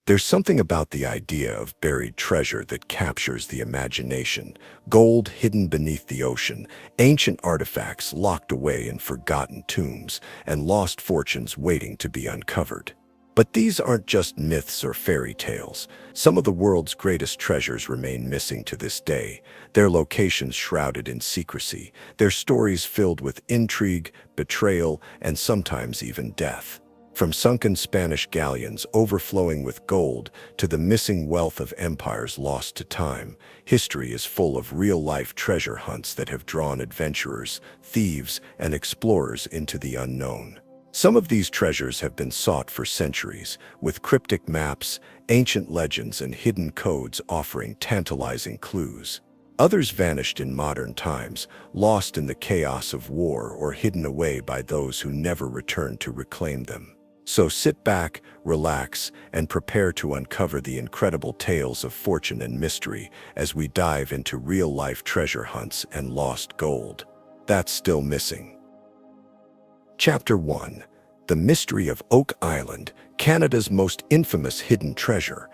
There's something about the idea of buried treasure that captures the imagination. Gold hidden beneath the ocean, ancient artifacts locked away in forgotten tombs, and lost fortunes waiting to be uncovered. But these aren't just myths or fairy tales. Some of the world's greatest treasures remain missing to this day, their locations shrouded in secrecy, their stories filled with intrigue, betrayal, and sometimes even death. From sunken Spanish galleons overflowing with gold to the missing wealth of empires lost to time, history is full of real-life treasure hunts that have drawn adventurers, thieves, and explorers into the unknown. Some of these treasures have been sought for centuries, with cryptic maps, ancient legends, and hidden codes offering tantalizing clues. Others vanished in modern times, lost in the chaos of war or hidden away by those who never returned to reclaim them. So sit back, relax, and prepare to uncover the incredible tales of fortune and mystery as we dive into real-life treasure hunts and lost gold that's still missing. Chapter 1. The Mystery of Oak Island, Canada's most infamous hidden treasure.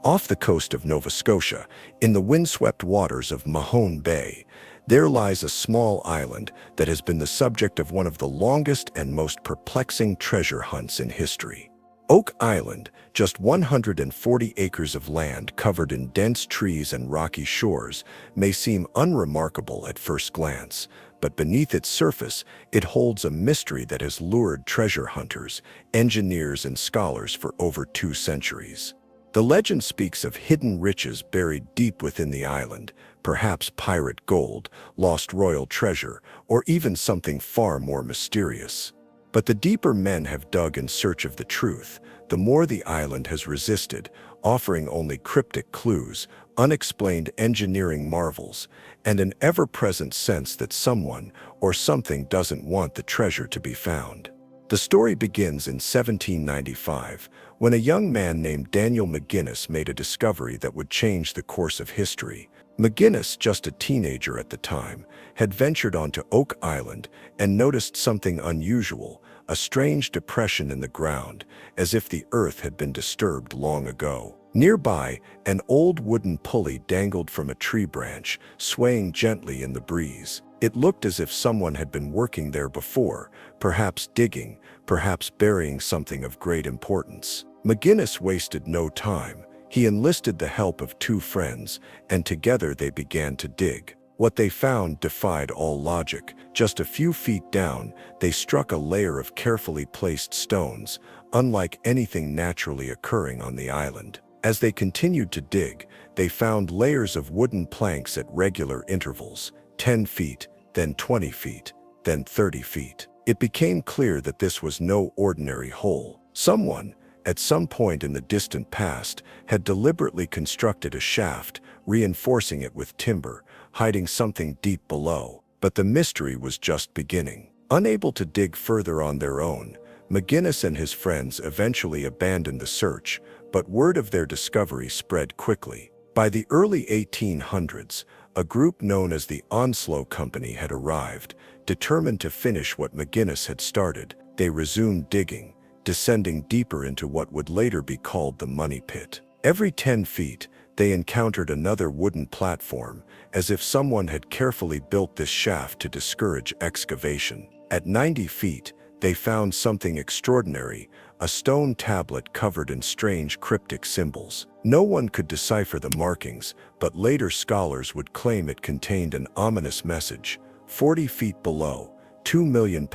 Off the coast of Nova Scotia, in the windswept waters of Mahone Bay, there lies a small island that has been the subject of one of the longest and most perplexing treasure hunts in history. Oak Island, just 140 acres of land covered in dense trees and rocky shores, may seem unremarkable at first glance, but beneath its surface, it holds a mystery that has lured treasure hunters, engineers, and scholars for over 2 centuries. The legend speaks of hidden riches buried deep within the island, perhaps pirate gold, lost royal treasure, or even something far more mysterious. But the deeper men have dug in search of the truth, the more the island has resisted, offering only cryptic clues, unexplained engineering marvels, and an ever-present sense that someone or something doesn't want the treasure to be found. The story begins in 1795, when a young man named Daniel McGinnis made a discovery that would change the course of history. McGinnis, just a teenager at the time, had ventured onto Oak Island and noticed something unusual, a strange depression in the ground, as if the earth had been disturbed long ago. Nearby, an old wooden pulley dangled from a tree branch, swaying gently in the breeze. It looked as if someone had been working there before, perhaps digging, perhaps burying something of great importance. McGinnis wasted no time. He enlisted the help of 2 friends, and together they began to dig. What they found defied all logic. Just a few feet down, they struck a layer of carefully placed stones, unlike anything naturally occurring on the island. As they continued to dig, they found layers of wooden planks at regular intervals, 10 feet, then 20 feet, then 30 feet. It became clear that this was no ordinary hole. Someone, at some point in the distant past, had deliberately constructed a shaft, reinforcing it with timber, hiding something deep below. But the mystery was just beginning. Unable to dig further on their own, McGinnis and his friends eventually abandoned the search, but word of their discovery spread quickly. By the early 1800s, a group known as the Onslow Company had arrived, determined to finish what McGinnis had started. They resumed digging, descending deeper into what would later be called the Money Pit. Every 10 feet, they encountered another wooden platform, as if someone had carefully built this shaft to discourage excavation. At 90 feet, they found something extraordinary, a stone tablet covered in strange cryptic symbols. No one could decipher the markings, but later scholars would claim it contained an ominous message. 40 feet below, £2 million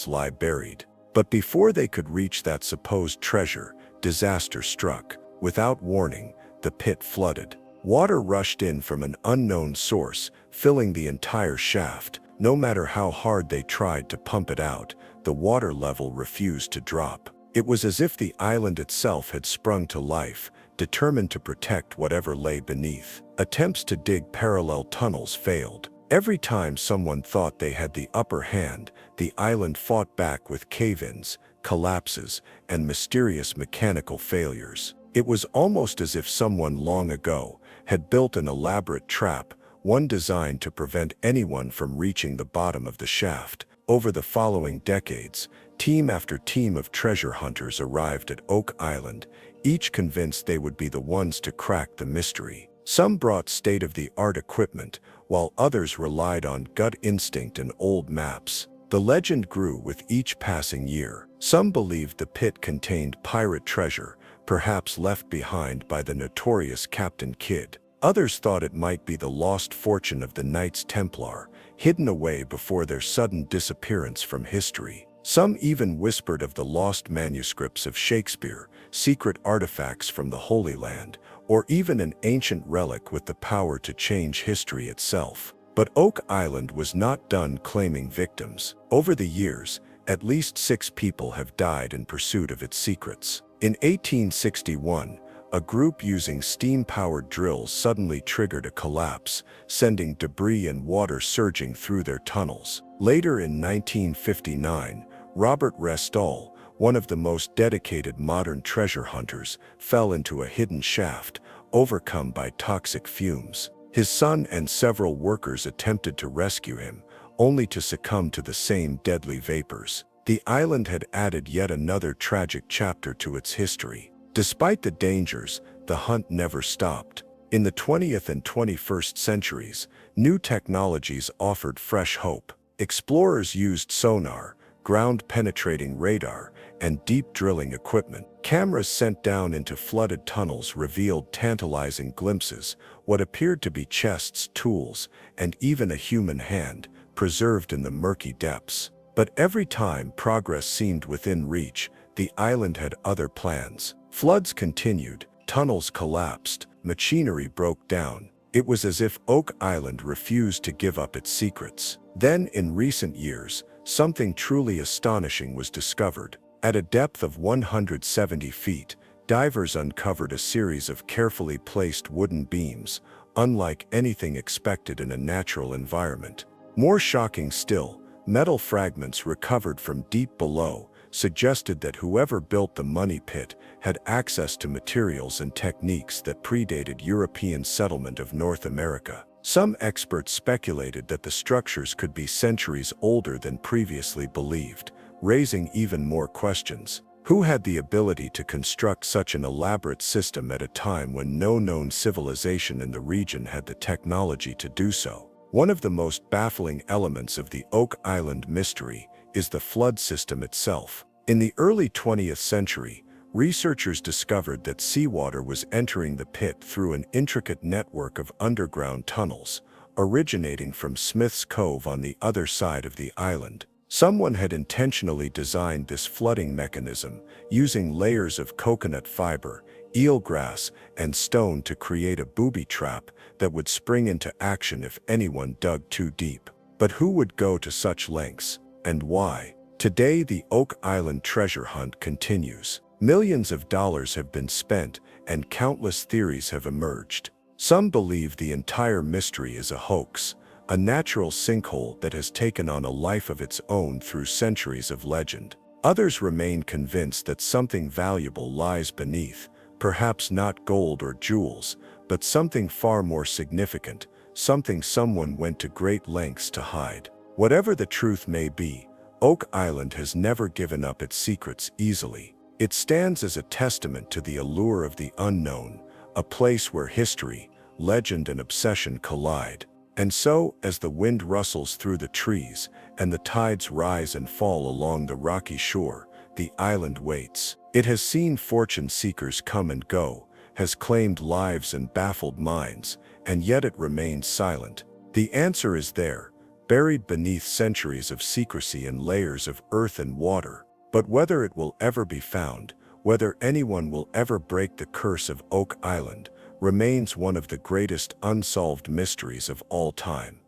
lie buried. But before they could reach that supposed treasure, disaster struck. Without warning, the pit flooded. Water rushed in from an unknown source, filling the entire shaft. No matter how hard they tried to pump it out, the water level refused to drop. It was as if the island itself had sprung to life, determined to protect whatever lay beneath. Attempts to dig parallel tunnels failed. Every time someone thought they had the upper hand, the island fought back with cave-ins, collapses, and mysterious mechanical failures. It was almost as if someone long ago had built an elaborate trap, one designed to prevent anyone from reaching the bottom of the shaft. Over the following decades, team after team of treasure hunters arrived at Oak Island, each convinced they would be the ones to crack the mystery. Some brought state-of-the-art equipment, while others relied on gut instinct and old maps. The legend grew with each passing year. Some believed the pit contained pirate treasure, perhaps left behind by the notorious Captain Kidd. Others thought it might be the lost fortune of the Knights Templar, hidden away before their sudden disappearance from history. Some even whispered of the lost manuscripts of Shakespeare, secret artifacts from the Holy Land, or even an ancient relic with the power to change history itself. But Oak Island was not done claiming victims. Over the years, at least 6 people have died in pursuit of its secrets. In 1861, a group using steam-powered drills suddenly triggered a collapse, sending debris and water surging through their tunnels. Later in 1959, Robert Restall, one of the most dedicated modern treasure hunters, fell into a hidden shaft, overcome by toxic fumes. His son and several workers attempted to rescue him, only to succumb to the same deadly vapors. The island had added yet another tragic chapter to its history. Despite the dangers, the hunt never stopped. In the 20th and 21st centuries, new technologies offered fresh hope. Explorers used sonar, ground-penetrating radar, and deep drilling equipment. Cameras sent down into flooded tunnels revealed tantalizing glimpses, what appeared to be chests, tools, and even a human hand, preserved in the murky depths. But every time progress seemed within reach, the island had other plans. Floods continued, tunnels collapsed, machinery broke down. It was as if Oak Island refused to give up its secrets. Then, in recent years, something truly astonishing was discovered. At a depth of 170 feet, divers uncovered a series of carefully placed wooden beams, unlike anything expected in a natural environment. More shocking still, metal fragments recovered from deep below suggested that whoever built the money pit had access to materials and techniques that predated European settlement of North America. Some experts speculated that the structures could be centuries older than previously believed, raising even more questions. Who had the ability to construct such an elaborate system at a time when no known civilization in the region had the technology to do so? One of the most baffling elements of the Oak Island mystery is the flood system itself. In the early 20th century, researchers discovered that seawater was entering the pit through an intricate network of underground tunnels, originating from Smith's Cove on the other side of the island. Someone had intentionally designed this flooding mechanism, using layers of coconut fiber, eelgrass, and stone to create a booby trap that would spring into action if anyone dug too deep. But who would go to such lengths, and why? Today, the Oak Island treasure hunt continues. Millions of dollars have been spent, and countless theories have emerged. Some believe the entire mystery is a hoax, a natural sinkhole that has taken on a life of its own through centuries of legend. Others remain convinced that something valuable lies beneath, perhaps not gold or jewels, but something far more significant, something someone went to great lengths to hide. Whatever the truth may be, Oak Island has never given up its secrets easily. It stands as a testament to the allure of the unknown, a place where history, legend, and obsession collide. And so, as the wind rustles through the trees, and the tides rise and fall along the rocky shore, the island waits. It has seen fortune seekers come and go, has claimed lives and baffled minds, and yet it remains silent. The answer is there, buried beneath centuries of secrecy and layers of earth and water. But whether it will ever be found, whether anyone will ever break the curse of Oak Island, remains one of the greatest unsolved mysteries of all time.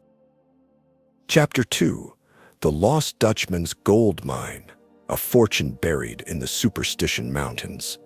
Chapter 2. The Lost Dutchman's Gold Mine, a fortune buried in the Superstition Mountains.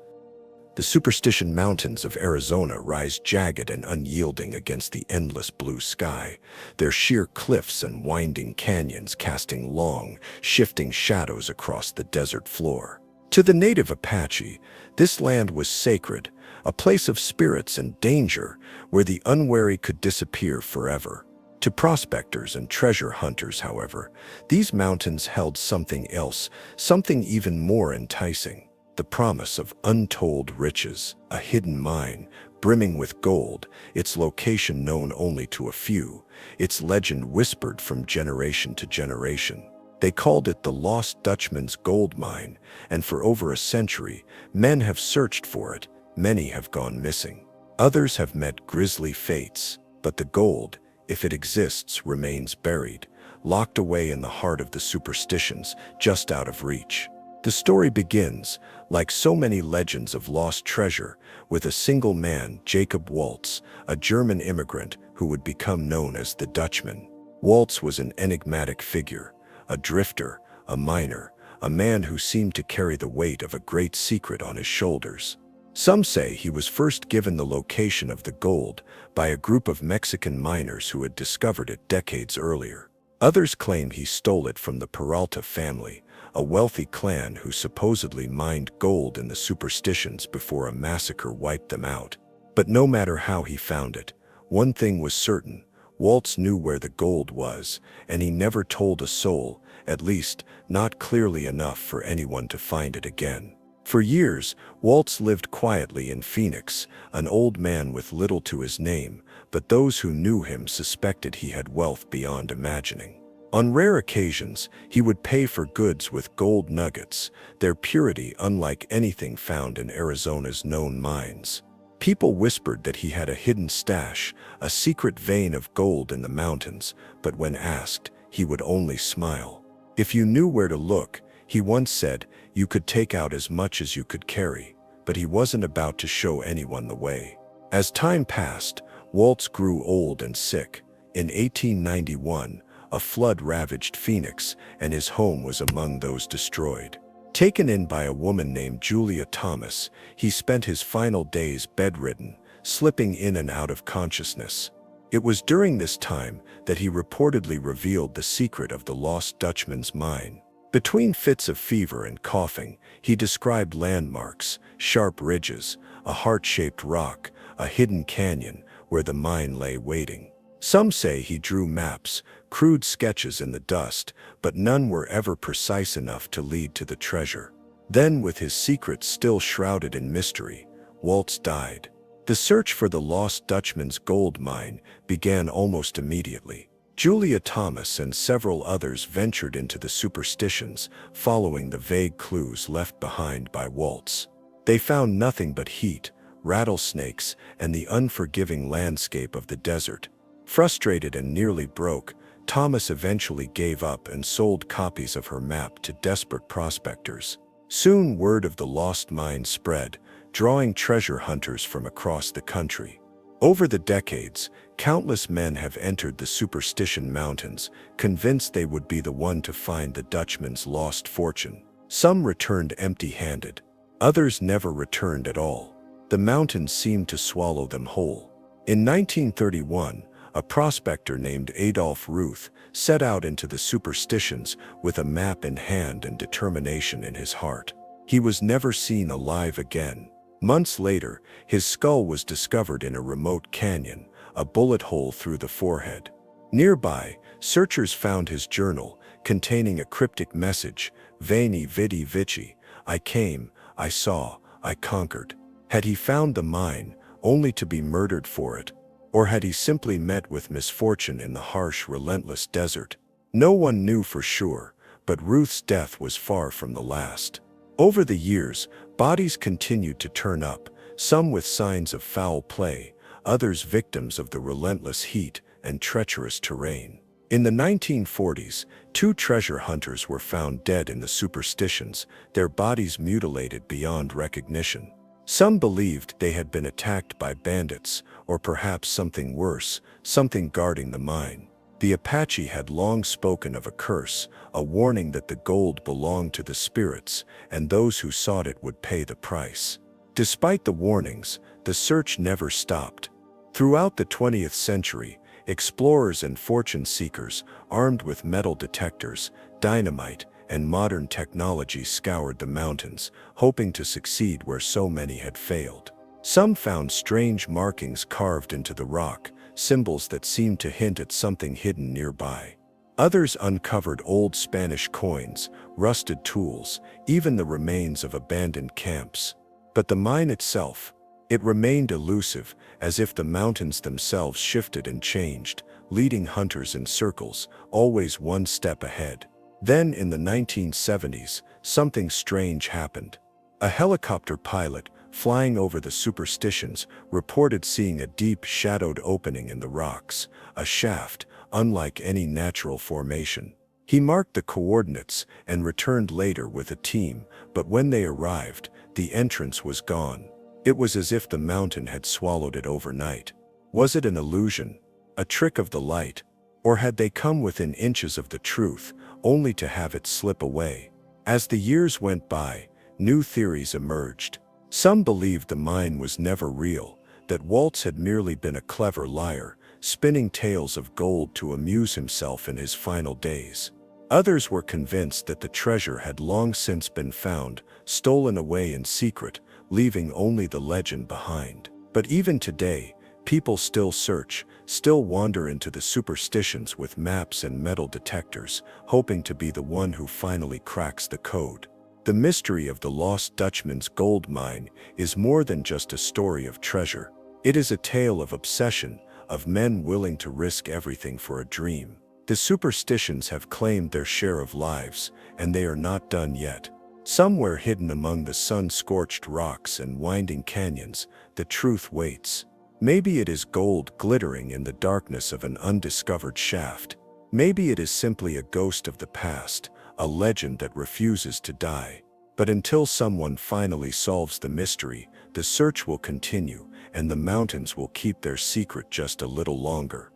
The Superstition Mountains of Arizona rise jagged and unyielding against the endless blue sky, their sheer cliffs and winding canyons casting long, shifting shadows across the desert floor. To the native Apache, this land was sacred, a place of spirits and danger where the unwary could disappear forever. To prospectors and treasure hunters, however, these mountains held something else, something even more enticing. the promise of untold riches, a hidden mine, brimming with gold, its location known only to a few, its legend whispered from generation to generation. They called it the Lost Dutchman's gold mine, and for over a century, men have searched for it. Many have gone missing. Others have met grisly fates, but the gold, if it exists, remains buried, locked away in the heart of the superstitions, just out of reach. The story begins, like so many legends of lost treasure, with a single man, Jacob Waltz, a German immigrant who would become known as the Dutchman. Waltz was an enigmatic figure, a drifter, a miner, a man who seemed to carry the weight of a great secret on his shoulders. Some say he was first given the location of the gold by a group of Mexican miners who had discovered it decades earlier. Others claim he stole it from the Peralta family, a wealthy clan who supposedly mined gold in the Superstitions before a massacre wiped them out. But no matter how he found it, one thing was certain: Waltz knew where the gold was, and he never told a soul, at least not clearly enough for anyone to find it again. For years, Waltz lived quietly in Phoenix, an old man with little to his name, but those who knew him suspected he had wealth beyond imagining. On rare occasions, he would pay for goods with gold nuggets, their purity unlike anything found in Arizona's known mines. People whispered that he had a hidden stash, a secret vein of gold in the mountains, but when asked, he would only smile. If you knew where to look, he once said, you could take out as much as you could carry, but he wasn't about to show anyone the way. As time passed, Waltz grew old and sick. In 1891, a flood ravaged Phoenix, and his home was among those destroyed. Taken in by a woman named Julia Thomas, he spent his final days bedridden, slipping in and out of consciousness. It was during this time that he reportedly revealed the secret of the Lost Dutchman's mine. Between fits of fever and coughing, he described landmarks, sharp ridges, a heart-shaped rock, a hidden canyon where the mine lay waiting. Some say he drew maps, crude sketches in the dust, but none were ever precise enough to lead to the treasure. Then, with his secrets still shrouded in mystery, Waltz died. The search for the Lost Dutchman's gold mine began almost immediately. Julia Thomas and several others ventured into the Superstitions, following the vague clues left behind by Waltz. They found nothing but heat, rattlesnakes, and the unforgiving landscape of the desert. Frustrated and nearly broke, Thomas eventually gave up and sold copies of her map to desperate prospectors. Soon word of the lost mine spread, drawing treasure hunters from across the country. Over the decades, countless men have entered the Superstition Mountains, convinced they would be the one to find the Dutchman's lost fortune. Some returned empty-handed. Others never returned at all. The mountains seemed to swallow them whole. In 1931, a prospector named Adolph Ruth set out into the Superstitions with a map in hand and determination in his heart. He was never seen alive again. Months later, his skull was discovered in a remote canyon, a bullet hole through the forehead. Nearby, searchers found his journal, containing a cryptic message, Veni Vidi Vici, I came, I saw, I conquered. Had he found the mine, only to be murdered for it? Or had he simply met with misfortune in the harsh, relentless desert? No one knew for sure, but Ruth's death was far from the last. Over the years, bodies continued to turn up, some with signs of foul play, others victims of the relentless heat and treacherous terrain. In the 1940s, 2 treasure hunters were found dead in the Superstitions, their bodies mutilated beyond recognition. Some believed they had been attacked by bandits, or perhaps something worse, something guarding the mine. The Apache had long spoken of a curse, a warning that the gold belonged to the spirits, and those who sought it would pay the price. Despite the warnings, the search never stopped. Throughout the 20th century, explorers and fortune seekers, armed with metal detectors, dynamite, and modern technology scoured the mountains, hoping to succeed where so many had failed. Some found strange markings carved into the rock, symbols that seemed to hint at something hidden nearby. Others uncovered old Spanish coins, rusted tools, even the remains of abandoned camps. But the mine itself, it remained elusive, as if the mountains themselves shifted and changed, leading hunters in circles, always one step ahead. Then, in the 1970s, something strange happened. A helicopter pilot, flying over the Superstitions, reported seeing a deep, shadowed opening in the rocks, a shaft, unlike any natural formation. He marked the coordinates and returned later with a team, but when they arrived, the entrance was gone. It was as if the mountain had swallowed it overnight. Was it an illusion, a trick of the light, or had they come within inches of the truth, only to have it slip away? As the years went by, new theories emerged. Some believed the mine was never real, that Waltz had merely been a clever liar, spinning tales of gold to amuse himself in his final days. Others were convinced that the treasure had long since been found, stolen away in secret, leaving only the legend behind. But even today, people still search, still wander into the Superstitions with maps and metal detectors, hoping to be the one who finally cracks the code. The mystery of the lost Dutchman's gold mine is more than just a story of treasure. It is a tale of obsession, of men willing to risk everything for a dream. The Superstitions have claimed their share of lives, and they are not done yet. Somewhere hidden among the sun-scorched rocks and winding canyons, the truth waits. Maybe it is gold glittering in the darkness of an undiscovered shaft. Maybe it is simply a ghost of the past, a legend that refuses to die. But until someone finally solves the mystery, the search will continue, and the mountains will keep their secret just a little longer.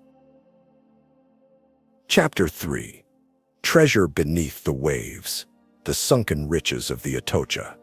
Chapter 3. Treasure Beneath the Waves. The Sunken Riches of the Atocha.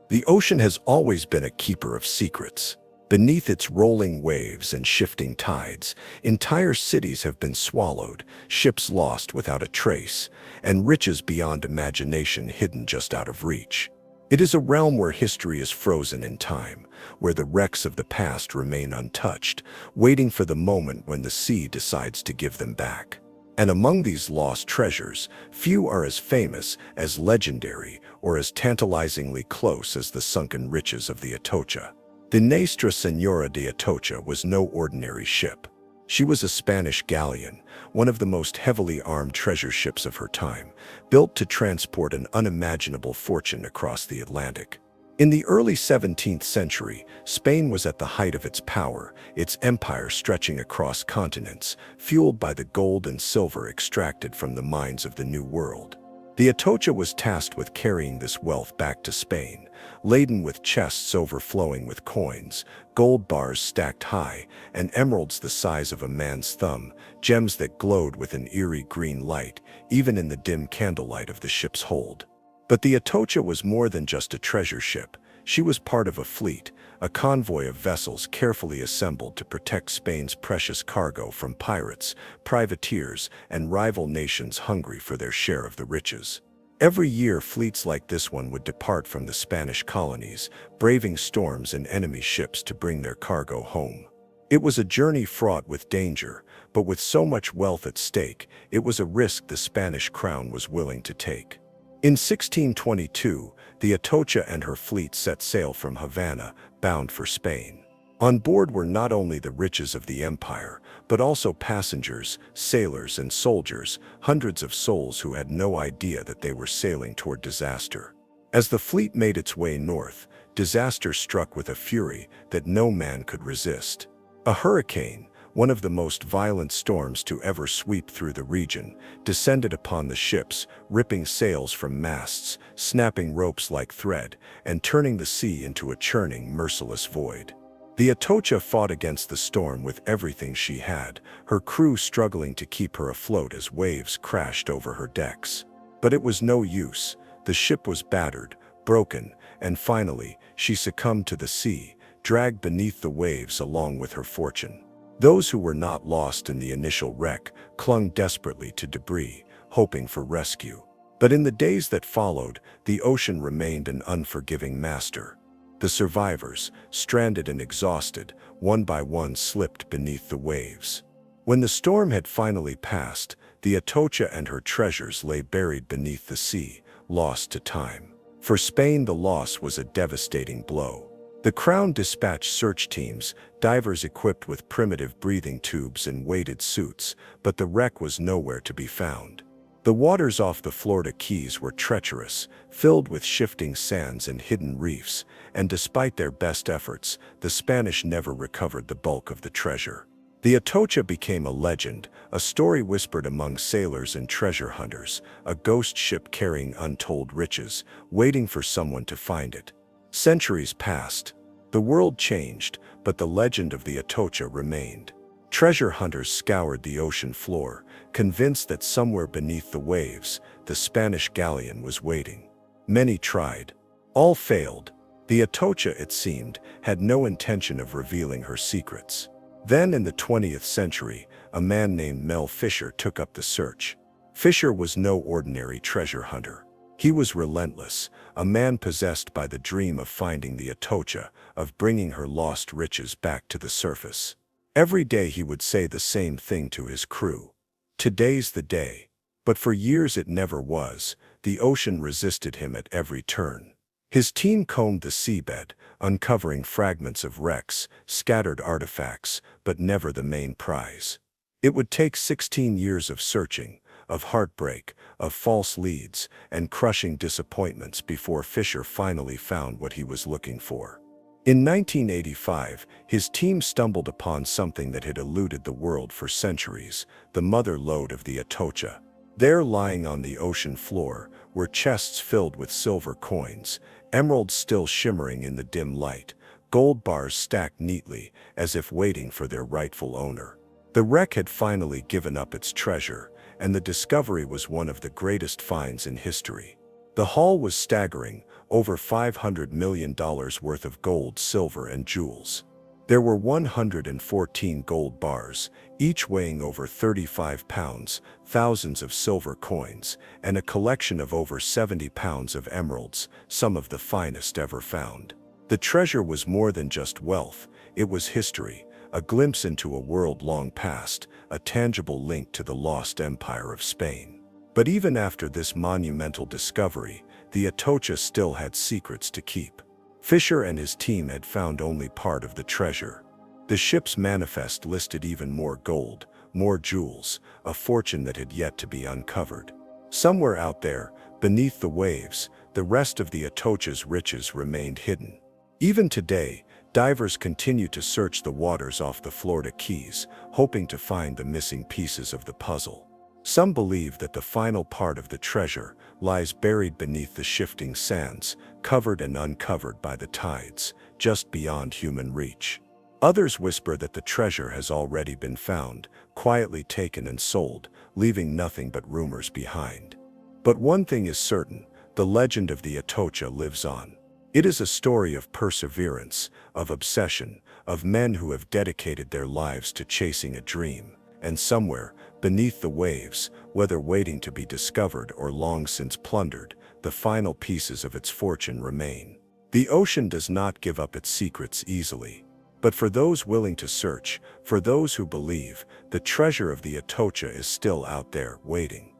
The ocean has always been a keeper of secrets. Beneath its rolling waves and shifting tides, entire cities have been swallowed, ships lost without a trace, and riches beyond imagination hidden just out of reach. It is a realm where history is frozen in time, where the wrecks of the past remain untouched, waiting for the moment when the sea decides to give them back. And among these lost treasures, few are as famous, as legendary, or as tantalizingly close as the sunken riches of the Atocha. The Nuestra Señora de Atocha was no ordinary ship. She was a Spanish galleon, one of the most heavily armed treasure ships of her time, built to transport an unimaginable fortune across the Atlantic. In the early 17th century, Spain was at the height of its power, its empire stretching across continents, fueled by the gold and silver extracted from the mines of the New World. The Atocha was tasked with carrying this wealth back to Spain, laden with chests overflowing with coins, gold bars stacked high, and emeralds the size of a man's thumb, gems that glowed with an eerie green light, even in the dim candlelight of the ship's hold. But the Atocha was more than just a treasure ship. She was part of a fleet, a convoy of vessels carefully assembled to protect Spain's precious cargo from pirates, privateers, and rival nations hungry for their share of the riches. Every year, fleets like this one would depart from the Spanish colonies, braving storms and enemy ships to bring their cargo home. It was a journey fraught with danger, but with so much wealth at stake, it was a risk the Spanish crown was willing to take. In 1622, the Atocha and her fleet set sail from Havana, bound for Spain. On board were not only the riches of the empire, but also passengers, sailors, and soldiers, hundreds of souls who had no idea that they were sailing toward disaster. As the fleet made its way north, disaster struck with a fury that no man could resist. A hurricane, one of the most violent storms to ever sweep through the region, descended upon the ships, ripping sails from masts, snapping ropes like thread, and turning the sea into a churning, merciless void. The Atocha fought against the storm with everything she had, her crew struggling to keep her afloat as waves crashed over her decks. But it was no use. The ship was battered, broken, and finally, she succumbed to the sea, dragged beneath the waves along with her fortune. Those who were not lost in the initial wreck clung desperately to debris, hoping for rescue. But in the days that followed, the ocean remained an unforgiving master. The survivors, stranded and exhausted, one by one slipped beneath the waves. When the storm had finally passed, The Atocha and her treasures lay buried beneath the sea, lost to time. For Spain, the loss was a devastating blow. The Crown dispatched search teams, divers equipped with primitive breathing tubes and weighted suits, but the wreck was nowhere to be found. The waters off the Florida Keys were treacherous, filled with shifting sands and hidden reefs, and despite their best efforts, the Spanish never recovered the bulk of the treasure. The Atocha became a legend, a story whispered among sailors and treasure hunters, a ghost ship carrying untold riches, waiting for someone to find it. Centuries passed. The world changed, but the legend of the Atocha remained. Treasure hunters scoured the ocean floor, convinced that somewhere beneath the waves, the Spanish galleon was waiting. Many tried. All failed. The Atocha, it seemed, had no intention of revealing her secrets. Then, in the 20th century, a man named Mel Fisher took up the search. Fisher was no ordinary treasure hunter. He was relentless, a man possessed by the dream of finding the Atocha, of bringing her lost riches back to the surface. Every day he would say the same thing to his crew. "Today's the day." But for years it never was. The ocean resisted him at every turn. His team combed the seabed, uncovering fragments of wrecks, scattered artifacts, but never the main prize. It would take 16 years of searching, of heartbreak, of false leads, and crushing disappointments before Fisher finally found what he was looking for. In 1985, his team stumbled upon something that had eluded the world for centuries, the mother lode of the Atocha. There, lying on the ocean floor, were chests filled with silver coins, emeralds still shimmering in the dim light, gold bars stacked neatly, as if waiting for their rightful owner. The wreck had finally given up its treasure, and the discovery was one of the greatest finds in history. The haul was staggering, over $500 million worth of gold, silver, and jewels. There were 114 gold bars, each weighing over 35 pounds, thousands of silver coins, and a collection of over 70 pounds of emeralds, some of the finest ever found. The treasure was more than just wealth, it was history, a glimpse into a world long past, a tangible link to the lost empire of Spain. But even after this monumental discovery, the Atocha still had secrets to keep. Fisher and his team had found only part of the treasure. The ship's manifest listed even more gold, more jewels, a fortune that had yet to be uncovered. Somewhere out there, beneath the waves, the rest of the Atocha's riches remained hidden. Even today, divers continue to search the waters off the Florida Keys, hoping to find the missing pieces of the puzzle. Some believe that the final part of the treasure lies buried beneath the shifting sands, covered and uncovered by the tides, just beyond human reach. Others whisper that the treasure has already been found, quietly taken and sold, leaving nothing but rumors behind. But one thing is certain, the legend of the Atocha lives on. It is a story of perseverance, of obsession, of men who have dedicated their lives to chasing a dream. And somewhere, beneath the waves, whether waiting to be discovered or long since plundered, the final pieces of its fortune remain. The ocean does not give up its secrets easily. But for those willing to search, for those who believe, the treasure of the Atocha is still out there, waiting.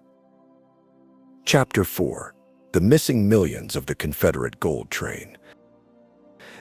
Chapter 4. The Missing Millions of the Confederate Gold Train.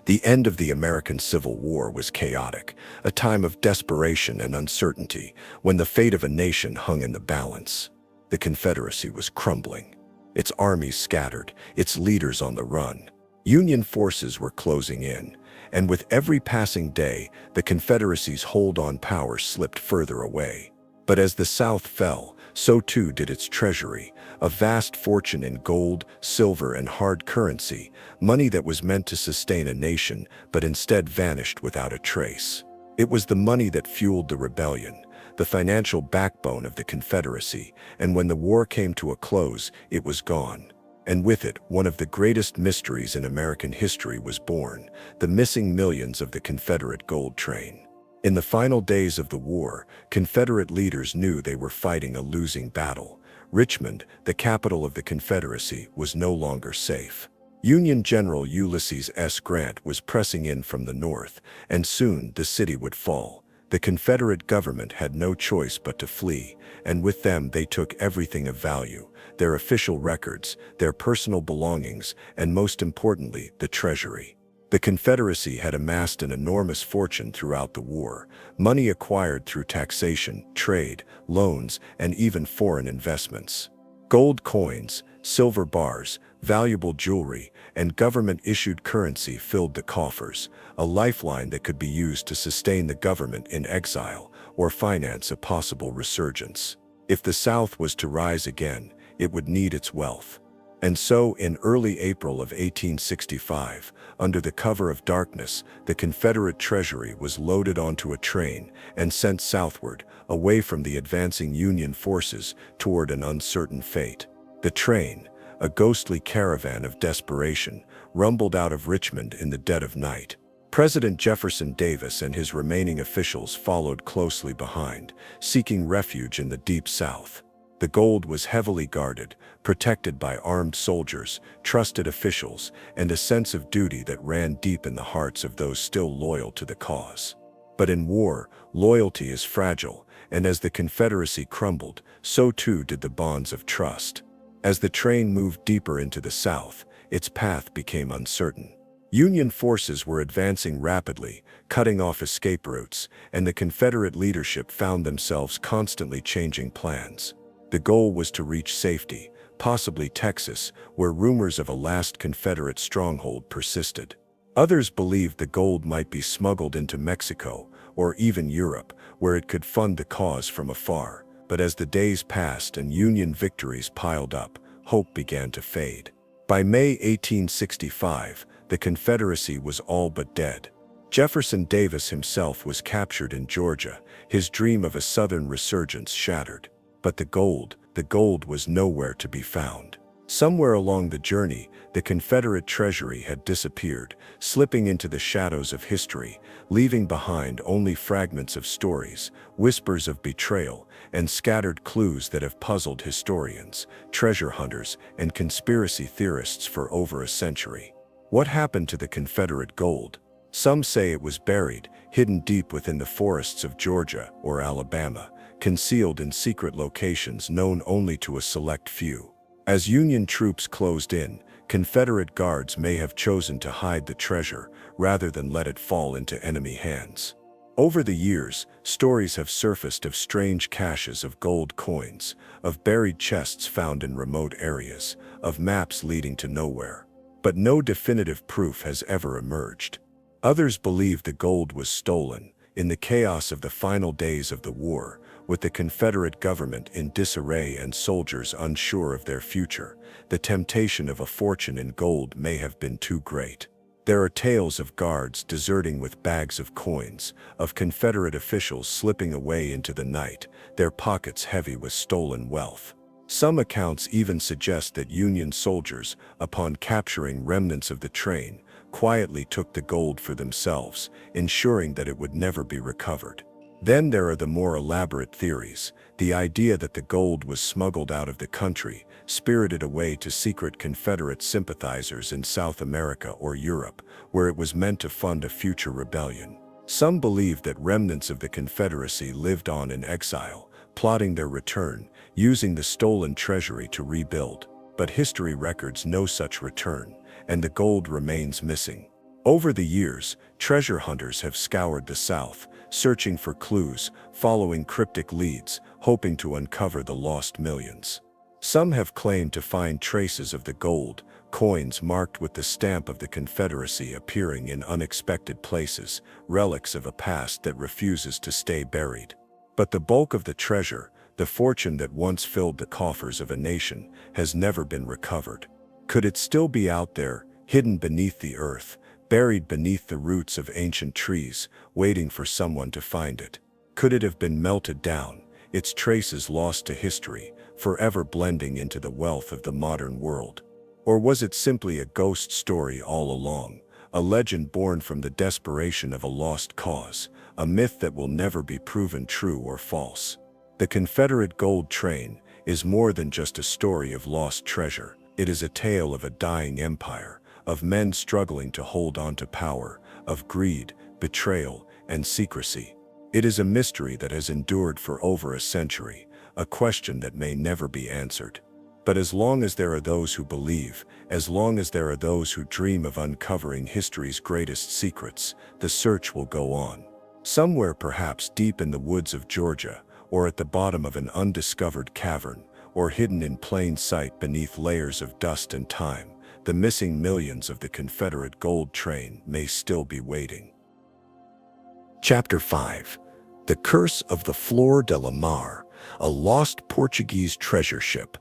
The end of the American Civil War was chaotic, a time of desperation and uncertainty, when the fate of a nation hung in the balance. The Confederacy was crumbling. Its armies scattered, its leaders on the run. Union forces were closing in, and with every passing day, the Confederacy's hold on power slipped further away. But as the South fell, so too did its treasury, a vast fortune in gold, silver, and hard currency, money that was meant to sustain a nation, but instead vanished without a trace. It was the money that fueled the rebellion, the financial backbone of the Confederacy, and when the war came to a close, it was gone. And with it, one of the greatest mysteries in American history was born, the missing millions of the Confederate gold train. In the final days of the war, Confederate leaders knew they were fighting a losing battle. Richmond, the capital of the Confederacy, was no longer safe. Union General Ulysses S. Grant was pressing in from the north, and soon the city would fall. The Confederate government had no choice but to flee, and with them they took everything of value: their official records, their personal belongings, and most importantly, the treasury. The Confederacy had amassed an enormous fortune throughout the war, money acquired through taxation, trade, loans, and even foreign investments. Gold coins, silver bars, valuable jewelry, and government-issued currency filled the coffers, a lifeline that could be used to sustain the government in exile or finance a possible resurgence. If the South was to rise again, it would need its wealth. And so, in early April of 1865, under the cover of darkness, the Confederate treasury was loaded onto a train and sent southward, away from the advancing Union forces, toward an uncertain fate. The train, a ghostly caravan of desperation, rumbled out of Richmond in the dead of night. President Jefferson Davis and his remaining officials followed closely behind, seeking refuge in the deep South. The gold was heavily guarded, protected by armed soldiers, trusted officials, and a sense of duty that ran deep in the hearts of those still loyal to the cause. But in war, loyalty is fragile, and as the Confederacy crumbled, so too did the bonds of trust. As the train moved deeper into the South, its path became uncertain. Union forces were advancing rapidly, cutting off escape routes, and the Confederate leadership found themselves constantly changing plans. The goal was to reach safety, possibly Texas, where rumors of a last Confederate stronghold persisted. Others believed the gold might be smuggled into Mexico, or even Europe, where it could fund the cause from afar. But as the days passed and Union victories piled up, hope began to fade. By May 1865, the Confederacy was all but dead. Jefferson Davis himself was captured in Georgia, his dream of a Southern resurgence shattered. But the gold was nowhere to be found. Somewhere along the journey, the Confederate treasury had disappeared, slipping into the shadows of history, leaving behind only fragments of stories, whispers of betrayal, and scattered clues that have puzzled historians, treasure hunters, and conspiracy theorists for over a century. What happened to the Confederate gold? Some say it was buried, hidden deep within the forests of Georgia or Alabama, concealed in secret locations known only to a select few. As Union troops closed in, Confederate guards may have chosen to hide the treasure rather than let it fall into enemy hands. Over the years, stories have surfaced of strange caches of gold coins, of buried chests found in remote areas, of maps leading to nowhere. But no definitive proof has ever emerged. Others believe the gold was stolen, in the chaos of the final days of the war, with the Confederate government in disarray and soldiers unsure of their future. The temptation of a fortune in gold may have been too great. There are tales of guards deserting with bags of coins, of Confederate officials slipping away into the night, their pockets heavy with stolen wealth. Some accounts even suggest that Union soldiers, upon capturing remnants of the train, quietly took the gold for themselves, ensuring that it would never be recovered. Then there are the more elaborate theories, the idea that the gold was smuggled out of the country, spirited away to secret Confederate sympathizers in South America or Europe, where it was meant to fund a future rebellion. Some believe that remnants of the Confederacy lived on in exile, plotting their return, using the stolen treasury to rebuild. But history records no such return, and the gold remains missing. Over the years, treasure hunters have scoured the South, searching for clues, following cryptic leads, hoping to uncover the lost millions. Some have claimed to find traces of the gold, coins marked with the stamp of the Confederacy appearing in unexpected places, relics of a past that refuses to stay buried. But the bulk of the treasure, the fortune that once filled the coffers of a nation, has never been recovered. Could it still be out there, hidden beneath the earth, buried beneath the roots of ancient trees, waiting for someone to find it? Could it have been melted down, its traces lost to history, forever blending into the wealth of the modern world? Or was it simply a ghost story all along, a legend born from the desperation of a lost cause, a myth that will never be proven true or false? The Confederate gold train is more than just a story of lost treasure. It is a tale of a dying empire, of men struggling to hold on to power, of greed, betrayal, and secrecy. It is a mystery that has endured for over a century, a question that may never be answered. But as long as there are those who believe, as long as there are those who dream of uncovering history's greatest secrets, the search will go on. Somewhere perhaps deep in the woods of Georgia, or at the bottom of an undiscovered cavern, or hidden in plain sight beneath layers of dust and time, the missing millions of the Confederate gold train may still be waiting. Chapter 5. The Curse of the Flor de la Mar, a lost Portuguese treasure ship.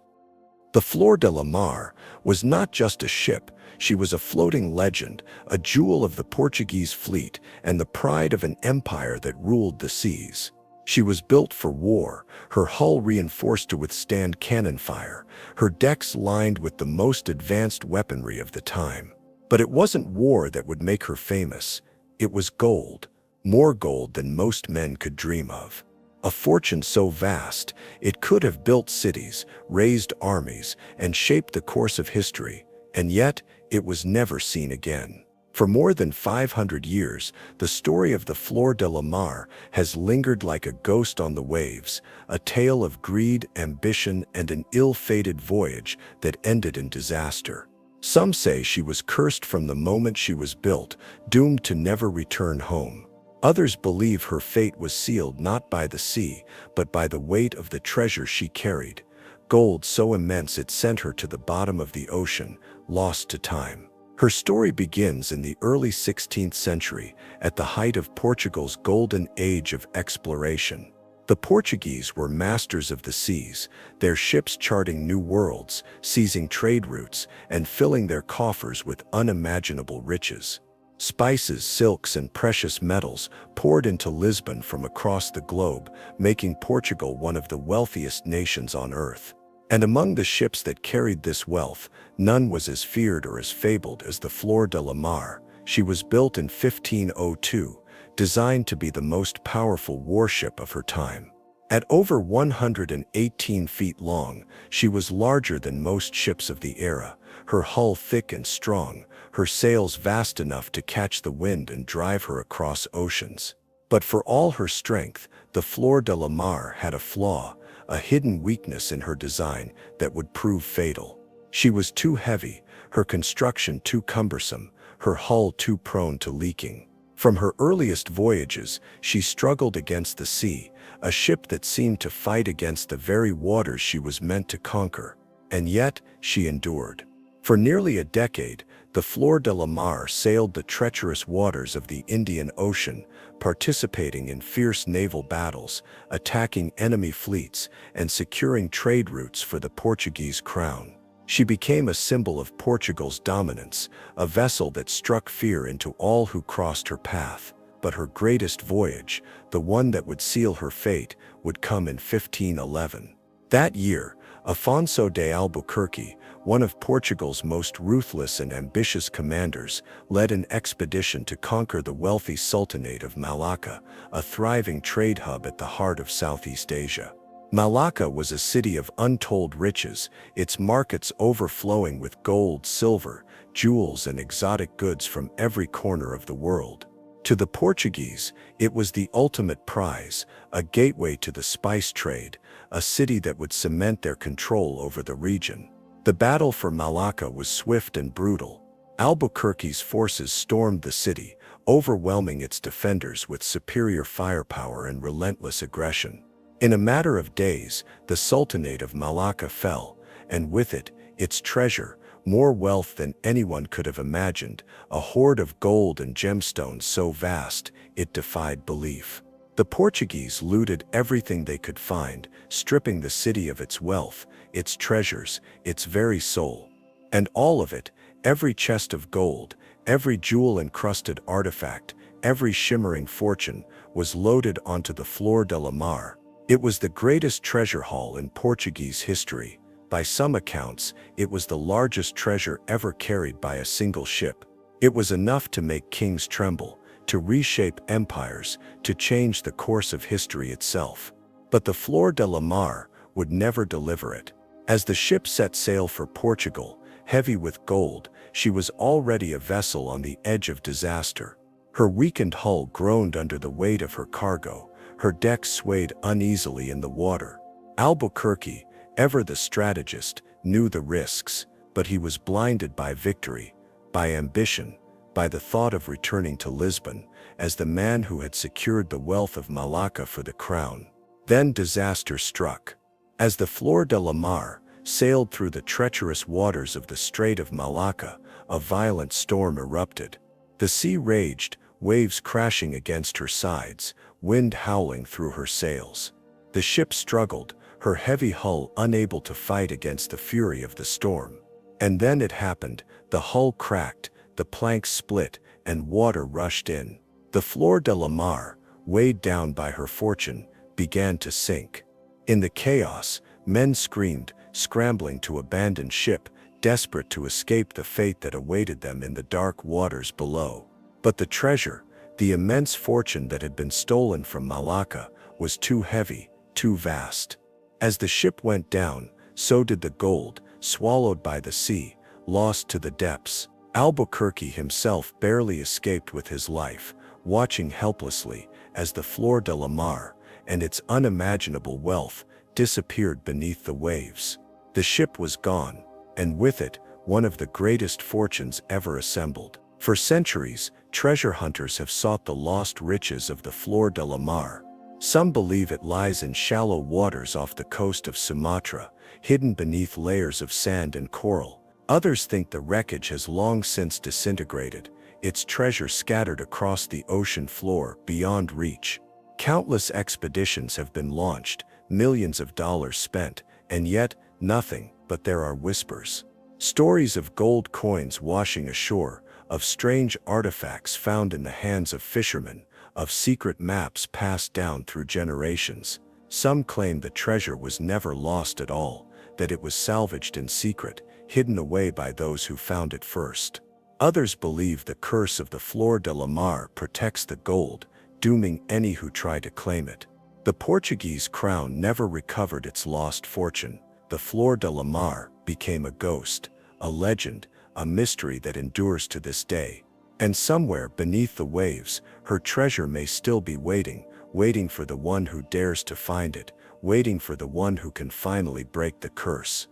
The Flor de la Mar was not just a ship, she was a floating legend, a jewel of the Portuguese fleet and the pride of an empire that ruled the seas. She was built for war, her hull reinforced to withstand cannon fire, her decks lined with the most advanced weaponry of the time. But it wasn't war that would make her famous. It was gold, more gold than most men could dream of. A fortune so vast, it could have built cities, raised armies, and shaped the course of history, and yet it was never seen again. For more than 500 years, the story of the Flor de la Mar has lingered like a ghost on the waves, a tale of greed, ambition, and an ill-fated voyage that ended in disaster. Some say she was cursed from the moment she was built, doomed to never return home. Others believe her fate was sealed not by the sea, but by the weight of the treasure she carried, gold so immense it sent her to the bottom of the ocean, lost to time. Her story begins in the early 16th century, at the height of Portugal's golden age of exploration. The Portuguese were masters of the seas, their ships charting new worlds, seizing trade routes, and filling their coffers with unimaginable riches. Spices, silks, and precious metals poured into Lisbon from across the globe, making Portugal one of the wealthiest nations on earth. And among the ships that carried this wealth, none was as feared or as fabled as the Flor de la Mar. She was built in 1502, designed to be the most powerful warship of her time. At over 118 feet long, she was larger than most ships of the era, her hull thick and strong, her sails vast enough to catch the wind and drive her across oceans. But for all her strength, the Flor de la Mar had a flaw, a hidden weakness in her design that would prove fatal. She was too heavy, her construction too cumbersome, her hull too prone to leaking. From her earliest voyages, she struggled against the sea, a ship that seemed to fight against the very waters she was meant to conquer. And yet, she endured. For nearly a decade, the Flor de la Mar sailed the treacherous waters of the Indian Ocean, participating in fierce naval battles, attacking enemy fleets, and securing trade routes for the Portuguese crown. She became a symbol of Portugal's dominance, a vessel that struck fear into all who crossed her path. But her greatest voyage, the one that would seal her fate, would come in 1511. That year, Afonso de Albuquerque, one of Portugal's most ruthless and ambitious commanders, led an expedition to conquer the wealthy Sultanate of Malacca, a thriving trade hub at the heart of Southeast Asia. Malacca was a city of untold riches, its markets overflowing with gold, silver, jewels, and exotic goods from every corner of the world. To the Portuguese, it was the ultimate prize, a gateway to the spice trade, a city that would cement their control over the region. The battle for Malacca was swift and brutal. Albuquerque's forces stormed the city, overwhelming its defenders with superior firepower and relentless aggression. In a matter of days, the Sultanate of Malacca fell, and with it, its treasure, more wealth than anyone could have imagined, a hoard of gold and gemstones so vast, it defied belief. The Portuguese looted everything they could find, stripping the city of its wealth, its treasures, its very soul. And all of it, every chest of gold, every jewel-encrusted artifact, every shimmering fortune, was loaded onto the Flor de la Mar. It was the greatest treasure haul in Portuguese history. By some accounts, it was the largest treasure ever carried by a single ship. It was enough to make kings tremble, to reshape empires, to change the course of history itself. But the Flor de la Mar would never deliver it. As the ship set sail for Portugal, heavy with gold, she was already a vessel on the edge of disaster. Her weakened hull groaned under the weight of her cargo, Her deck swayed uneasily in the water. Albuquerque, ever the strategist, knew the risks, but he was blinded by victory, by ambition, by the thought of returning to Lisbon as the man who had secured the wealth of Malacca for the crown. Then disaster struck. As the Flor de la Mar sailed through the treacherous waters of the Strait of Malacca, a violent storm erupted. The sea raged, waves crashing against her sides, wind howling through her sails. The ship struggled, her heavy hull unable to fight against the fury of the storm. And then it happened. The hull cracked, the planks split, and water rushed in. The Flor de la Mar, weighed down by her fortune, began to sink. In the chaos, men screamed, scrambling to abandon ship, desperate to escape the fate that awaited them in the dark waters below. But the treasure, the immense fortune that had been stolen from Malacca, was too heavy, too vast. As the ship went down, so did the gold, swallowed by the sea, lost to the depths. Albuquerque himself barely escaped with his life, watching helplessly as the Flor de la Mar and its unimaginable wealth disappeared beneath the waves. The ship was gone, and with it, one of the greatest fortunes ever assembled. For centuries, treasure hunters have sought the lost riches of the Flor de la Mar. Some believe it lies in shallow waters off the coast of Sumatra, hidden beneath layers of sand and coral. Others think the wreckage has long since disintegrated, its treasure scattered across the ocean floor beyond reach. Countless expeditions have been launched, millions of dollars spent, and yet nothing, but there are whispers. Stories of gold coins washing ashore, of strange artifacts found in the hands of fishermen, of secret maps passed down through generations. Some claim the treasure was never lost at all, that it was salvaged in secret, hidden away by those who found it first. Others believe the curse of the Flor de la Mar protects the gold, dooming any who try to claim it. The Portuguese crown never recovered its lost fortune. The Flor de la Mar became a ghost, a legend, a mystery that endures to this day. And somewhere beneath the waves, her treasure may still be waiting, waiting for the one who dares to find it, waiting for the one who can finally break the curse.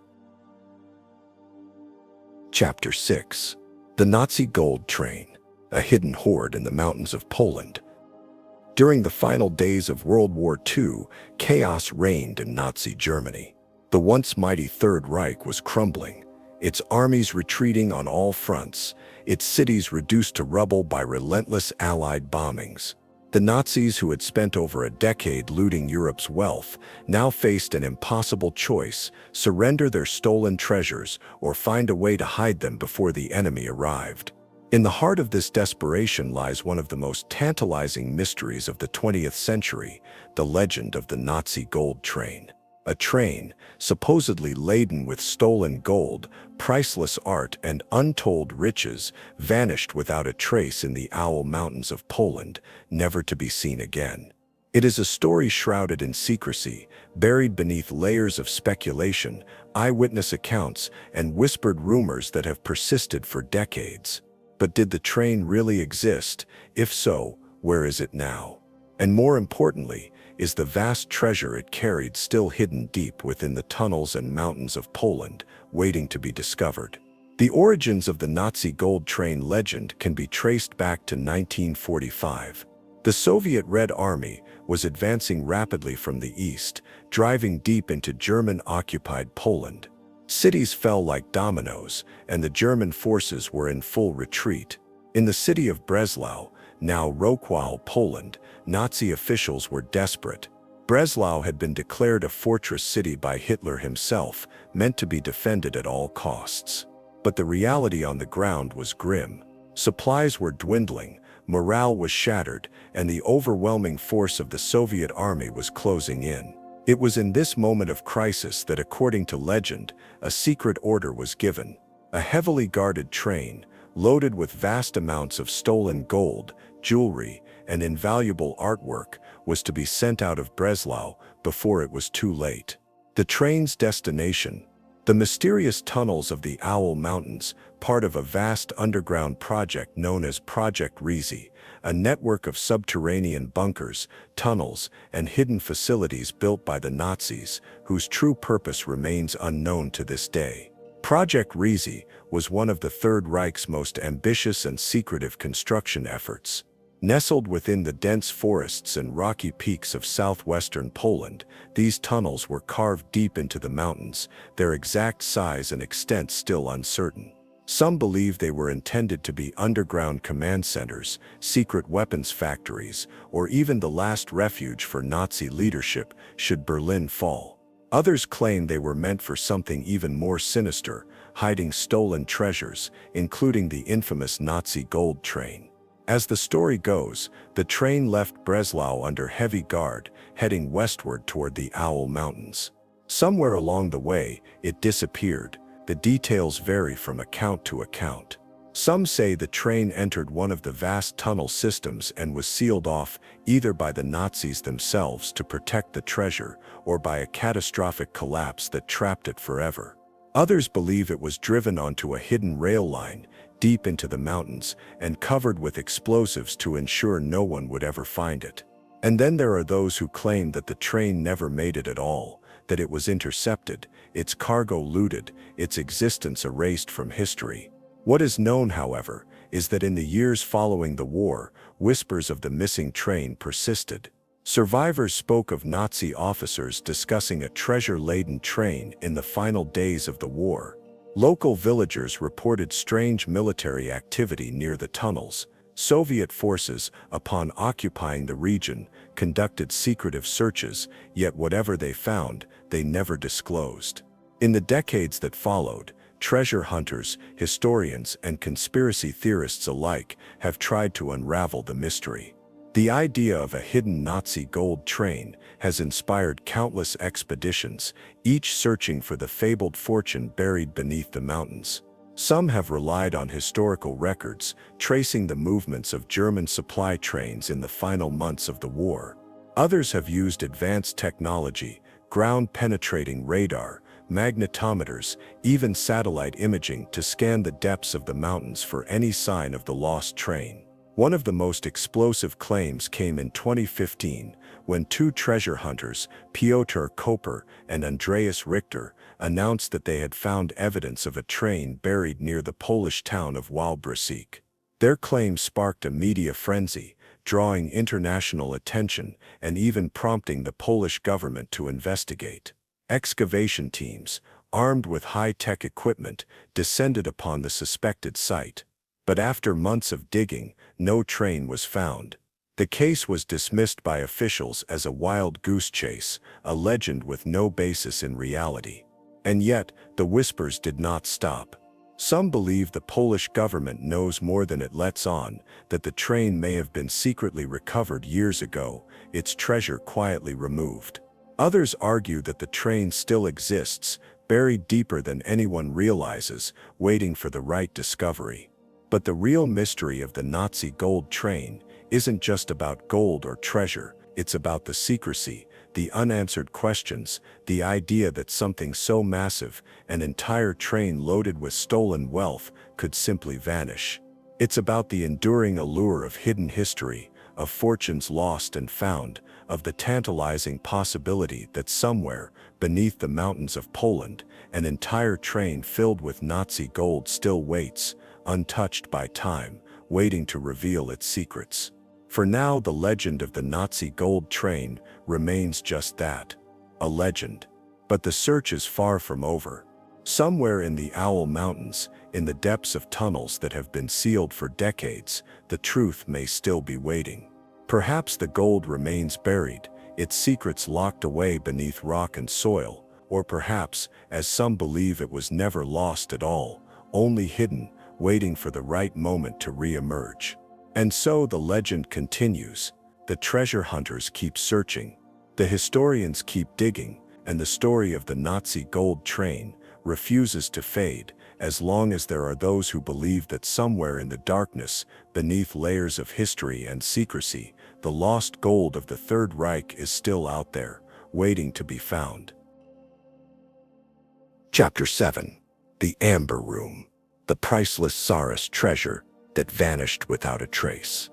Chapter 6. The Nazi Gold Train, a hidden hoard in the mountains of Poland. During the final days of World War II, chaos reigned in Nazi Germany. The once mighty Third Reich was crumbling, its armies retreating on all fronts, its cities reduced to rubble by relentless Allied bombings. The Nazis, who had spent over a decade looting Europe's wealth, now faced an impossible choice: surrender their stolen treasures or find a way to hide them before the enemy arrived. In the heart of this desperation lies one of the most tantalizing mysteries of the 20th century, the legend of the Nazi gold train. A train, supposedly laden with stolen gold, priceless art, and untold riches, vanished without a trace in the Owl Mountains of Poland, never to be seen again. It is a story shrouded in secrecy, buried beneath layers of speculation, eyewitness accounts, and whispered rumors that have persisted for decades. But did the train really exist? If so, where is it now? And more importantly, is the vast treasure it carried still hidden deep within the tunnels and mountains of Poland, waiting to be discovered? The origins of the Nazi gold train legend can be traced back to 1945. The Soviet Red Army was advancing rapidly from the east, driving deep into German-occupied Poland. Cities fell like dominoes, and the German forces were in full retreat. In the city of Breslau, now Wrocław, Poland, Nazi officials were desperate. Breslau had been declared a fortress city by Hitler himself, meant to be defended at all costs. But the reality on the ground was grim. Supplies were dwindling, morale was shattered, and the overwhelming force of the Soviet army was closing in. It was in this moment of crisis that, according to legend, a secret order was given. A heavily guarded train, loaded with vast amounts of stolen gold, jewelry, and invaluable artwork, was to be sent out of Breslau before it was too late. The train's destination: The mysterious tunnels of the Owl Mountains, part of a vast underground project known as Project WWII, a network of subterranean bunkers, tunnels, and hidden facilities built by the Nazis, whose true purpose remains unknown to this day. Project WWII was one of the Third Reich's most ambitious and secretive construction efforts. Nestled within the dense forests and rocky peaks of southwestern Poland, these tunnels were carved deep into the mountains, their exact size and extent still uncertain. Some believe they were intended to be underground command centers, secret weapons factories, or even the last refuge for Nazi leadership should Berlin fall. Others claim they were meant for something even more sinister, hiding stolen treasures, including the infamous Nazi gold train. As the story goes, the train left Breslau under heavy guard, heading westward toward the Owl Mountains. Somewhere along the way, it disappeared. The details vary from account to account. Some say the train entered one of the vast tunnel systems and was sealed off, either by the Nazis themselves to protect the treasure, or by a catastrophic collapse that trapped it forever. Others believe it was driven onto a hidden rail line, deep into the mountains, and covered with explosives to ensure no one would ever find it. And then there are those who claim that the train never made it at all, that it was intercepted, its cargo looted, its existence erased from history. What is known, however, is that in the years following the war, whispers of the missing train persisted. Survivors spoke of Nazi officers discussing a treasure-laden train in the final days of the war. Local villagers reported strange military activity near the tunnels. Soviet forces, upon occupying the region, conducted secretive searches, yet whatever they found, they never disclosed. In the decades that followed, treasure hunters, historians, and conspiracy theorists alike have tried to unravel the mystery. The idea of a hidden Nazi gold train has inspired countless expeditions, each searching for the fabled fortune buried beneath the mountains. Some have relied on historical records, tracing the movements of German supply trains in the final months of the war. Others have used advanced technology, ground-penetrating radar, magnetometers, even satellite imaging to scan the depths of the mountains for any sign of the lost train. One of the most explosive claims came in 2015, when two treasure hunters, Piotr Koper and Andreas Richter, announced that they had found evidence of a train buried near the Polish town of Wałbrzych. Their claim sparked a media frenzy, drawing international attention and even prompting the Polish government to investigate. Excavation teams, armed with high-tech equipment, descended upon the suspected site. But after months of digging, no train was found. The case was dismissed by officials as a wild goose chase, a legend with no basis in reality. And yet, the whispers did not stop. Some believe the Polish government knows more than it lets on, that the train may have been secretly recovered years ago, its treasure quietly removed. Others argue that the train still exists, buried deeper than anyone realizes, waiting for the right discovery. But the real mystery of the Nazi gold train isn't just about gold or treasure, it's about the secrecy, the unanswered questions, the idea that something so massive, an entire train loaded with stolen wealth, could simply vanish. It's about the enduring allure of hidden history, of fortunes lost and found, of the tantalizing possibility that somewhere, beneath the mountains of Poland, an entire train filled with Nazi gold still waits, untouched by time, waiting to reveal its secrets. For now, the legend of the Nazi gold train remains just that, a legend. But the search is far from over. Somewhere in the Owl Mountains, in the depths of tunnels that have been sealed for decades, the truth may still be waiting. Perhaps the gold remains buried, its secrets locked away beneath rock and soil, or perhaps, as some believe, it was never lost at all, only hidden, waiting for the right moment to re-emerge. And so the legend continues. The treasure hunters keep searching. The historians keep digging, and the story of the Nazi gold train refuses to fade, as long as there are those who believe that somewhere in the darkness, beneath layers of history and secrecy, the lost gold of the Third Reich is still out there, waiting to be found. Chapter 7. The Amber Room. The priceless Tsarist treasure that vanished without a trace.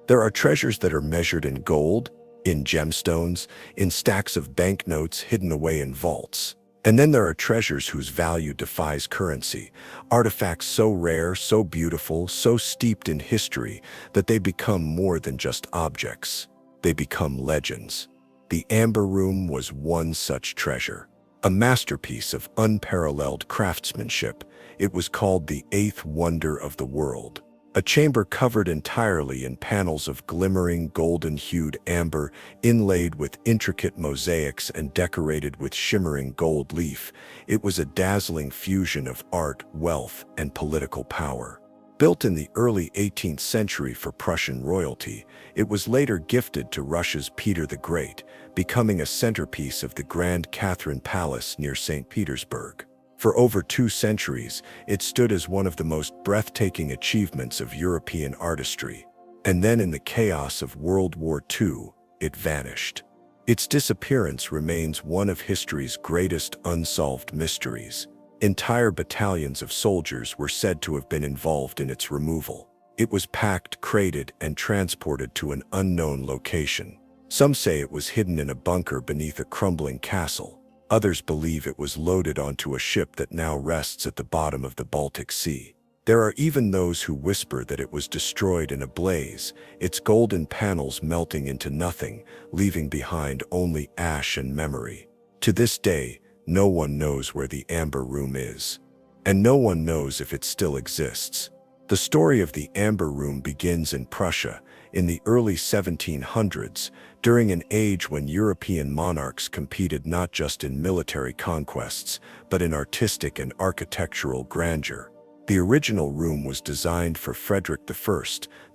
There are treasures that are measured in gold, in gemstones, in stacks of banknotes hidden away in vaults. And then there are treasures whose value defies currency, artifacts so rare, so beautiful, so steeped in history that they become more than just objects. They become legends. The Amber Room was one such treasure. A masterpiece of unparalleled craftsmanship, it was called the eighth wonder of the world. A chamber covered entirely in panels of glimmering golden-hued amber, inlaid with intricate mosaics and decorated with shimmering gold leaf. It was a dazzling fusion of art, wealth, and political power. Built in the early 18th century for Prussian royalty, it was later gifted to Russia's Peter the Great, becoming a centerpiece of the Grand Catherine Palace near St. Petersburg. For over 2 centuries, it stood as one of the most breathtaking achievements of European artistry. And then in the chaos of World War II, it vanished. Its disappearance remains one of history's greatest unsolved mysteries. Entire battalions of soldiers were said to have been involved in its removal. It was packed, crated, and transported to an unknown location. Some say it was hidden in a bunker beneath a crumbling castle. Others believe it was loaded onto a ship that now rests at the bottom of the Baltic Sea. There are even those who whisper that it was destroyed in a blaze, its golden panels melting into nothing, leaving behind only ash and memory. To this day, no one knows where the Amber Room is, and no one knows if it still exists. The story of the Amber Room begins in Prussia, in the early 1700s, during an age when European monarchs competed not just in military conquests, but in artistic and architectural grandeur. The original room was designed for Frederick I,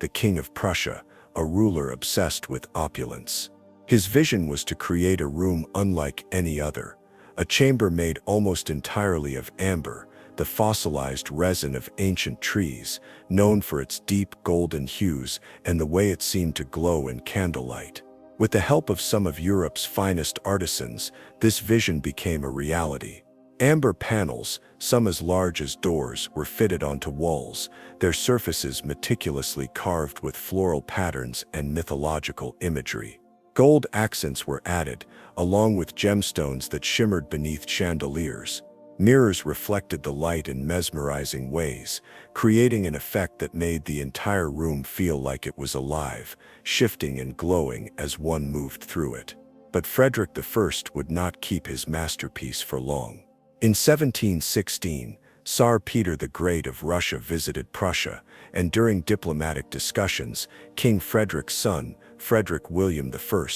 the King of Prussia, a ruler obsessed with opulence. His vision was to create a room unlike any other, a chamber made almost entirely of amber, the fossilized resin of ancient trees, known for its deep golden hues and the way it seemed to glow in candlelight. With the help of some of Europe's finest artisans, this vision became a reality. Amber panels, some as large as doors, were fitted onto walls, their surfaces meticulously carved with floral patterns and mythological imagery. Gold accents were added, along with gemstones that shimmered beneath chandeliers. Mirrors reflected the light in mesmerizing ways, creating an effect that made the entire room feel like it was alive, shifting and glowing as one moved through it. But Frederick I would not keep his masterpiece for long. In 1716, Tsar Peter the Great of Russia visited Prussia, and during diplomatic discussions, King Frederick's son, Frederick William I,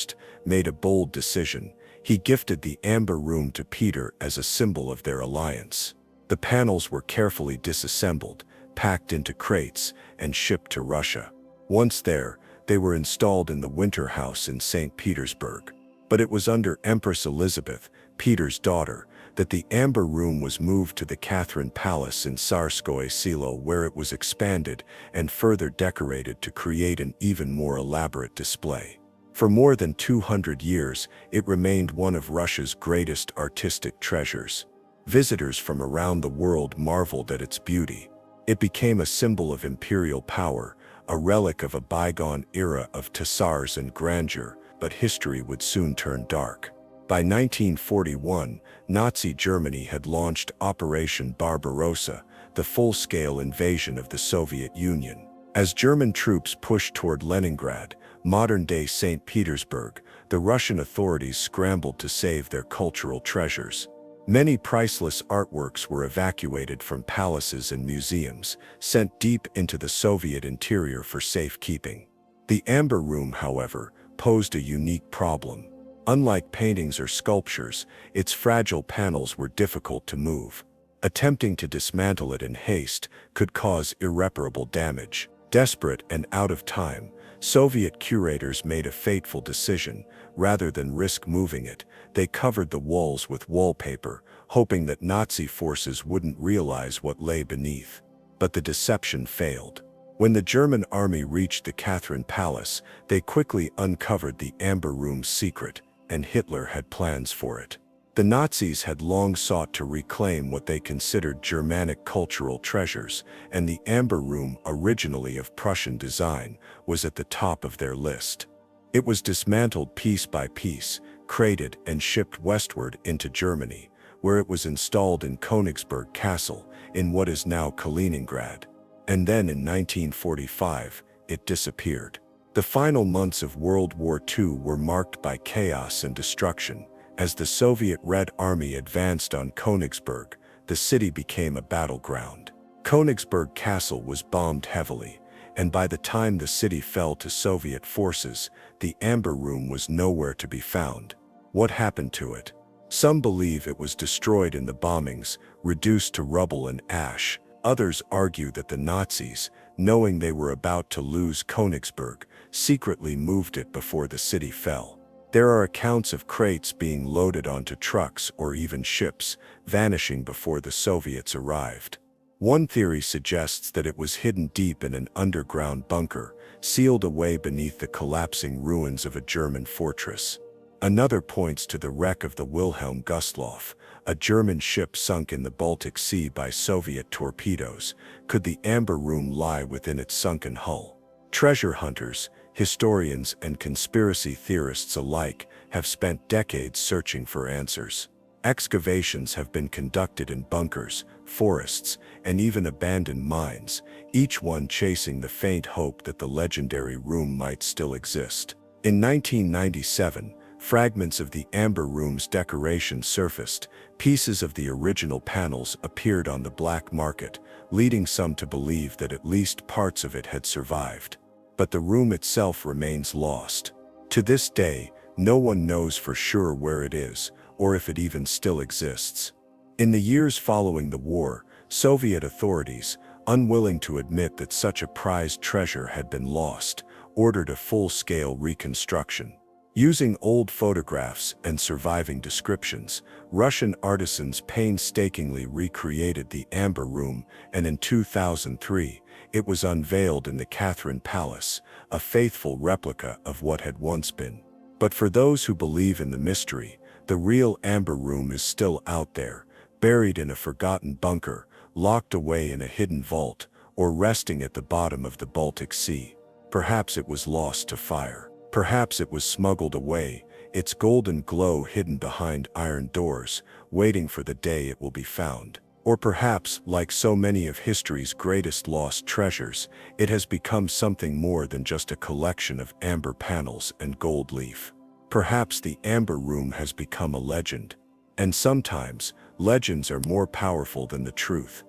made a bold decision. He gifted the Amber Room to Peter as a symbol of their alliance. The panels were carefully disassembled, packed into crates, and shipped to Russia. Once there, they were installed in the Winter House in St. Petersburg. But it was under Empress Elizabeth, Peter's daughter, that the Amber Room was moved to the Catherine Palace in Tsarskoye Selo, where it was expanded and further decorated to create an even more elaborate display. For more than 200 years, it remained one of Russia's greatest artistic treasures. Visitors from around the world marveled at its beauty. It became a symbol of imperial power, a relic of a bygone era of Tsars and grandeur, but history would soon turn dark. By 1941, Nazi Germany had launched Operation Barbarossa, the full-scale invasion of the Soviet Union. As German troops pushed toward Leningrad, modern-day St. Petersburg, the Russian authorities scrambled to save their cultural treasures. Many priceless artworks were evacuated from palaces and museums, sent deep into the Soviet interior for safekeeping. The Amber Room, however, posed a unique problem. Unlike paintings or sculptures, its fragile panels were difficult to move. Attempting to dismantle it in haste could cause irreparable damage. Desperate and out of time, Soviet curators made a fateful decision. Rather than risk moving it, they covered the walls with wallpaper, hoping that Nazi forces wouldn't realize what lay beneath. But the deception failed. When the German army reached the Catherine Palace, they quickly uncovered the Amber Room's secret, and Hitler had plans for it. The Nazis had long sought to reclaim what they considered Germanic cultural treasures, and the Amber Room, originally of Prussian design, was at the top of their list. It was dismantled piece by piece, crated and shipped westward into Germany, where it was installed in Königsberg Castle, in what is now Kaliningrad. And then in 1945, it disappeared. The final months of World War II were marked by chaos and destruction. As the Soviet Red Army advanced on Königsberg, the city became a battleground. Königsberg Castle was bombed heavily, and by the time the city fell to Soviet forces, the Amber Room was nowhere to be found. What happened to it? Some believe it was destroyed in the bombings, reduced to rubble and ash. Others argue that the Nazis, knowing they were about to lose Königsberg, secretly moved it before the city fell. There are accounts of crates being loaded onto trucks or even ships, vanishing before the Soviets arrived. One theory suggests that it was hidden deep in an underground bunker, sealed away beneath the collapsing ruins of a German fortress. Another points to the wreck of the Wilhelm Gustloff, a German ship sunk in the Baltic Sea by Soviet torpedoes. Could the Amber Room lie within its sunken hull? Treasure hunters, historians, and conspiracy theorists alike have spent decades searching for answers. Excavations have been conducted in bunkers, forests, and even abandoned mines, each one chasing the faint hope that the legendary room might still exist. In 1997, fragments of the Amber Room's decoration surfaced. Pieces of the original panels appeared on the black market, leading some to believe that at least parts of it had survived. But the room itself remains lost. To this day, no one knows for sure where it is, or if it even still exists. In the years following the war, Soviet authorities, unwilling to admit that such a prized treasure had been lost, ordered a full-scale reconstruction. Using old photographs and surviving descriptions, Russian artisans painstakingly recreated the Amber Room, and in 2003, it was unveiled in the Catherine Palace, a faithful replica of what had once been. But for those who believe in the mystery, the real Amber Room is still out there, buried in a forgotten bunker, locked away in a hidden vault, or resting at the bottom of the Baltic Sea. Perhaps it was lost to fire. Perhaps it was smuggled away, its golden glow hidden behind iron doors, waiting for the day it will be found. Or perhaps, like so many of history's greatest lost treasures, it has become something more than just a collection of amber panels and gold leaf. Perhaps the Amber Room has become a legend. And sometimes, legends are more powerful than the truth.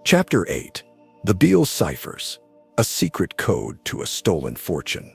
Chapter 8. The Beale Ciphers. A secret code to a stolen fortune.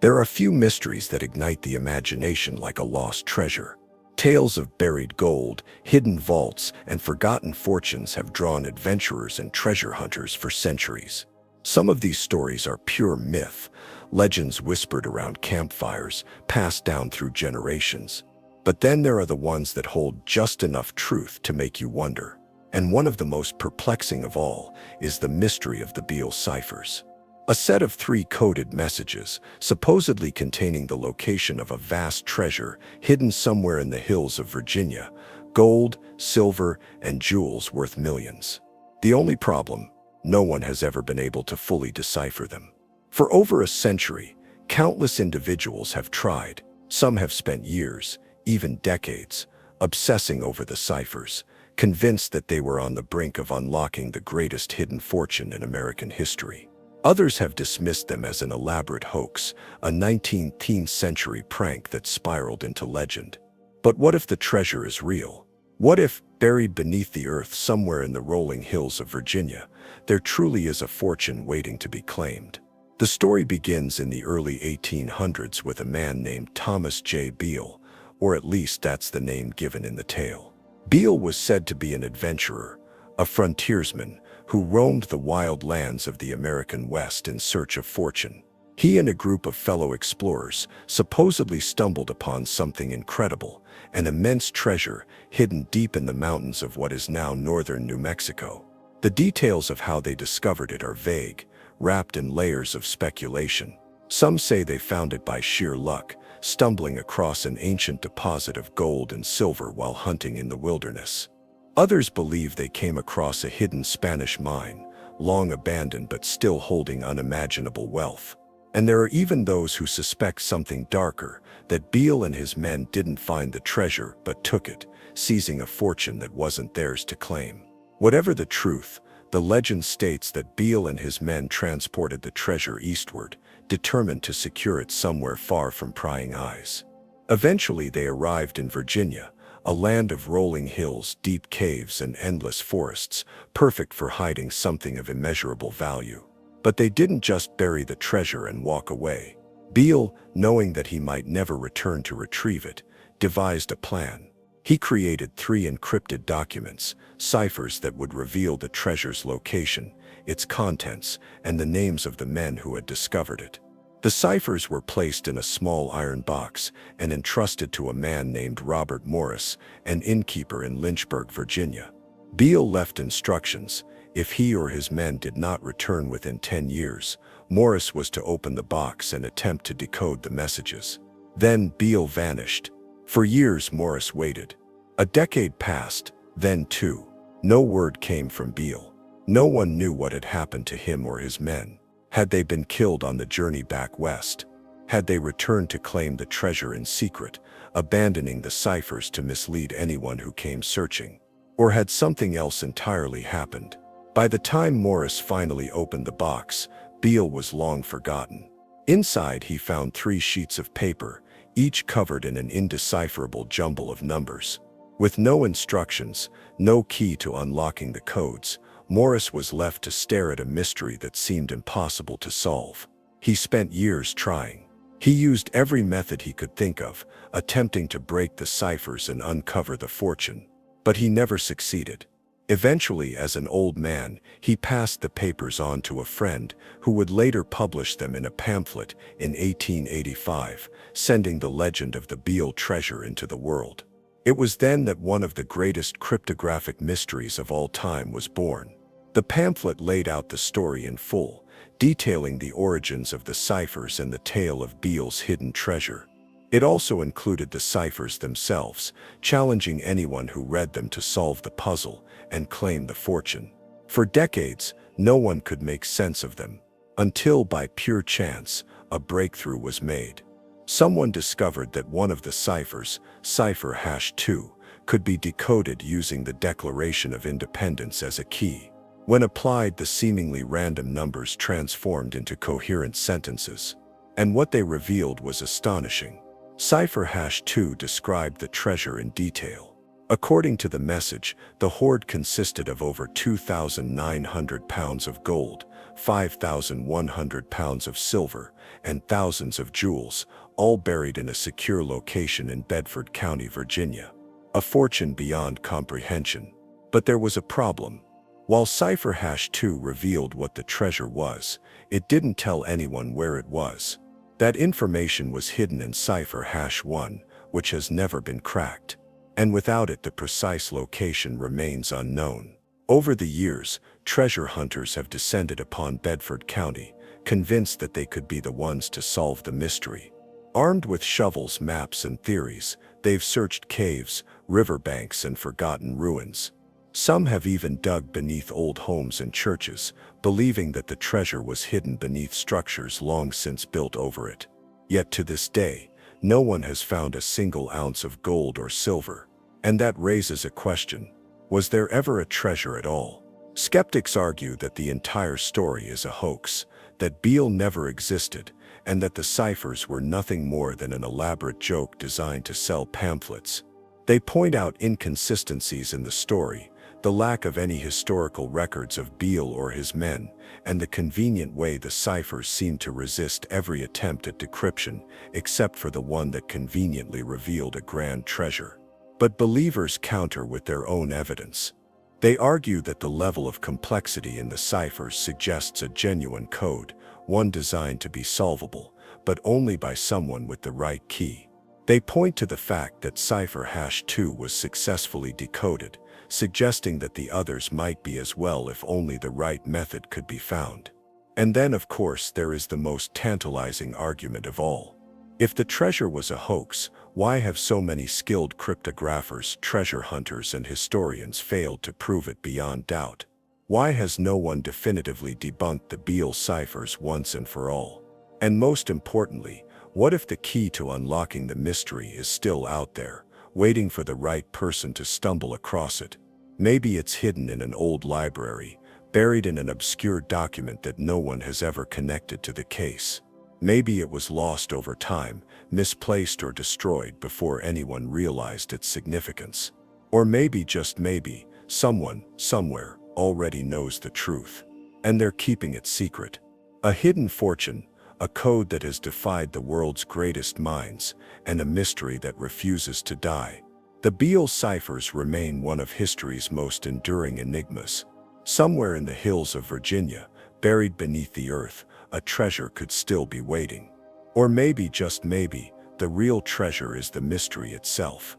There are few mysteries that ignite the imagination like a lost treasure. Tales of buried gold, hidden vaults, and forgotten fortunes have drawn adventurers and treasure hunters for centuries. Some of these stories are pure myth, legends whispered around campfires, passed down through generations. But then there are the ones that hold just enough truth to make you wonder. And one of the most perplexing of all is the mystery of the Beale Ciphers. A set of 3 coded messages, supposedly containing the location of a vast treasure hidden somewhere in the hills of Virginia, gold, silver, and jewels worth millions. The only problem, no one has ever been able to fully decipher them. For over a century, countless individuals have tried. Some have spent years, even decades, obsessing over the ciphers, convinced that they were on the brink of unlocking the greatest hidden fortune in American history. Others have dismissed them as an elaborate hoax, a 19th century prank that spiraled into legend. But what if the treasure is real? What if, buried beneath the earth somewhere in the rolling hills of Virginia, there truly is a fortune waiting to be claimed? The story begins in the early 1800s with a man named Thomas J. Beale, or at least that's the name given in the tale. Beale was said to be an adventurer, a frontiersman, who roamed the wild lands of the American West in search of fortune. He and a group of fellow explorers supposedly stumbled upon something incredible, an immense treasure hidden deep in the mountains of what is now northern New Mexico. The details of how they discovered it are vague, wrapped in layers of speculation. Some say they found it by sheer luck, stumbling across an ancient deposit of gold and silver while hunting in the wilderness. Others believe they came across a hidden Spanish mine, long abandoned but still holding unimaginable wealth. And there are even those who suspect something darker, that Beale and his men didn't find the treasure but took it, seizing a fortune that wasn't theirs to claim. Whatever the truth, the legend states that Beale and his men transported the treasure eastward, determined to secure it somewhere far from prying eyes. Eventually they arrived in Virginia, a land of rolling hills, deep caves, and endless forests, perfect for hiding something of immeasurable value. But they didn't just bury the treasure and walk away. Beale, knowing that he might never return to retrieve it, devised a plan. He created 3 encrypted documents, ciphers that would reveal the treasure's location, its contents, and the names of the men who had discovered it. The ciphers were placed in a small iron box and entrusted to a man named Robert Morris, an innkeeper in Lynchburg, Virginia. Beale left instructions. If he or his men did not return within 10 years, Morris was to open the box and attempt to decode the messages. Then Beale vanished. For years Morris waited. A decade passed, then 2. No word came from Beale. No one knew what had happened to him or his men. Had they been killed on the journey back west? Had they returned to claim the treasure in secret, abandoning the ciphers to mislead anyone who came searching? Or had something else entirely happened? By the time Morris finally opened the box, Beale was long forgotten. Inside he found 3 sheets of paper, each covered in an indecipherable jumble of numbers. With no instructions, no key to unlocking the codes, Morris was left to stare at a mystery that seemed impossible to solve. He spent years trying. He used every method he could think of, attempting to break the ciphers and uncover the fortune. But he never succeeded. Eventually, as an old man, he passed the papers on to a friend who would later publish them in a pamphlet in 1885, sending the legend of the Beale treasure into the world. It was then that one of the greatest cryptographic mysteries of all time was born. The pamphlet laid out the story in full, detailing the origins of the ciphers and the tale of Beale's hidden treasure. It also included the ciphers themselves, challenging anyone who read them to solve the puzzle and claim the fortune. For decades, no one could make sense of them, until by pure chance, a breakthrough was made. Someone discovered that one of the ciphers, cipher #2, could be decoded using the Declaration of Independence as a key. When applied, the seemingly random numbers transformed into coherent sentences. And what they revealed was astonishing. Cipher #2 described the treasure in detail. According to the message, the hoard consisted of over 2,900 pounds of gold, 5,100 pounds of silver, and thousands of jewels, all buried in a secure location in Bedford County, Virginia. A fortune beyond comprehension. But there was a problem. While Cipher #2 revealed what the treasure was, it didn't tell anyone where it was. That information was hidden in Cipher #1, which has never been cracked. And without it, the precise location remains unknown. Over the years, treasure hunters have descended upon Bedford County, convinced that they could be the ones to solve the mystery. Armed with shovels, maps, and theories, they've searched caves, riverbanks, and forgotten ruins. Some have even dug beneath old homes and churches, believing that the treasure was hidden beneath structures long since built over it. Yet to this day, no one has found a single ounce of gold or silver. And that raises a question. Was there ever a treasure at all? Skeptics argue that the entire story is a hoax, that Beale never existed, and that the ciphers were nothing more than an elaborate joke designed to sell pamphlets. They point out inconsistencies in the story, the lack of any historical records of Beale or his men, and the convenient way the ciphers seem to resist every attempt at decryption, except for the one that conveniently revealed a grand treasure. But believers counter with their own evidence. They argue that the level of complexity in the ciphers suggests a genuine code, one designed to be solvable, but only by someone with the right key. They point to the fact that Cipher #2 was successfully decoded, suggesting that the others might be as well if only the right method could be found. And then, of course, there is the most tantalizing argument of all. If the treasure was a hoax, why have so many skilled cryptographers, treasure hunters, and historians failed to prove it beyond doubt? Why has no one definitively debunked the Beale ciphers once and for all? And most importantly, what if the key to unlocking the mystery is still out there, waiting for the right person to stumble across it? Maybe it's hidden in an old library, buried in an obscure document that no one has ever connected to the case. Maybe it was lost over time, misplaced or destroyed before anyone realized its significance. Or maybe, just maybe, someone, somewhere, already knows the truth, and they're keeping it secret. A hidden fortune, a code that has defied the world's greatest minds, and a mystery that refuses to die. The Beale ciphers remain one of history's most enduring enigmas. Somewhere in the hills of Virginia, buried beneath the earth, a treasure could still be waiting. Or maybe, just maybe, the real treasure is the mystery itself.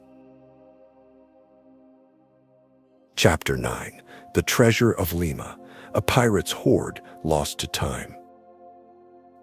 Chapter 9. The Treasure of Lima, a pirate's hoard lost to time.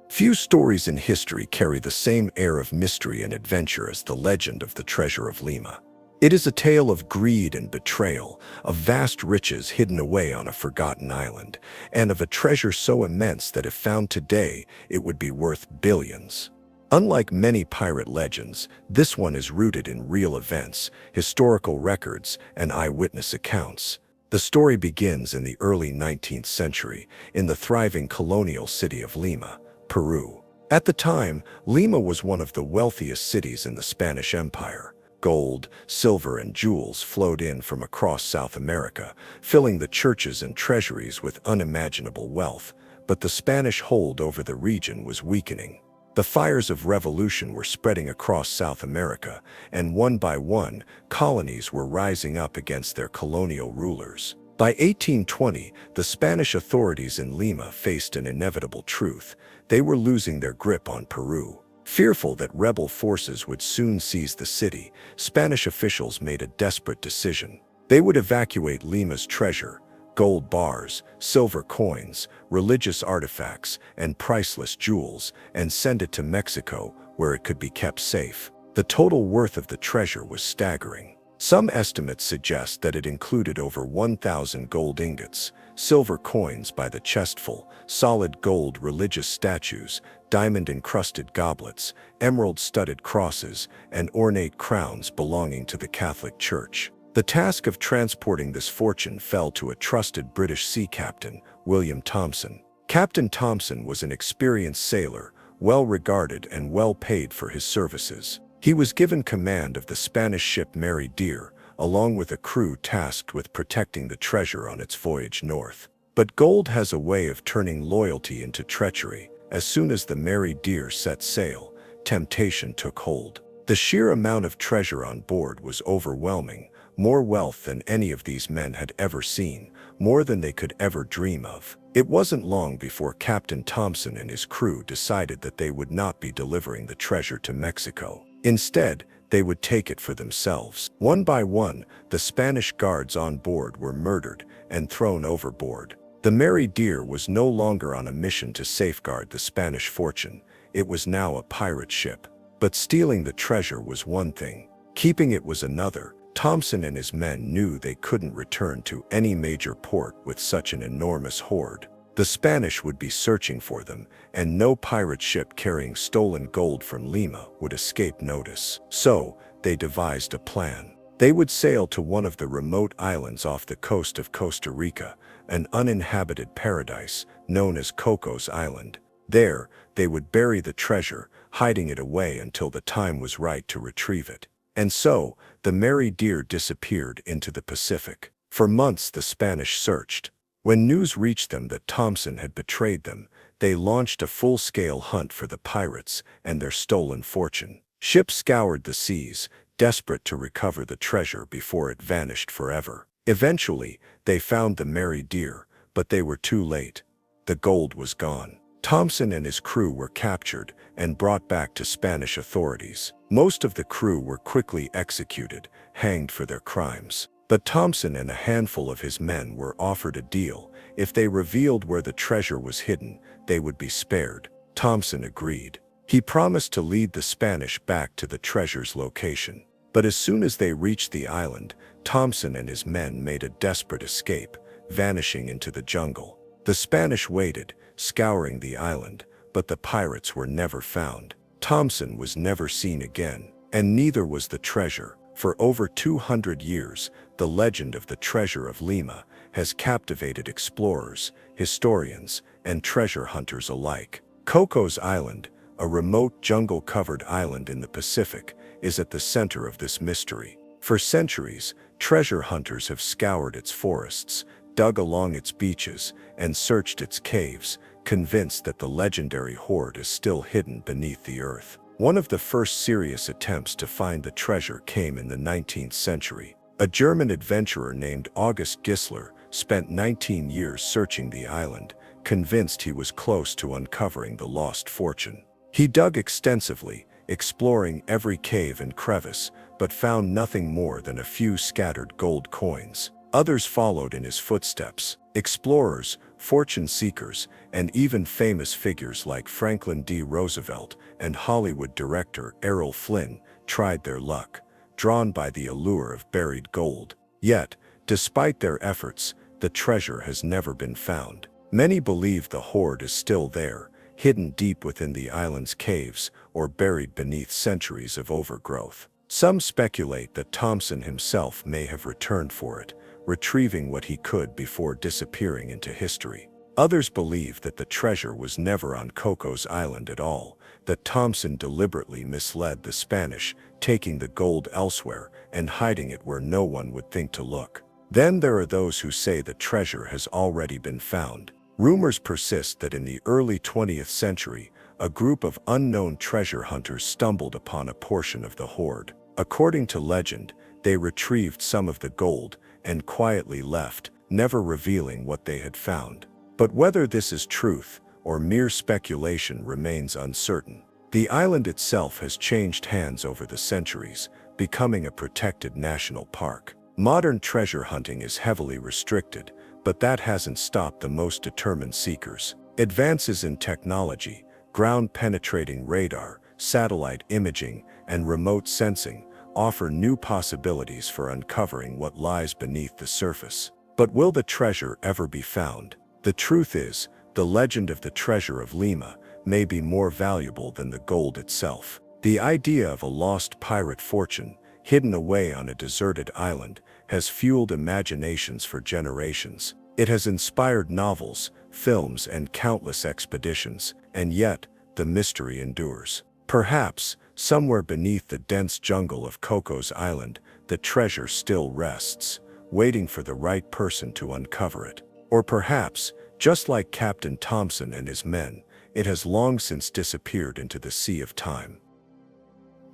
Few stories in history carry the same air of mystery and adventure as the legend of the Treasure of Lima. It is a tale of greed and betrayal, of vast riches hidden away on a forgotten island, and of a treasure so immense that if found today, it would be worth billions. Unlike many pirate legends, this one is rooted in real events, historical records, and eyewitness accounts. The story begins in the early 19th century, in the thriving colonial city of Lima, Peru. At the time, Lima was one of the wealthiest cities in the Spanish Empire. Gold, silver, and jewels flowed in from across South America, filling the churches and treasuries with unimaginable wealth. But the Spanish hold over the region was weakening. The fires of revolution were spreading across South America, and one by one, colonies were rising up against their colonial rulers. By 1820, the Spanish authorities in Lima faced an inevitable truth. They were losing their grip on Peru. Fearful that rebel forces would soon seize the city, Spanish officials made a desperate decision. They would evacuate Lima's treasure, gold bars, silver coins, religious artifacts, and priceless jewels, and send it to Mexico, where it could be kept safe. The total worth of the treasure was staggering. Some estimates suggest that it included over 1,000 gold ingots, silver coins by the chestful, solid gold religious statues, diamond-encrusted goblets, emerald-studded crosses, and ornate crowns belonging to the Catholic Church. The task of transporting this fortune fell to a trusted British sea captain, William Thompson. Captain Thompson was an experienced sailor, well-regarded and well-paid for his services. He was given command of the Spanish ship Mary Dear, along with a crew tasked with protecting the treasure on its voyage north. But gold has a way of turning loyalty into treachery. As soon as the Mary Dear set sail, temptation took hold. The sheer amount of treasure on board was overwhelming, more wealth than any of these men had ever seen, more than they could ever dream of. It wasn't long before Captain Thompson and his crew decided that they would not be delivering the treasure to Mexico. Instead, they would take it for themselves. One by one, the Spanish guards on board were murdered and thrown overboard. The Mary Dear was no longer on a mission to safeguard the Spanish fortune. It was now a pirate ship. But stealing the treasure was one thing. Keeping it was another. Thompson and his men knew they couldn't return to any major port with such an enormous hoard. The Spanish would be searching for them, and no pirate ship carrying stolen gold from Lima would escape notice. So, they devised a plan. They would sail to one of the remote islands off the coast of Costa Rica, an uninhabited paradise known as Cocos Island. There, they would bury the treasure, hiding it away until the time was right to retrieve it. And so, the Mary Dear disappeared into the Pacific. For months the Spanish searched. When news reached them that Thompson had betrayed them, they launched a full-scale hunt for the pirates and their stolen fortune. Ships scoured the seas, desperate to recover the treasure before it vanished forever. Eventually, they found the Mary Dear, but they were too late. The gold was gone. Thompson and his crew were captured and brought back to Spanish authorities. Most of the crew were quickly executed, hanged for their crimes. But Thompson and a handful of his men were offered a deal. If they revealed where the treasure was hidden, they would be spared. Thompson agreed. He promised to lead the Spanish back to the treasure's location. But as soon as they reached the island, Thompson and his men made a desperate escape, vanishing into the jungle. The Spanish waited, scouring the island, but the pirates were never found. Thompson was never seen again, and neither was the treasure. For over 200 years, the legend of the treasure of Lima has captivated explorers, historians, and treasure hunters alike. Cocos Island, a remote jungle-covered island in the Pacific, is at the center of this mystery. For centuries, treasure hunters have scoured its forests, dug along its beaches, and searched its caves, convinced that the legendary Hoard is still hidden beneath the earth. One of the first serious attempts to find the treasure came in the 19th century. A German adventurer named August Gissler spent 19 years searching the island, convinced he was close to uncovering the lost fortune. He dug extensively, exploring every cave and crevice, but found nothing more than a few scattered gold coins. Others followed in his footsteps. Explorers, fortune seekers, and even famous figures like Franklin D. Roosevelt and Hollywood director Errol Flynn tried their luck, drawn by the allure of buried gold. Yet, despite their efforts, the treasure has never been found. Many believe the hoard is still there, hidden deep within the island's caves or buried beneath centuries of overgrowth. Some speculate that Thompson himself may have returned for it, retrieving what he could before disappearing into history. Others believe that the treasure was never on Cocos Island at all, that Thompson deliberately misled the Spanish, taking the gold elsewhere and hiding it where no one would think to look. Then there are those who say the treasure has already been found. Rumors persist that in the early 20th century, a group of unknown treasure hunters stumbled upon a portion of the hoard. According to legend, they retrieved some of the gold and quietly left, never revealing what they had found. But whether this is truth or mere speculation remains uncertain. The island itself has changed hands over the centuries, becoming a protected national park. Modern treasure hunting is heavily restricted, but that hasn't stopped the most determined seekers. Advances in technology, ground-penetrating radar, satellite imaging, and remote sensing offer new possibilities for uncovering what lies beneath the surface. But will the treasure ever be found? The truth is, the legend of the treasure of Lima may be more valuable than the gold itself. The idea of a lost pirate fortune, hidden away on a deserted island, has fueled imaginations for generations. It has inspired novels, films, and countless expeditions, and yet, the mystery endures. Perhaps, somewhere beneath the dense jungle of Cocos Island, the treasure still rests, waiting for the right person to uncover it. Or perhaps, just like Captain Thompson and his men, it has long since disappeared into the sea of time.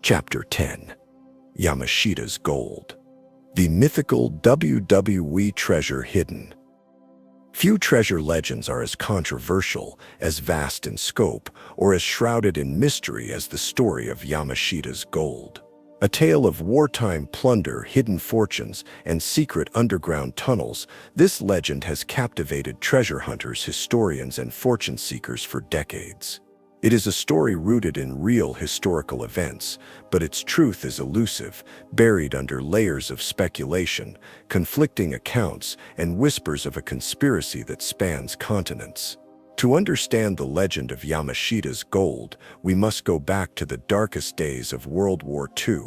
Chapter 10. Yamashita's Gold. The mythical WWII treasure hidden. Few treasure legends are as controversial, as vast in scope, or as shrouded in mystery as the story of Yamashita's gold. A tale of wartime plunder, hidden fortunes, and secret underground tunnels, this legend has captivated treasure hunters, historians, and fortune seekers for decades. It is a story rooted in real historical events, but its truth is elusive, buried under layers of speculation, conflicting accounts, and whispers of a conspiracy that spans continents. To understand the legend of Yamashita's gold, we must go back to the darkest days of World War II.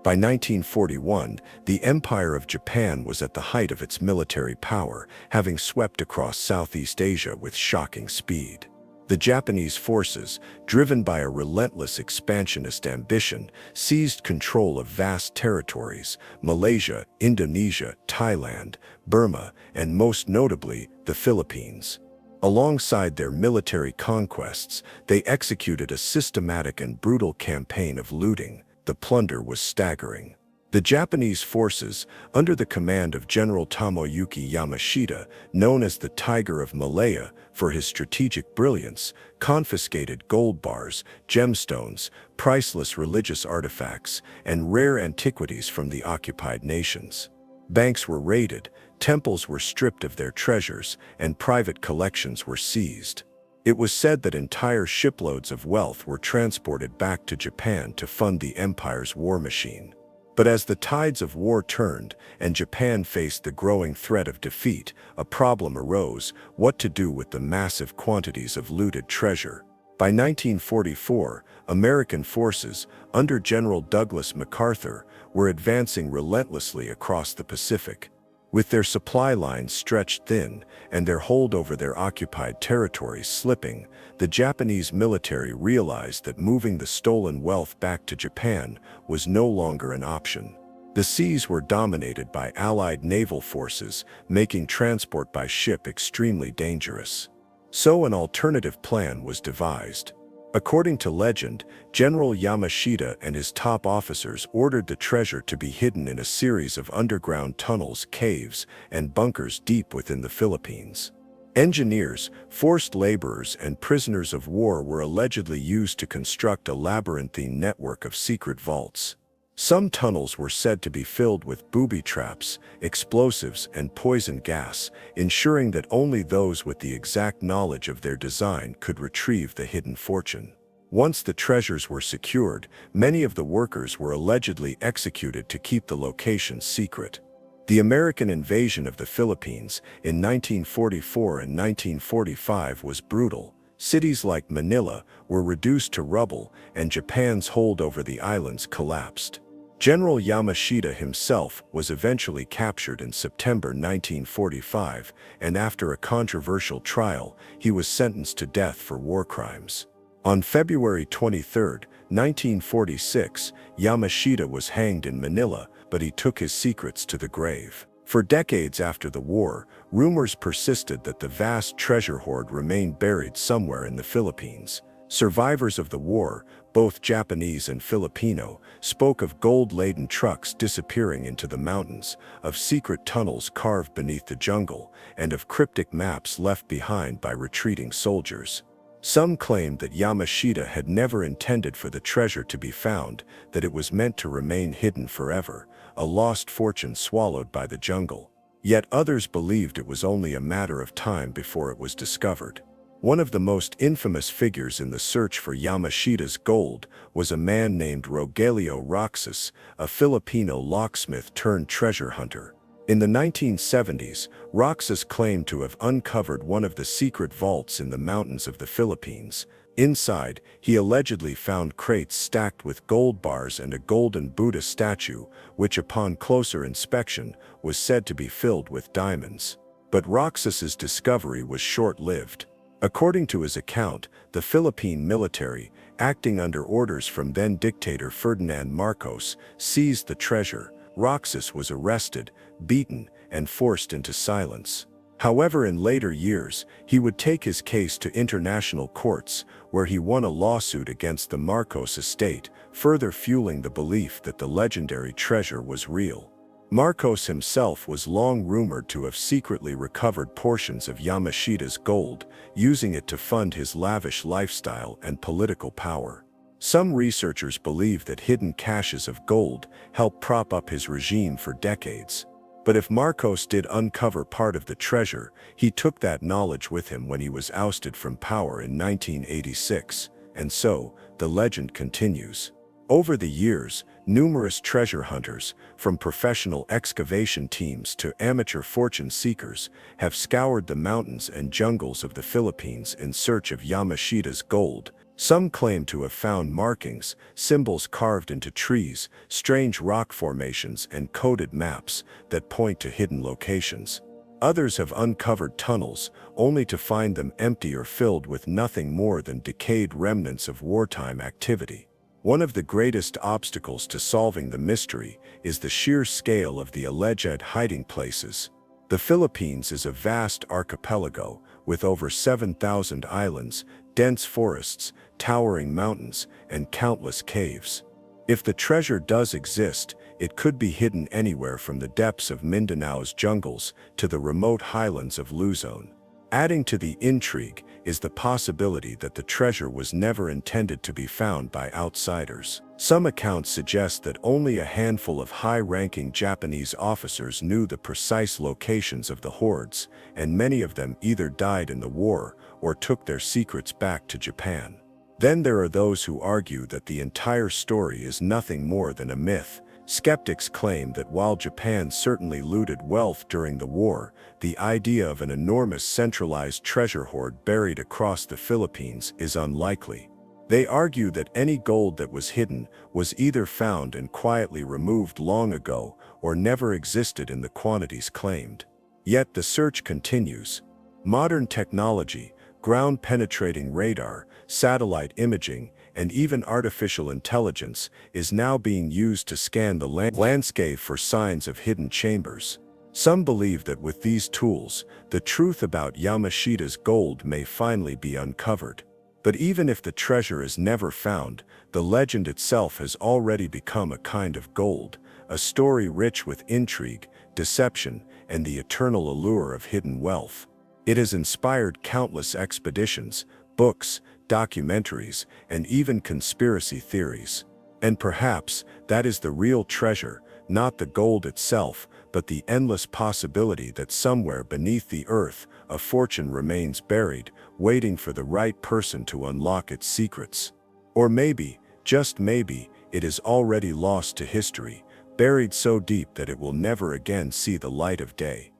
By 1941, the Empire of Japan was at the height of its military power, having swept across Southeast Asia with shocking speed. The Japanese forces, driven by a relentless expansionist ambition, seized control of vast territories: Malaysia, Indonesia, Thailand, Burma, and most notably, the Philippines. Alongside their military conquests, they executed a systematic and brutal campaign of looting. The plunder was staggering. The Japanese forces, under the command of General Tomoyuki Yamashita, known as the Tiger of Malaya for his strategic brilliance, confiscated gold bars, gemstones, priceless religious artifacts, and rare antiquities from the occupied nations. Banks were raided, temples were stripped of their treasures, and private collections were seized. It was said that entire shiploads of wealth were transported back to Japan to fund the empire's war machine. But as the tides of war turned and Japan faced the growing threat of defeat, a problem arose: what to do with the massive quantities of looted treasure. By 1944, American forces, under General Douglas MacArthur, were advancing relentlessly across the Pacific. With their supply lines stretched thin and their hold over their occupied territories slipping, the Japanese military realized that moving the stolen wealth back to Japan was no longer an option. The seas were dominated by Allied naval forces, making transport by ship extremely dangerous. So an alternative plan was devised. According to legend, General Yamashita and his top officers ordered the treasure to be hidden in a series of underground tunnels, caves, and bunkers deep within the Philippines. Engineers, forced laborers, and prisoners of war were allegedly used to construct a labyrinthine network of secret vaults. Some tunnels were said to be filled with booby traps, explosives, and poison gas, ensuring that only those with the exact knowledge of their design could retrieve the hidden fortune. Once the treasures were secured, many of the workers were allegedly executed to keep the location secret. The American invasion of the Philippines in 1944 and 1945 was brutal. Cities like Manila were reduced to rubble, and Japan's hold over the islands collapsed. General Yamashita himself was eventually captured in September 1945, and after a controversial trial, he was sentenced to death for war crimes. On February 23, 1946, Yamashita was hanged in Manila, but he took his secrets to the grave. For decades after the war, rumors persisted that the vast treasure hoard remained buried somewhere in the Philippines. Survivors of the war, both Japanese and Filipino, spoke of gold-laden trucks disappearing into the mountains, of secret tunnels carved beneath the jungle, and of cryptic maps left behind by retreating soldiers. Some claimed that Yamashita had never intended for the treasure to be found, that it was meant to remain hidden forever, a lost fortune swallowed by the jungle. Yet others believed it was only a matter of time before it was discovered. One of the most infamous figures in the search for Yamashita's gold was a man named Rogelio Roxas, a Filipino locksmith turned treasure hunter. In the 1970s, Roxas claimed to have uncovered one of the secret vaults in the mountains of the Philippines. Inside, he allegedly found crates stacked with gold bars and a golden Buddha statue, which upon closer inspection was said to be filled with diamonds. But Roxas's discovery was short-lived. According to his account, the Philippine military, acting under orders from then-dictator Ferdinand Marcos, seized the treasure. Roxas was arrested, beaten, and forced into silence. However, in later years, he would take his case to international courts, where he won a lawsuit against the Marcos estate, further fueling the belief that the legendary treasure was real. Marcos himself was long rumored to have secretly recovered portions of Yamashita's gold, using it to fund his lavish lifestyle and political power. Some researchers believe that hidden caches of gold helped prop up his regime for decades. But if Marcos did uncover part of the treasure, he took that knowledge with him when he was ousted from power in 1986, and so, the legend continues. Over the years, numerous treasure hunters, from professional excavation teams to amateur fortune seekers, have scoured the mountains and jungles of the Philippines in search of Yamashita's gold. Some claim to have found markings, symbols carved into trees, strange rock formations, and coded maps that point to hidden locations. Others have uncovered tunnels, only to find them empty or filled with nothing more than decayed remnants of wartime activity. One of the greatest obstacles to solving the mystery is the sheer scale of the alleged hiding places. The Philippines is a vast archipelago with over 7,000 islands, dense forests, towering mountains, and countless caves. If the treasure does exist, it could be hidden anywhere from the depths of Mindanao's jungles to the remote highlands of Luzon. Adding to the intrigue is the possibility that the treasure was never intended to be found by outsiders. Some accounts suggest that only a handful of high-ranking Japanese officers knew the precise locations of the hoards, and many of them either died in the war or took their secrets back to Japan. Then there are those who argue that the entire story is nothing more than a myth. Skeptics claim that while Japan certainly looted wealth during the war, the idea of an enormous centralized treasure hoard buried across the Philippines is unlikely. They argue that any gold that was hidden was either found and quietly removed long ago or never existed in the quantities claimed. Yet the search continues. Modern technology, ground-penetrating radar, satellite imaging, and even artificial intelligence is now being used to scan the landscape for signs of hidden chambers. Some believe that with these tools, the truth about Yamashita's gold may finally be uncovered. But even if the treasure is never found, the legend itself has already become a kind of gold, a story rich with intrigue, deception, and the eternal allure of hidden wealth. It has inspired countless expeditions, books, documentaries, and even conspiracy theories. And perhaps that is the real treasure, not the gold itself, but the endless possibility that somewhere beneath the earth, a fortune remains buried, waiting for the right person to unlock its secrets. Or maybe, just maybe, it is already lost to history, buried so deep that it will never again see the light of day.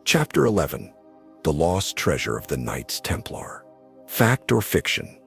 Chapter 11. The Lost Treasure of the Knights Templar. Fact or fiction?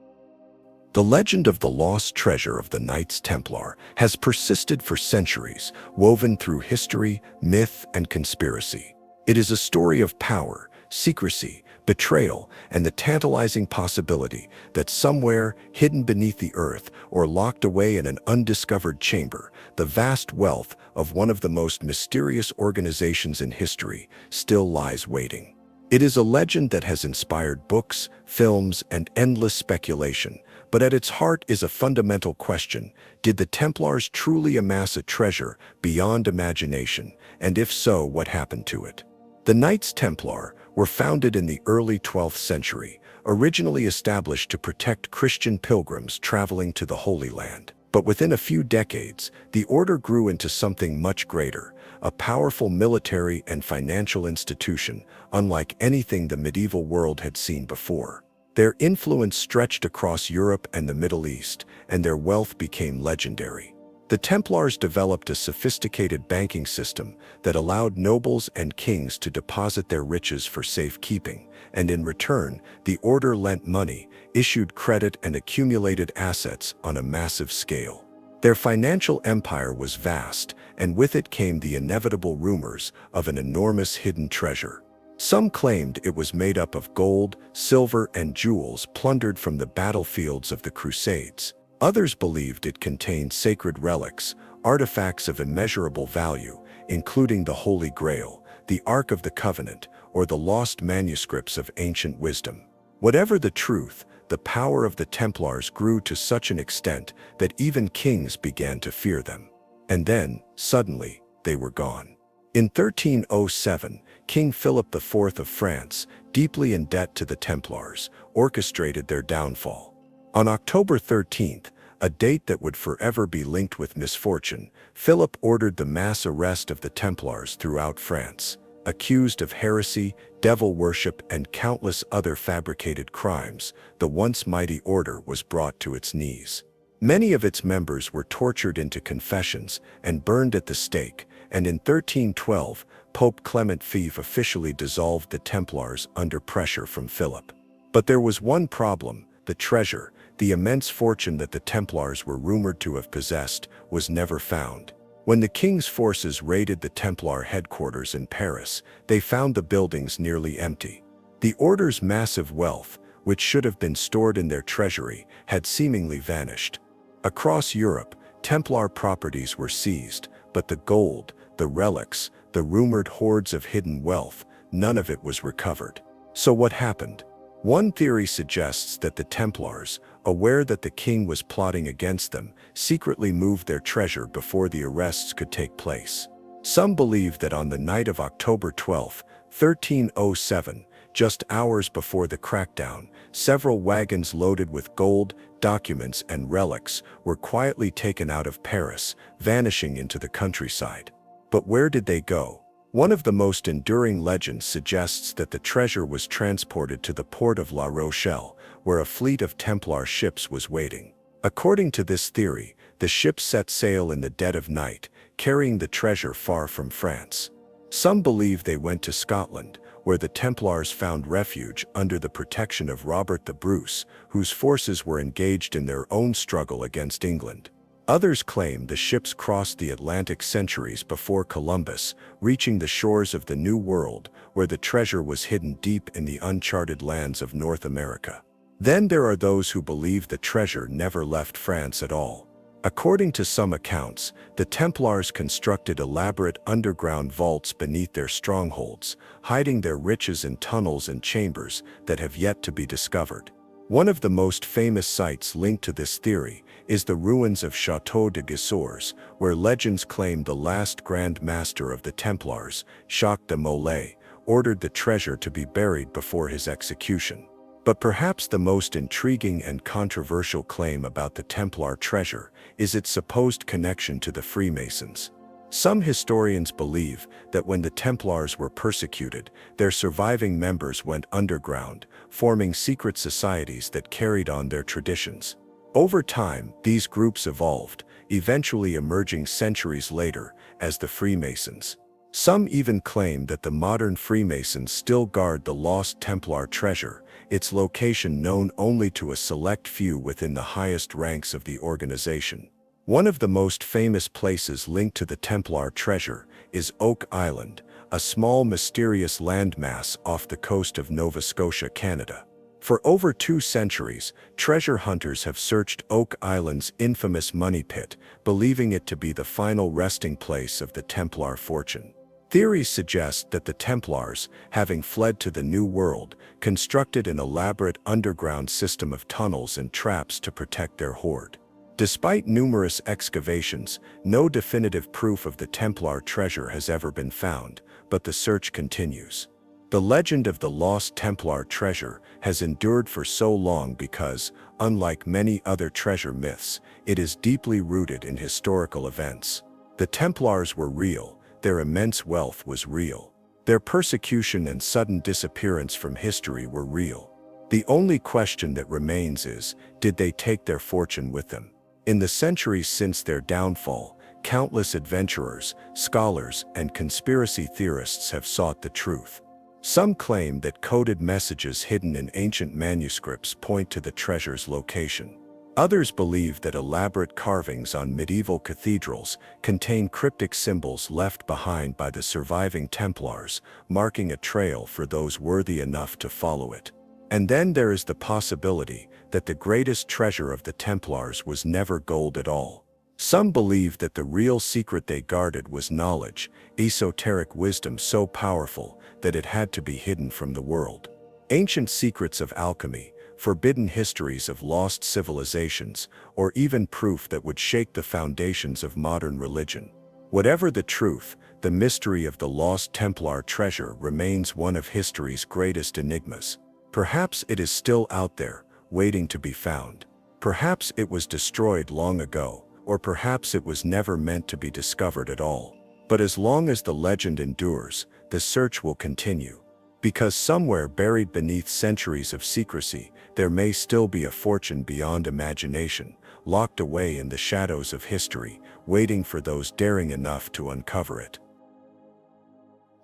The legend of the lost treasure of the Knights Templar has persisted for centuries, woven through history, myth, and conspiracy. It is a story of power, secrecy, betrayal, and the tantalizing possibility that somewhere, hidden beneath the earth or locked away in an undiscovered chamber, the vast wealth of one of the most mysterious organizations in history still lies waiting. It is a legend that has inspired books, films, and endless speculation, but at its heart is a fundamental question: did the Templars truly amass a treasure beyond imagination, and if so, what happened to it? The Knights Templar were founded in the early 12th century, originally established to protect Christian pilgrims traveling to the Holy Land. But within a few decades, the order grew into something much greater, a powerful military and financial institution, unlike anything the medieval world had seen before. Their influence stretched across Europe and the Middle East, and their wealth became legendary. The Templars developed a sophisticated banking system that allowed nobles and kings to deposit their riches for safekeeping, and in return, the order lent money, issued credit, and accumulated assets on a massive scale. Their financial empire was vast, and with it came the inevitable rumors of an enormous hidden treasure. Some claimed it was made up of gold, silver, and jewels plundered from the battlefields of the Crusades. Others believed it contained sacred relics, artifacts of immeasurable value, including the Holy Grail, the Ark of the Covenant, or the lost manuscripts of ancient wisdom. Whatever the truth, the power of the Templars grew to such an extent that even kings began to fear them. And then, suddenly, they were gone. In 1307, King Philip IV of France, deeply in debt to the Templars, orchestrated their downfall. On October 13th, a date that would forever be linked with misfortune, Philip ordered the mass arrest of the Templars throughout France. Accused of heresy, devil worship, and countless other fabricated crimes, the once mighty order was brought to its knees. Many of its members were tortured into confessions and burned at the stake, and in 1312, Pope Clement V officially dissolved the Templars under pressure from Philip. But there was one problem: the treasure, the immense fortune that the Templars were rumored to have possessed, was never found. When the king's forces raided the Templar headquarters in Paris, they found the buildings nearly empty. The order's massive wealth, which should have been stored in their treasury, had seemingly vanished. Across Europe, Templar properties were seized, but the gold, the relics, the rumored hoards of hidden wealth, none of it was recovered. So what happened? One theory suggests that the Templars, aware that the king was plotting against them, secretly moved their treasure before the arrests could take place. Some believe that on the night of October 12, 1307, just hours before the crackdown, several wagons loaded with gold, documents, and relics were quietly taken out of Paris, vanishing into the countryside. But where did they go? One of the most enduring legends suggests that the treasure was transported to the port of La Rochelle, where a fleet of Templar ships was waiting. According to this theory, the ships set sail in the dead of night, carrying the treasure far from France. Some believe they went to Scotland, where the Templars found refuge under the protection of Robert the Bruce, whose forces were engaged in their own struggle against England. Others claim the ships crossed the Atlantic centuries before Columbus, reaching the shores of the New World, where the treasure was hidden deep in the uncharted lands of North America. Then there are those who believe the treasure never left France at all. According to some accounts, the Templars constructed elaborate underground vaults beneath their strongholds, hiding their riches in tunnels and chambers that have yet to be discovered. One of the most famous sites linked to this theory is the ruins of Château de Gisors, where legends claim the last Grand Master of the Templars, Jacques de Molay, ordered the treasure to be buried before his execution. But perhaps the most intriguing and controversial claim about the Templar treasure is its supposed connection to the Freemasons. Some historians believe that when the Templars were persecuted, their surviving members went underground, forming secret societies that carried on their traditions. Over time, these groups evolved, eventually emerging centuries later as the Freemasons. Some even claim that the modern Freemasons still guard the lost Templar treasure, its location known only to a select few within the highest ranks of the organization. One of the most famous places linked to the Templar treasure is Oak Island, a small mysterious landmass off the coast of Nova Scotia, Canada. For over 2 centuries, treasure hunters have searched Oak Island's infamous money pit, believing it to be the final resting place of the Templar fortune. Theories suggest that the Templars, having fled to the New World, constructed an elaborate underground system of tunnels and traps to protect their hoard. Despite numerous excavations, no definitive proof of the Templar treasure has ever been found, but the search continues. The legend of the lost Templar treasure has endured for so long because, unlike many other treasure myths, it is deeply rooted in historical events. The Templars were real, their immense wealth was real. Their persecution and sudden disappearance from history were real. The only question that remains is, did they take their fortune with them? In the centuries since their downfall, countless adventurers, scholars, and conspiracy theorists have sought the truth. Some claim that coded messages hidden in ancient manuscripts point to the treasure's location. Others believe that elaborate carvings on medieval cathedrals contain cryptic symbols left behind by the surviving Templars, marking a trail for those worthy enough to follow it. And then there is the possibility that the greatest treasure of the Templars was never gold at all. Some believe that the real secret they guarded was knowledge, esoteric wisdom so powerful that it had to be hidden from the world. Ancient secrets of alchemy, forbidden histories of lost civilizations, or even proof that would shake the foundations of modern religion. Whatever the truth, the mystery of the lost Templar treasure remains one of history's greatest enigmas. Perhaps it is still out there, waiting to be found. Perhaps it was destroyed long ago, or perhaps it was never meant to be discovered at all. But as long as the legend endures, the search will continue. Because somewhere buried beneath centuries of secrecy, there may still be a fortune beyond imagination, locked away in the shadows of history, waiting for those daring enough to uncover it.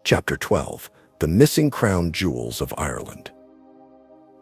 Chapter 12. The Missing Crown Jewels of Ireland.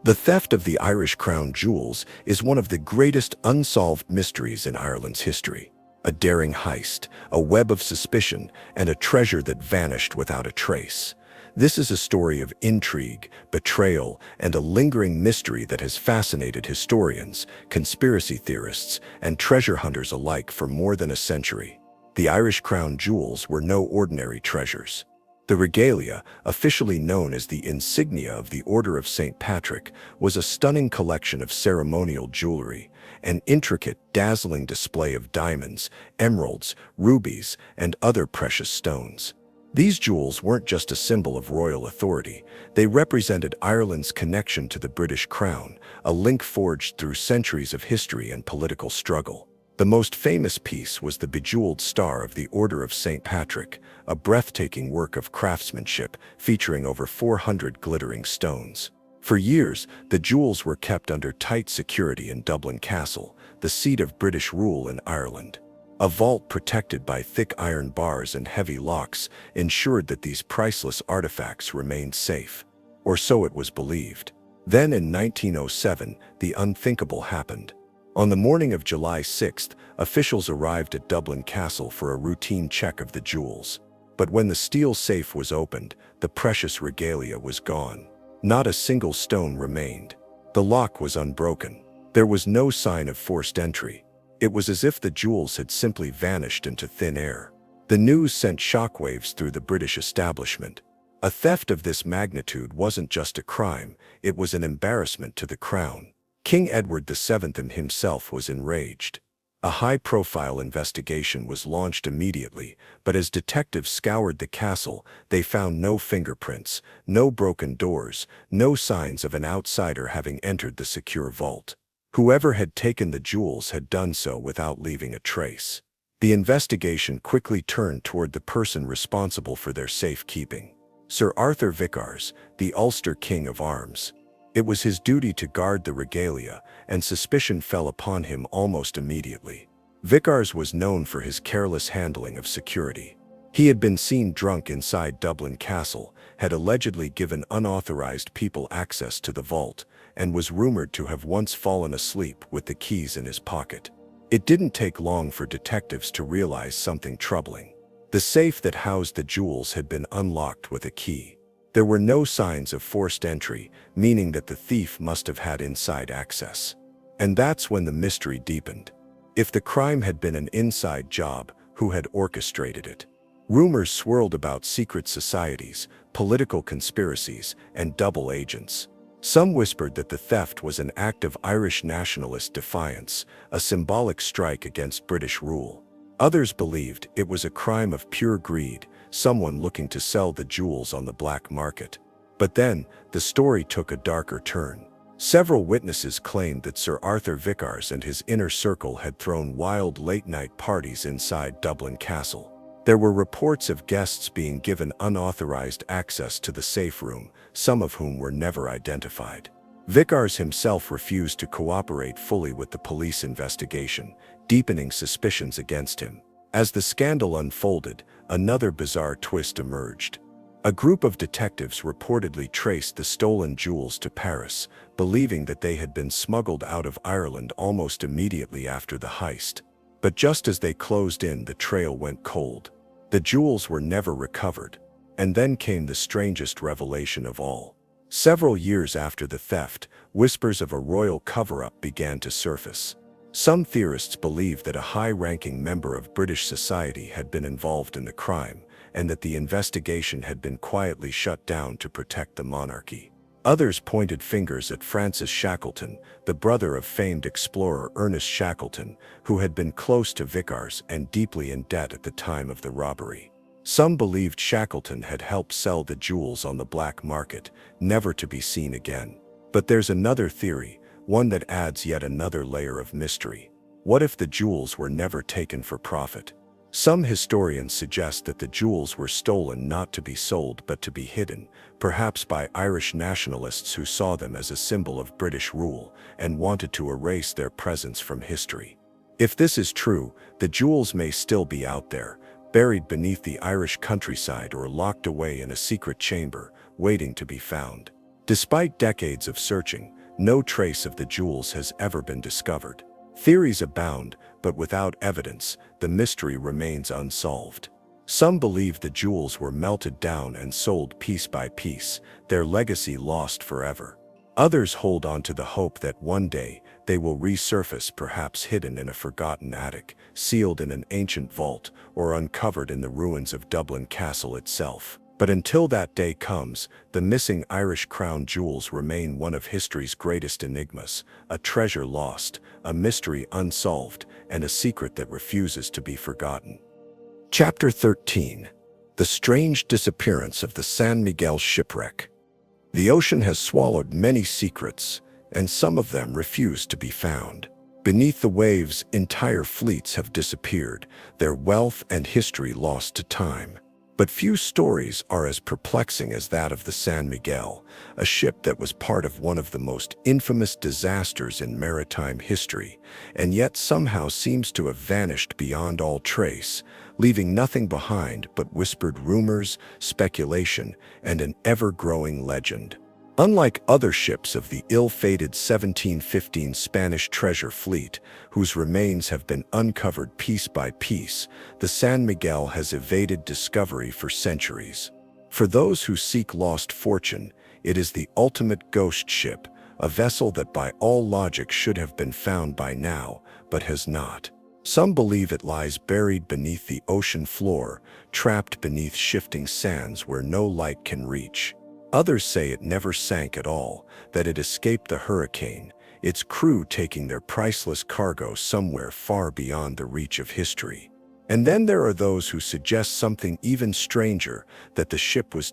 The theft of the Irish crown jewels is one of the greatest unsolved mysteries in Ireland's history. A daring heist, a web of suspicion, and a treasure that vanished without a trace. This is a story of intrigue, betrayal, and a lingering mystery that has fascinated historians, conspiracy theorists, and treasure hunters alike for more than a century. The Irish crown jewels were no ordinary treasures. The regalia, officially known as the insignia of the Order of St. Patrick, was a stunning collection of ceremonial jewelry, an intricate, dazzling display of diamonds, emeralds, rubies, and other precious stones. These jewels weren't just a symbol of royal authority, they represented Ireland's connection to the British crown, a link forged through centuries of history and political struggle. The most famous piece was the bejeweled star of the Order of St. Patrick, a breathtaking work of craftsmanship featuring over 400 glittering stones. For years, the jewels were kept under tight security in Dublin Castle, the seat of British rule in Ireland. A vault protected by thick iron bars and heavy locks ensured that these priceless artifacts remained safe. Or so it was believed. Then in 1907, the unthinkable happened. On the morning of July 6th, officials arrived at Dublin Castle for a routine check of the jewels. But when the steel safe was opened, the precious regalia was gone. Not a single stone remained. The lock was unbroken. There was no sign of forced entry. It was as if the jewels had simply vanished into thin air. The news sent shockwaves through the British establishment. A theft of this magnitude wasn't just a crime, it was an embarrassment to the crown. King Edward VII himself was enraged. A high-profile investigation was launched immediately, but as detectives scoured the castle, they found no fingerprints, no broken doors, no signs of an outsider having entered the secure vault. Whoever had taken the jewels had done so without leaving a trace. The investigation quickly turned toward the person responsible for their safekeeping. Sir Arthur Vicars, the Ulster King of Arms. It was his duty to guard the regalia, and suspicion fell upon him almost immediately. Vicars was known for his careless handling of security. He had been seen drunk inside Dublin Castle, had allegedly given unauthorized people access to the vault, and was rumored to have once fallen asleep with the keys in his pocket. It didn't take long for detectives to realize something troubling. The safe that housed the jewels had been unlocked with a key. There were no signs of forced entry, meaning that the thief must have had inside access. And that's when the mystery deepened. If the crime had been an inside job, who had orchestrated it? Rumors swirled about secret societies, political conspiracies, and double agents. Some whispered that the theft was an act of Irish nationalist defiance, a symbolic strike against British rule. Others believed it was a crime of pure greed, someone looking to sell the jewels on the black market. But then, the story took a darker turn. Several witnesses claimed that Sir Arthur Vicars and his inner circle had thrown wild late-night parties inside Dublin Castle. There were reports of guests being given unauthorized access to the safe room, some of whom were never identified. Vicars himself refused to cooperate fully with the police investigation, deepening suspicions against him. As the scandal unfolded, another bizarre twist emerged. A group of detectives reportedly traced the stolen jewels to Paris, believing that they had been smuggled out of Ireland almost immediately after the heist. But just as they closed in, the trail went cold. The jewels were never recovered. And then came the strangest revelation of all. Several years after the theft, whispers of a royal cover-up began to surface. Some theorists believed that a high-ranking member of British society had been involved in the crime, and that the investigation had been quietly shut down to protect the monarchy. Others pointed fingers at Francis Shackleton, the brother of famed explorer Ernest Shackleton, who had been close to Vicars and deeply in debt at the time of the robbery. Some believed Shackleton had helped sell the jewels on the black market, never to be seen again. But there's another theory, one that adds yet another layer of mystery. What if the jewels were never taken for profit? Some historians suggest that the jewels were stolen not to be sold but to be hidden, perhaps by Irish nationalists who saw them as a symbol of British rule and wanted to erase their presence from history. If this is true, the jewels may still be out there, buried beneath the Irish countryside or locked away in a secret chamber, waiting to be found. Despite decades of searching, no trace of the jewels has ever been discovered. Theories abound, but without evidence, the mystery remains unsolved. Some believe the jewels were melted down and sold piece by piece, their legacy lost forever. Others hold on to the hope that one day they will resurface, perhaps hidden in a forgotten attic, sealed in an ancient vault, or uncovered in the ruins of Dublin Castle itself. But until that day comes, the missing Irish crown jewels remain one of history's greatest enigmas, a treasure lost, a mystery unsolved, and a secret that refuses to be forgotten. Chapter 13. The Strange Disappearance of the San Miguel Shipwreck. The ocean has swallowed many secrets, and some of them refuse to be found. Beneath the waves, entire fleets have disappeared, their wealth and history lost to time. But few stories are as perplexing as that of the San Miguel, a ship that was part of one of the most infamous disasters in maritime history, and yet somehow seems to have vanished beyond all trace, leaving nothing behind but whispered rumors, speculation, and an ever-growing legend. Unlike other ships of the ill-fated 1715 Spanish treasure fleet, whose remains have been uncovered piece by piece, the San Miguel has evaded discovery for centuries. For those who seek lost fortune, it is the ultimate ghost ship, a vessel that by all logic should have been found by now, but has not. Some believe it lies buried beneath the ocean floor, trapped beneath shifting sands where no light can reach. Others say it never sank at all, that it escaped the hurricane, its crew taking their priceless cargo somewhere far beyond the reach of history. And then there are those who suggest something even stranger, that the ship was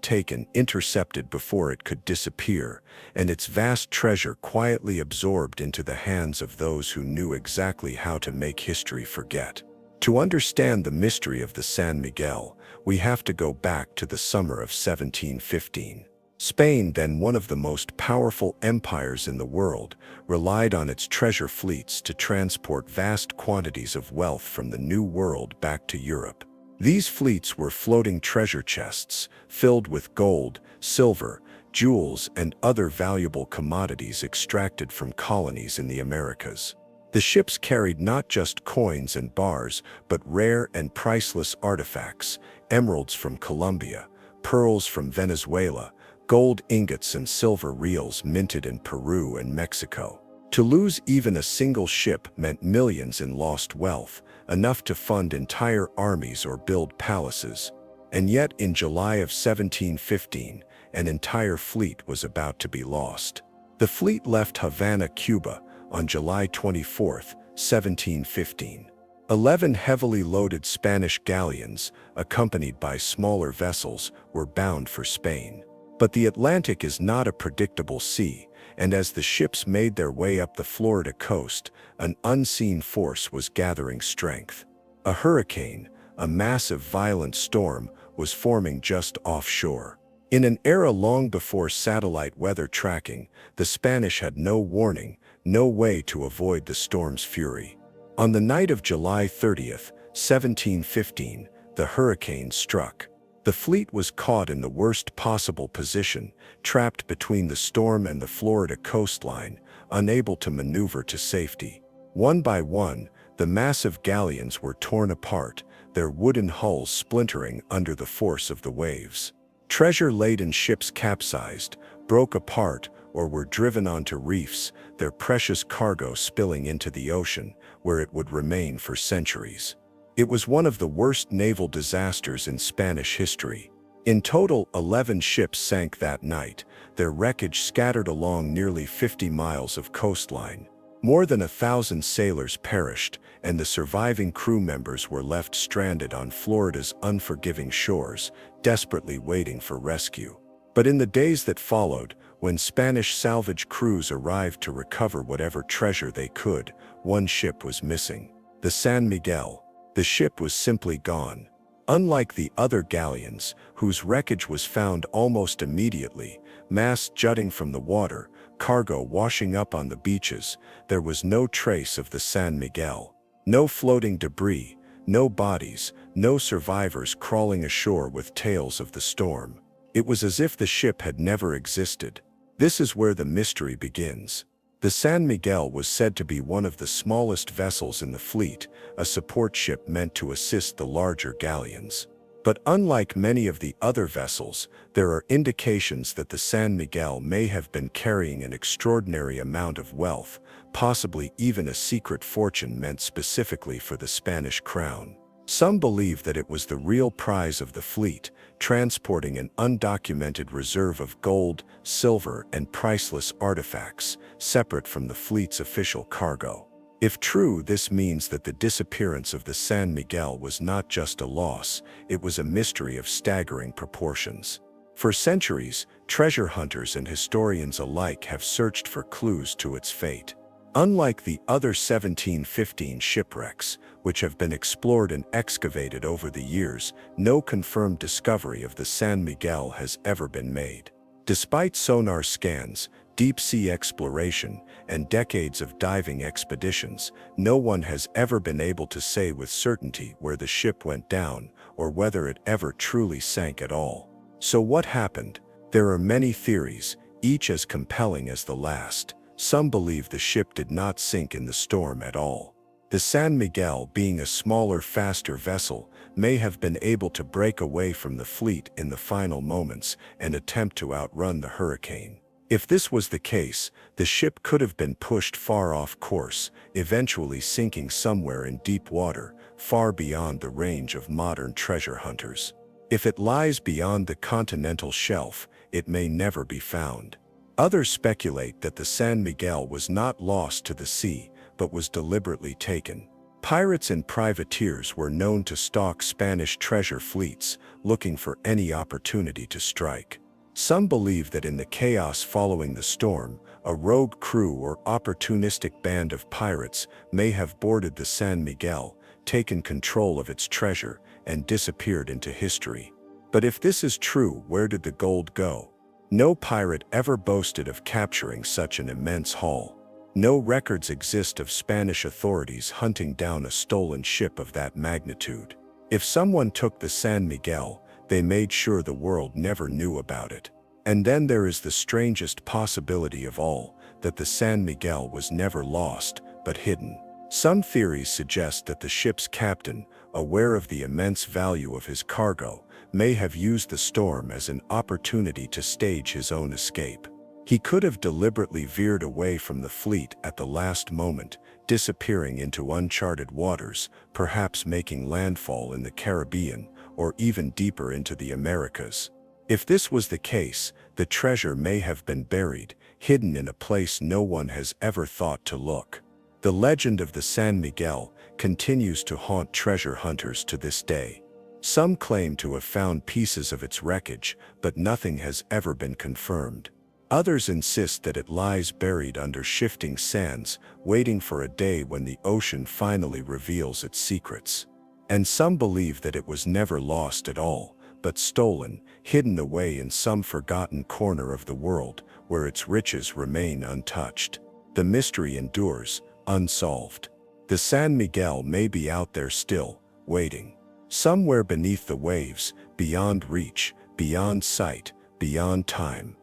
intercepted before it could disappear, and its vast treasure quietly absorbed into the hands of those who knew exactly how to make history forget. To understand the mystery of the San Miguel, we have to go back to the summer of 1715. Spain, then one of the most powerful empires in the world, relied on its treasure fleets to transport vast quantities of wealth from the New World back to Europe. These fleets were floating treasure chests, filled with gold, silver, jewels, and other valuable commodities extracted from colonies in the Americas. The ships carried not just coins and bars, but rare and priceless artifacts, emeralds from Colombia, pearls from Venezuela, gold ingots and silver reals minted in Peru and Mexico. To lose even a single ship meant millions in lost wealth, enough to fund entire armies or build palaces. And yet in July of 1715, an entire fleet was about to be lost. The fleet left Havana, Cuba, on July 24, 1715. 11 heavily loaded Spanish galleons, accompanied by smaller vessels, were bound for Spain. But the Atlantic is not a predictable sea, and as the ships made their way up the Florida coast, an unseen force was gathering strength. A hurricane, a massive violent storm, was forming just offshore. In an era long before satellite weather tracking, the Spanish had no warning, no way to avoid the storm's fury. On the night of July 30th, 1715, the hurricane struck. The fleet was caught in the worst possible position, trapped between the storm and the Florida coastline, unable to maneuver to safety. One by one, the massive galleons were torn apart, their wooden hulls splintering under the force of the waves. Treasure-laden ships capsized, broke apart, or were driven onto reefs, their precious cargo spilling into the ocean, where it would remain for centuries. It was one of the worst naval disasters in Spanish history. In total, 11 ships sank that night, their wreckage scattered along nearly 50 miles of coastline. More than 1,000 sailors perished, and the surviving crew members were left stranded on Florida's unforgiving shores, desperately waiting for rescue. But in the days that followed, when Spanish salvage crews arrived to recover whatever treasure they could, one ship was missing: the San Miguel. The ship was simply gone. Unlike the other galleons, whose wreckage was found almost immediately, masts jutting from the water, cargo washing up on the beaches, there was no trace of the San Miguel. No floating debris, no bodies, no survivors crawling ashore with tales of the storm. It was as if the ship had never existed. This is where the mystery begins. The San Miguel was said to be one of the smallest vessels in the fleet, a support ship meant to assist the larger galleons. But unlike many of the other vessels, there are indications that the San Miguel may have been carrying an extraordinary amount of wealth, possibly even a secret fortune meant specifically for the Spanish crown. Some believe that it was the real prize of the fleet, transporting an undocumented reserve of gold, silver, and priceless artifacts, separate from the fleet's official cargo. If true, this means that the disappearance of the San Miguel was not just a loss, it was a mystery of staggering proportions. For centuries, treasure hunters and historians alike have searched for clues to its fate. Unlike the other 1715 shipwrecks, which have been explored and excavated over the years, no confirmed discovery of the San Miguel has ever been made. Despite sonar scans, deep-sea exploration, and decades of diving expeditions, no one has ever been able to say with certainty where the ship went down or whether it ever truly sank at all. So what happened? There are many theories, each as compelling as the last. Some believe the ship did not sink in the storm at all. The San Miguel, being a smaller, faster vessel, may have been able to break away from the fleet in the final moments and attempt to outrun the hurricane. If this was the case, the ship could have been pushed far off course, eventually sinking somewhere in deep water, far beyond the range of modern treasure hunters. If it lies beyond the continental shelf, it may never be found. Others speculate that the San Miguel was not lost to the sea, but was deliberately taken. Pirates and privateers were known to stalk Spanish treasure fleets, looking for any opportunity to strike. Some believe that in the chaos following the storm, a rogue crew or opportunistic band of pirates may have boarded the San Miguel, taken control of its treasure, and disappeared into history. But if this is true, where did the gold go? No pirate ever boasted of capturing such an immense haul. No records exist of Spanish authorities hunting down a stolen ship of that magnitude. If someone took the San Miguel, they made sure the world never knew about it. And then there is the strangest possibility of all, that the San Miguel was never lost, but hidden. Some theories suggest that the ship's captain, aware of the immense value of his cargo, may have used the storm as an opportunity to stage his own escape. He could have deliberately veered away from the fleet at the last moment, disappearing into uncharted waters, perhaps making landfall in the Caribbean, or even deeper into the Americas. If this was the case, the treasure may have been buried, hidden in a place no one has ever thought to look. The legend of the San Miguel continues to haunt treasure hunters to this day. Some claim to have found pieces of its wreckage, but nothing has ever been confirmed. Others insist that it lies buried under shifting sands, waiting for a day when the ocean finally reveals its secrets. And some believe that it was never lost at all, but stolen, hidden away in some forgotten corner of the world, where its riches remain untouched. The mystery endures, unsolved. The San Miguel may be out there still, waiting. Somewhere beneath the waves, beyond reach, beyond sight, beyond time.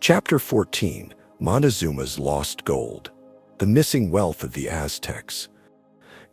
Chapter 14. Montezuma's Lost Gold. The Missing Wealth of the Aztecs.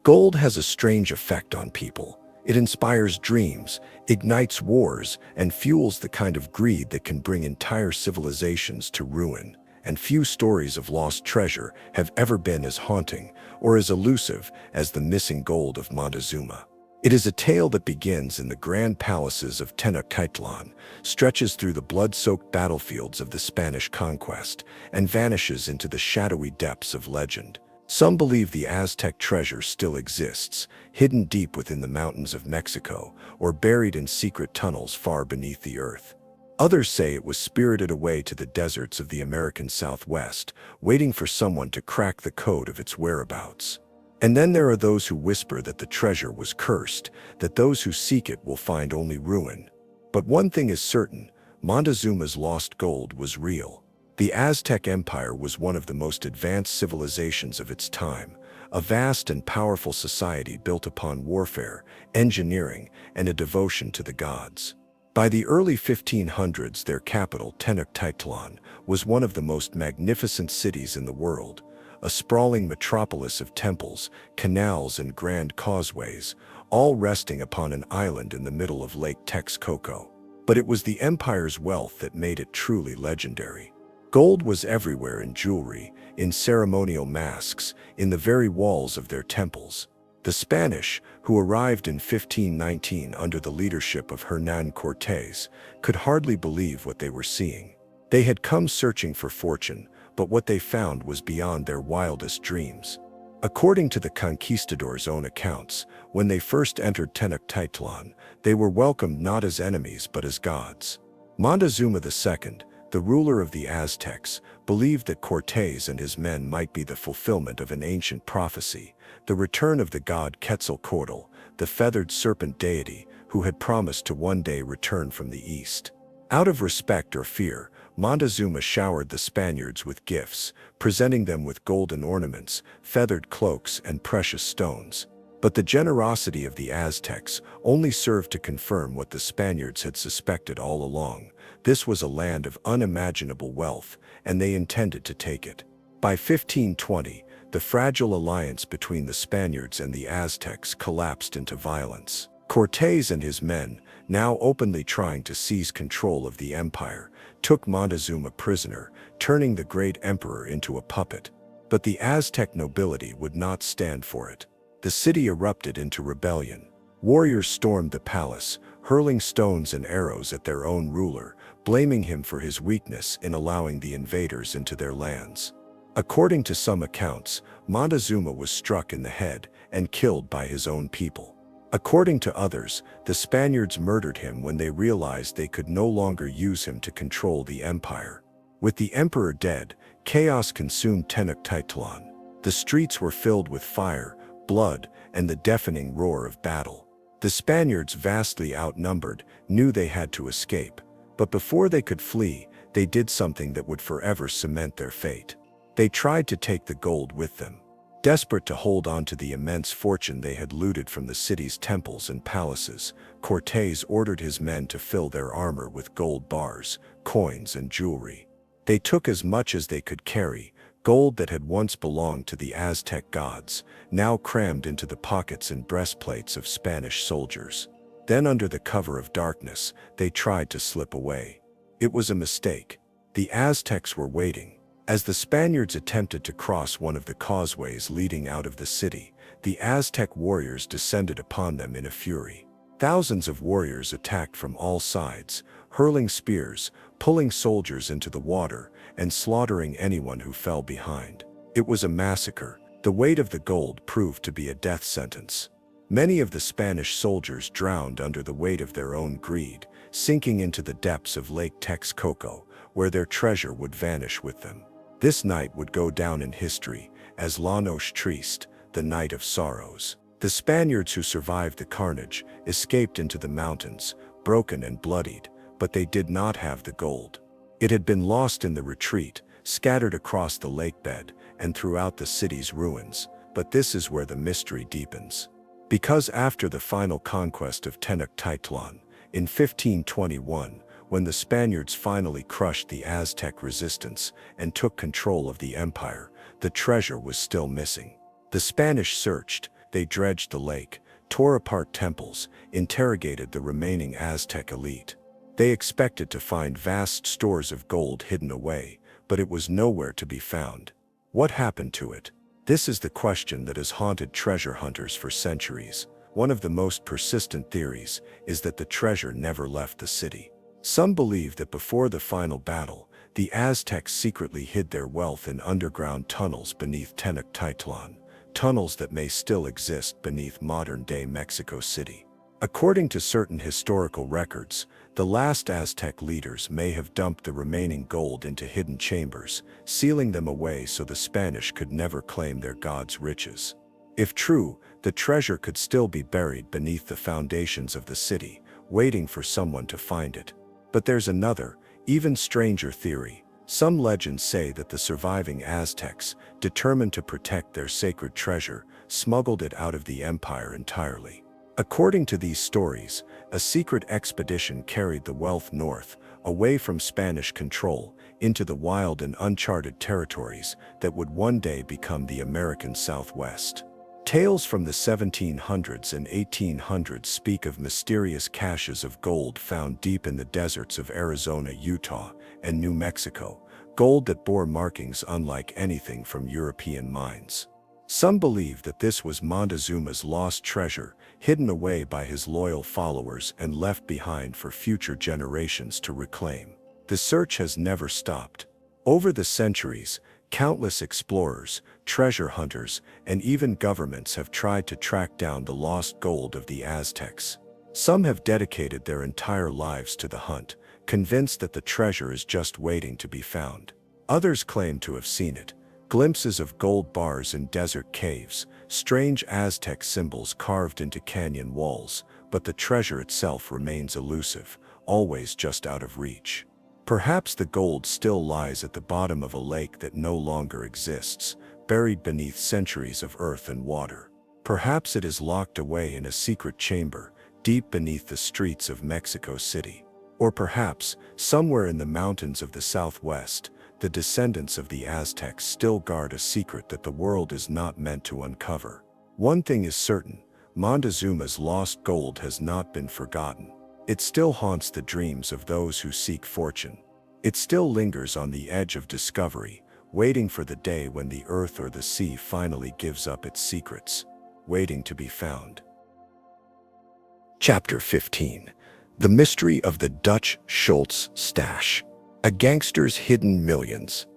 Gold has a strange effect on people. It inspires dreams, ignites wars, and fuels the kind of greed that can bring entire civilizations to ruin. And few stories of lost treasure have ever been as haunting or as elusive as the missing gold of Montezuma. It is a tale that begins in the grand palaces of Tenochtitlan, stretches through the blood-soaked battlefields of the Spanish conquest, and vanishes into the shadowy depths of legend. Some believe the Aztec treasure still exists, hidden deep within the mountains of Mexico, or buried in secret tunnels far beneath the earth. Others say it was spirited away to the deserts of the American Southwest, waiting for someone to crack the code of its whereabouts. And then there are those who whisper that the treasure was cursed, that those who seek it will find only ruin. But one thing is certain, Montezuma's lost gold was real. The Aztec Empire was one of the most advanced civilizations of its time, a vast and powerful society built upon warfare, engineering, and a devotion to the gods. By the early 1500s, their capital, Tenochtitlan, was one of the most magnificent cities in the world. A sprawling metropolis of temples, canals, and grand causeways, all resting upon an island in the middle of Lake Texcoco. But it was the empire's wealth that made it truly legendary. Gold was everywhere in jewelry, in ceremonial masks, in the very walls of their temples. The Spanish, who arrived in 1519 under the leadership of Hernán Cortés, could hardly believe what they were seeing. They had come searching for fortune, but what they found was beyond their wildest dreams. According to the conquistadors' own accounts, when they first entered Tenochtitlan, they were welcomed not as enemies but as gods. Montezuma II, the ruler of the Aztecs, believed that Cortés and his men might be the fulfillment of an ancient prophecy, the return of the god Quetzalcoatl, the feathered serpent deity who had promised to one day return from the east. Out of respect or fear, Montezuma showered the Spaniards with gifts, presenting them with golden ornaments, feathered cloaks, and precious stones. But the generosity of the Aztecs only served to confirm what the Spaniards had suspected all along. This was a land of unimaginable wealth, and they intended to take it. By 1520, the fragile alliance between the Spaniards and the Aztecs collapsed into violence. Cortés and his men, now openly trying to seize control of the empire, took Montezuma prisoner, turning the great emperor into a puppet. But the Aztec nobility would not stand for it. The city erupted into rebellion. Warriors stormed the palace, hurling stones and arrows at their own ruler, blaming him for his weakness in allowing the invaders into their lands. According to some accounts, Montezuma was struck in the head and killed by his own people. According to others, the Spaniards murdered him when they realized they could no longer use him to control the empire. With the emperor dead, chaos consumed Tenochtitlan. The streets were filled with fire, blood, and the deafening roar of battle. The Spaniards, vastly outnumbered, knew they had to escape. But before they could flee, they did something that would forever cement their fate. They tried to take the gold with them. Desperate to hold on to the immense fortune they had looted from the city's temples and palaces, Cortés ordered his men to fill their armor with gold bars, coins, and jewelry. They took as much as they could carry, gold that had once belonged to the Aztec gods, now crammed into the pockets and breastplates of Spanish soldiers. Then, under the cover of darkness, they tried to slip away. It was a mistake. The Aztecs were waiting. As the Spaniards attempted to cross one of the causeways leading out of the city, the Aztec warriors descended upon them in a fury. Thousands of warriors attacked from all sides, hurling spears, pulling soldiers into the water, and slaughtering anyone who fell behind. It was a massacre. The weight of the gold proved to be a death sentence. Many of the Spanish soldiers drowned under the weight of their own greed, sinking into the depths of Lake Texcoco, where their treasure would vanish with them. This night would go down in history as La Noche Triste, the Night of Sorrows. The Spaniards who survived the carnage escaped into the mountains, broken and bloodied, but they did not have the gold. It had been lost in the retreat, scattered across the lake bed and throughout the city's ruins. But this is where the mystery deepens. Because after the final conquest of Tenochtitlan, in 1521, when the Spaniards finally crushed the Aztec resistance and took control of the empire, the treasure was still missing. The Spanish searched, they dredged the lake, tore apart temples, interrogated the remaining Aztec elite. They expected to find vast stores of gold hidden away, but it was nowhere to be found. What happened to it? This is the question that has haunted treasure hunters for centuries. One of the most persistent theories is that the treasure never left the city. Some believe that before the final battle, the Aztecs secretly hid their wealth in underground tunnels beneath Tenochtitlan, tunnels that may still exist beneath modern-day Mexico City. According to certain historical records, the last Aztec leaders may have dumped the remaining gold into hidden chambers, sealing them away so the Spanish could never claim their gods' riches. If true, the treasure could still be buried beneath the foundations of the city, waiting for someone to find it. But there's another, even stranger theory. Some legends say that the surviving Aztecs, determined to protect their sacred treasure, smuggled it out of the empire entirely. According to these stories, a secret expedition carried the wealth north, away from Spanish control, into the wild and uncharted territories that would one day become the American Southwest. Tales from the 1700s and 1800s speak of mysterious caches of gold found deep in the deserts of Arizona, Utah, and New Mexico, gold that bore markings unlike anything from European mines. Some believe that this was Montezuma's lost treasure, hidden away by his loyal followers and left behind for future generations to reclaim. The search has never stopped. Over the centuries, countless explorers, treasure hunters, and even governments have tried to track down the lost gold of the Aztecs. Some have dedicated their entire lives to the hunt, convinced that the treasure is just waiting to be found. Others claim to have seen it. Glimpses of gold bars in desert caves, strange Aztec symbols carved into canyon walls, but the treasure itself remains elusive, always just out of reach. Perhaps the gold still lies at the bottom of a lake that no longer exists, buried beneath centuries of earth and water. Perhaps it is locked away in a secret chamber, deep beneath the streets of Mexico City. Or perhaps, somewhere in the mountains of the Southwest, the descendants of the Aztecs still guard a secret that the world is not meant to uncover. One thing is certain, Montezuma's lost gold has not been forgotten. It still haunts the dreams of those who seek fortune. It still lingers on the edge of discovery, waiting for the day when the earth or the sea finally gives up its secrets, waiting to be found. Chapter 15. The Mystery of the Dutch Schultz Stash. A gangster's hidden millions.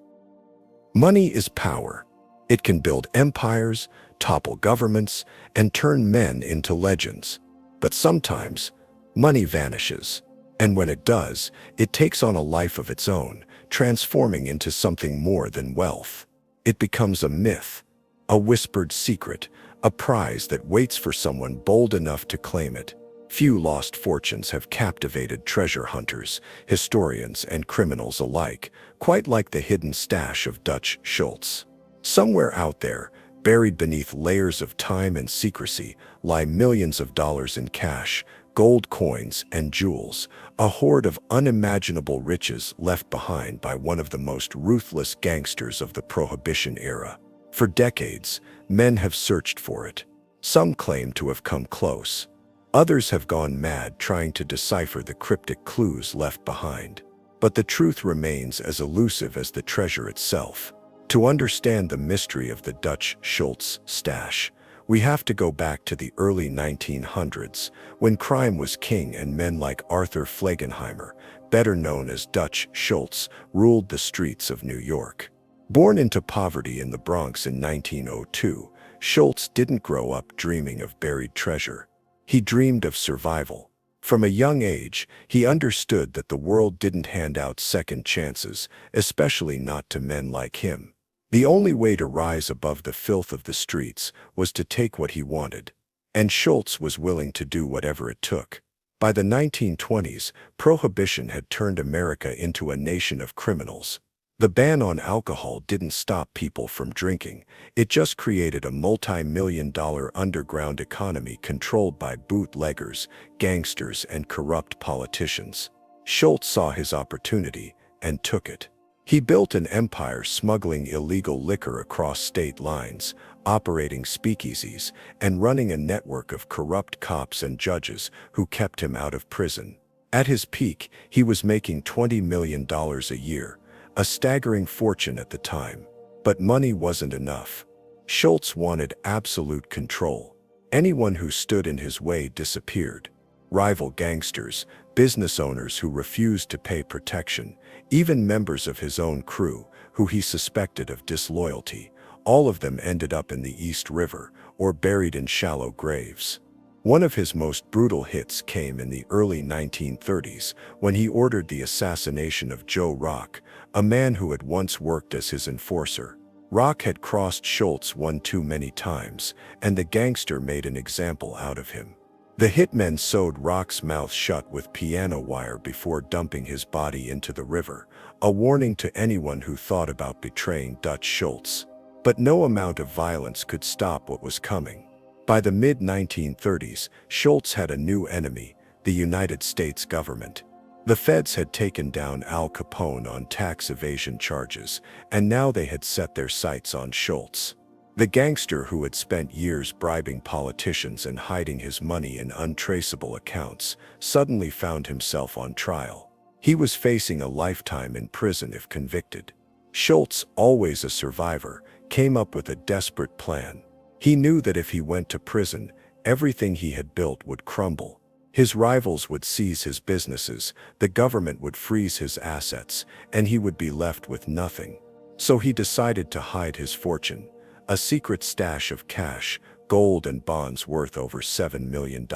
Money is power. It can build empires, topple governments, and turn men into legends. But sometimes, money vanishes. And when it does, it takes on a life of its own, transforming into something more than wealth. It becomes a myth, a whispered secret, a prize that waits for someone bold enough to claim it. Few lost fortunes have captivated treasure hunters, historians, and criminals alike, quite like the hidden stash of Dutch Schultz. Somewhere out there, buried beneath layers of time and secrecy, lie millions of dollars in cash, gold coins, and jewels, a hoard of unimaginable riches left behind by one of the most ruthless gangsters of the Prohibition era. For decades, men have searched for it. Some claim to have come close. Others have gone mad trying to decipher the cryptic clues left behind. But the truth remains as elusive as the treasure itself. To understand the mystery of the Dutch Schultz stash, we have to go back to the early 1900s, when crime was king and men like Arthur Flegenheimer, better known as Dutch Schultz, ruled the streets of New York. Born into poverty in the Bronx in 1902, Schultz didn't grow up dreaming of buried treasure. He dreamed of survival. From a young age, he understood that the world didn't hand out second chances, especially not to men like him. The only way to rise above the filth of the streets was to take what he wanted. And Schultz was willing to do whatever it took. By the 1920s, Prohibition had turned America into a nation of criminals. The ban on alcohol didn't stop people from drinking. It just created a multi-million-dollar underground economy controlled by bootleggers, gangsters, and corrupt politicians. Schultz saw his opportunity and took it. He built an empire smuggling illegal liquor across state lines, operating speakeasies, and running a network of corrupt cops and judges who kept him out of prison. At his peak, he was making $20 million a year. A staggering fortune at the time. But money wasn't enough. Schultz wanted absolute control. Anyone who stood in his way disappeared. Rival gangsters, business owners who refused to pay protection, even members of his own crew, who he suspected of disloyalty, all of them ended up in the East River or buried in shallow graves. One of his most brutal hits came in the early 1930s when he ordered the assassination of Joe Rock, a man who had once worked as his enforcer. Rock had crossed Schultz one too many times, and the gangster made an example out of him. The hitmen sewed Rock's mouth shut with piano wire before dumping his body into the river, a warning to anyone who thought about betraying Dutch Schultz. But no amount of violence could stop what was coming. By the mid-1930s, Schultz had a new enemy, the United States government. The feds had taken down Al Capone on tax evasion charges, and now they had set their sights on Schultz. The gangster who had spent years bribing politicians and hiding his money in untraceable accounts suddenly found himself on trial. He was facing a lifetime in prison if convicted. Schultz, always a survivor, came up with a desperate plan. He knew that if he went to prison, everything he had built would crumble. His rivals would seize his businesses, the government would freeze his assets, and he would be left with nothing. So he decided to hide his fortune, a secret stash of cash, gold and bonds worth over $7 million.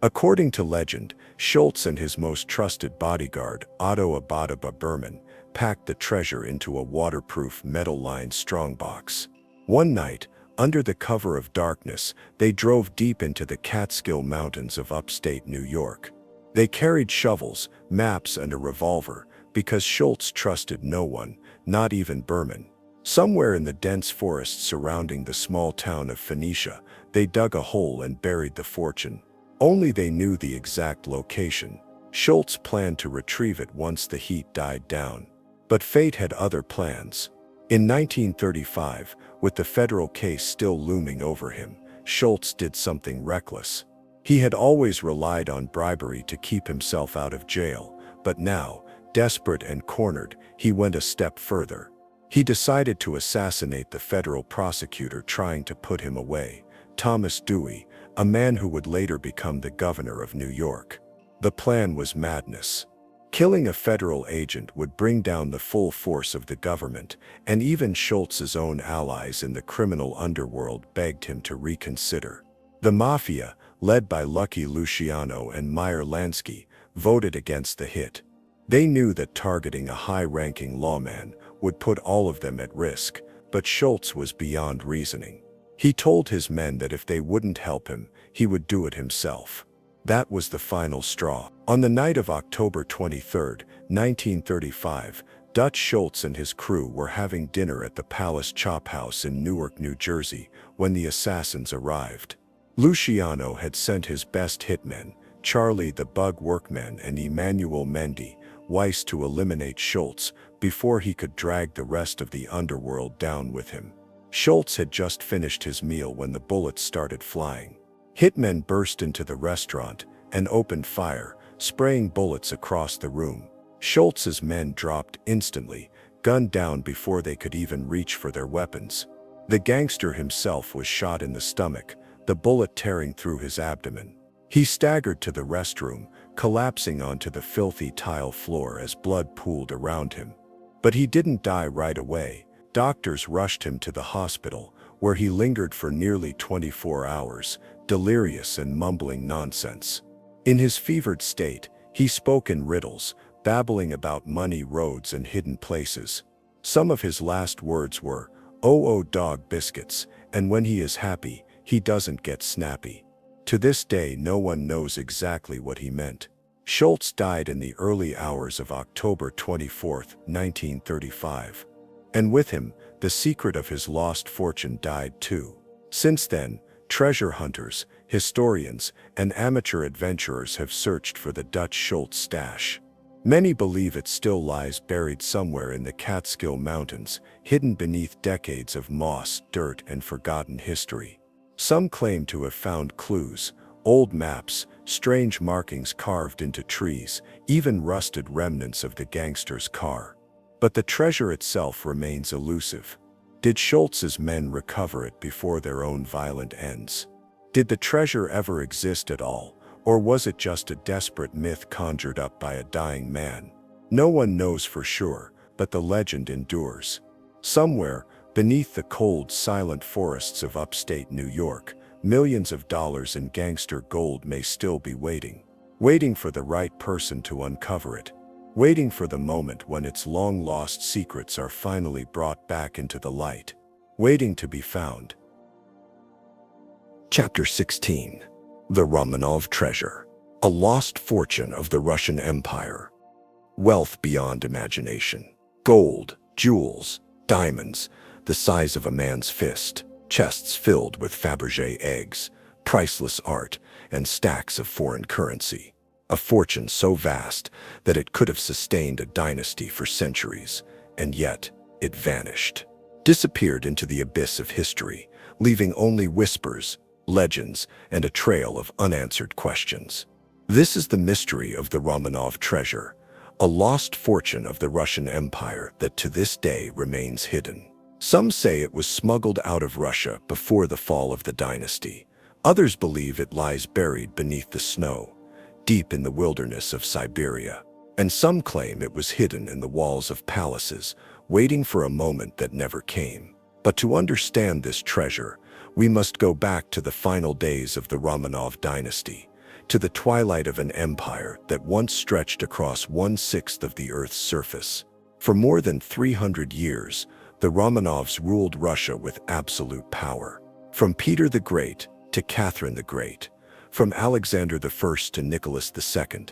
According to legend, Schultz and his most trusted bodyguard, Otto Abadaba Berman, packed the treasure into a waterproof metal-lined strongbox. One night, under the cover of darkness, they drove deep into the Catskill Mountains of upstate New York. They carried shovels, maps, and a revolver, because Schultz trusted no one, not even Berman. Somewhere in the dense forests surrounding the small town of Phoenicia, they dug a hole and buried the fortune. Only they knew the exact location. Schultz planned to retrieve it once the heat died down. But fate had other plans. In 1935, with the federal case still looming over him, Schultz did something reckless. He had always relied on bribery to keep himself out of jail, but now, desperate and cornered, he went a step further. He decided to assassinate the federal prosecutor trying to put him away, Thomas Dewey, a man who would later become the governor of New York. The plan was madness. Killing a federal agent would bring down the full force of the government, and even Schultz's own allies in the criminal underworld begged him to reconsider. The mafia, led by Lucky Luciano and Meyer Lansky, voted against the hit. They knew that targeting a high-ranking lawman would put all of them at risk, but Schultz was beyond reasoning. He told his men that if they wouldn't help him, he would do it himself. That was the final straw. On the night of October 23, 1935, Dutch Schultz and his crew were having dinner at the Palace Chop House in Newark, New Jersey, when the assassins arrived. Luciano had sent his best hitmen, Charlie the Bug Workman and Emmanuel Mendy, Weiss, to eliminate Schultz before he could drag the rest of the underworld down with him. Schultz had just finished his meal when the bullets started flying. Hitmen burst into the restaurant and opened fire, spraying bullets across the room. Schultz's men dropped instantly, gunned down before they could even reach for their weapons. The gangster himself was shot in the stomach, the bullet tearing through his abdomen. He staggered to the restroom, collapsing onto the filthy tile floor as blood pooled around him. But he didn't die right away. Doctors rushed him to the hospital, where he lingered for nearly 24 hours, delirious and mumbling nonsense. In his fevered state, he spoke in riddles, babbling about money, roads, and hidden places. Some of his last words were, "Oh, dog biscuits," and when he is happy, he doesn't get snappy. To this day, no one knows exactly what he meant. Schultz died in the early hours of October 24, 1935. And with him, the secret of his lost fortune died too. Since then, treasure hunters, historians, and amateur adventurers have searched for the Dutch Schultz stash. Many believe it still lies buried somewhere in the Catskill Mountains, hidden beneath decades of moss, dirt, and forgotten history. Some claim to have found clues, old maps, strange markings carved into trees, even rusted remnants of the gangster's car. But the treasure itself remains elusive. Did Schultz's men recover it before their own violent ends? Did the treasure ever exist at all, or was it just a desperate myth conjured up by a dying man? No one knows for sure, but the legend endures. Somewhere, beneath the cold, silent forests of upstate New York, millions of dollars in gangster gold may still be waiting for the right person to uncover it. Waiting for the moment when its long-lost secrets are finally brought back into the light. Waiting to be found. Chapter 16. The Romanov Treasure. A lost fortune of the Russian Empire. Wealth beyond imagination. Gold, jewels, diamonds, the size of a man's fist, chests filled with Fabergé eggs, priceless art, and stacks of foreign currency. A fortune so vast that it could have sustained a dynasty for centuries, and yet it vanished. Disappeared into the abyss of history, leaving only whispers, legends, and a trail of unanswered questions. This is the mystery of the Romanov treasure, a lost fortune of the Russian Empire that to this day remains hidden. Some say it was smuggled out of Russia before the fall of the dynasty. Others believe it lies buried beneath the snow, deep in the wilderness of Siberia. And some claim it was hidden in the walls of palaces, waiting for a moment that never came. But to understand this treasure, we must go back to the final days of the Romanov dynasty, to the twilight of an empire that once stretched across 1/6 of the Earth's surface. For more than 300 years, the Romanovs ruled Russia with absolute power. From Peter the Great to Catherine the Great, from Alexander I to Nicholas II,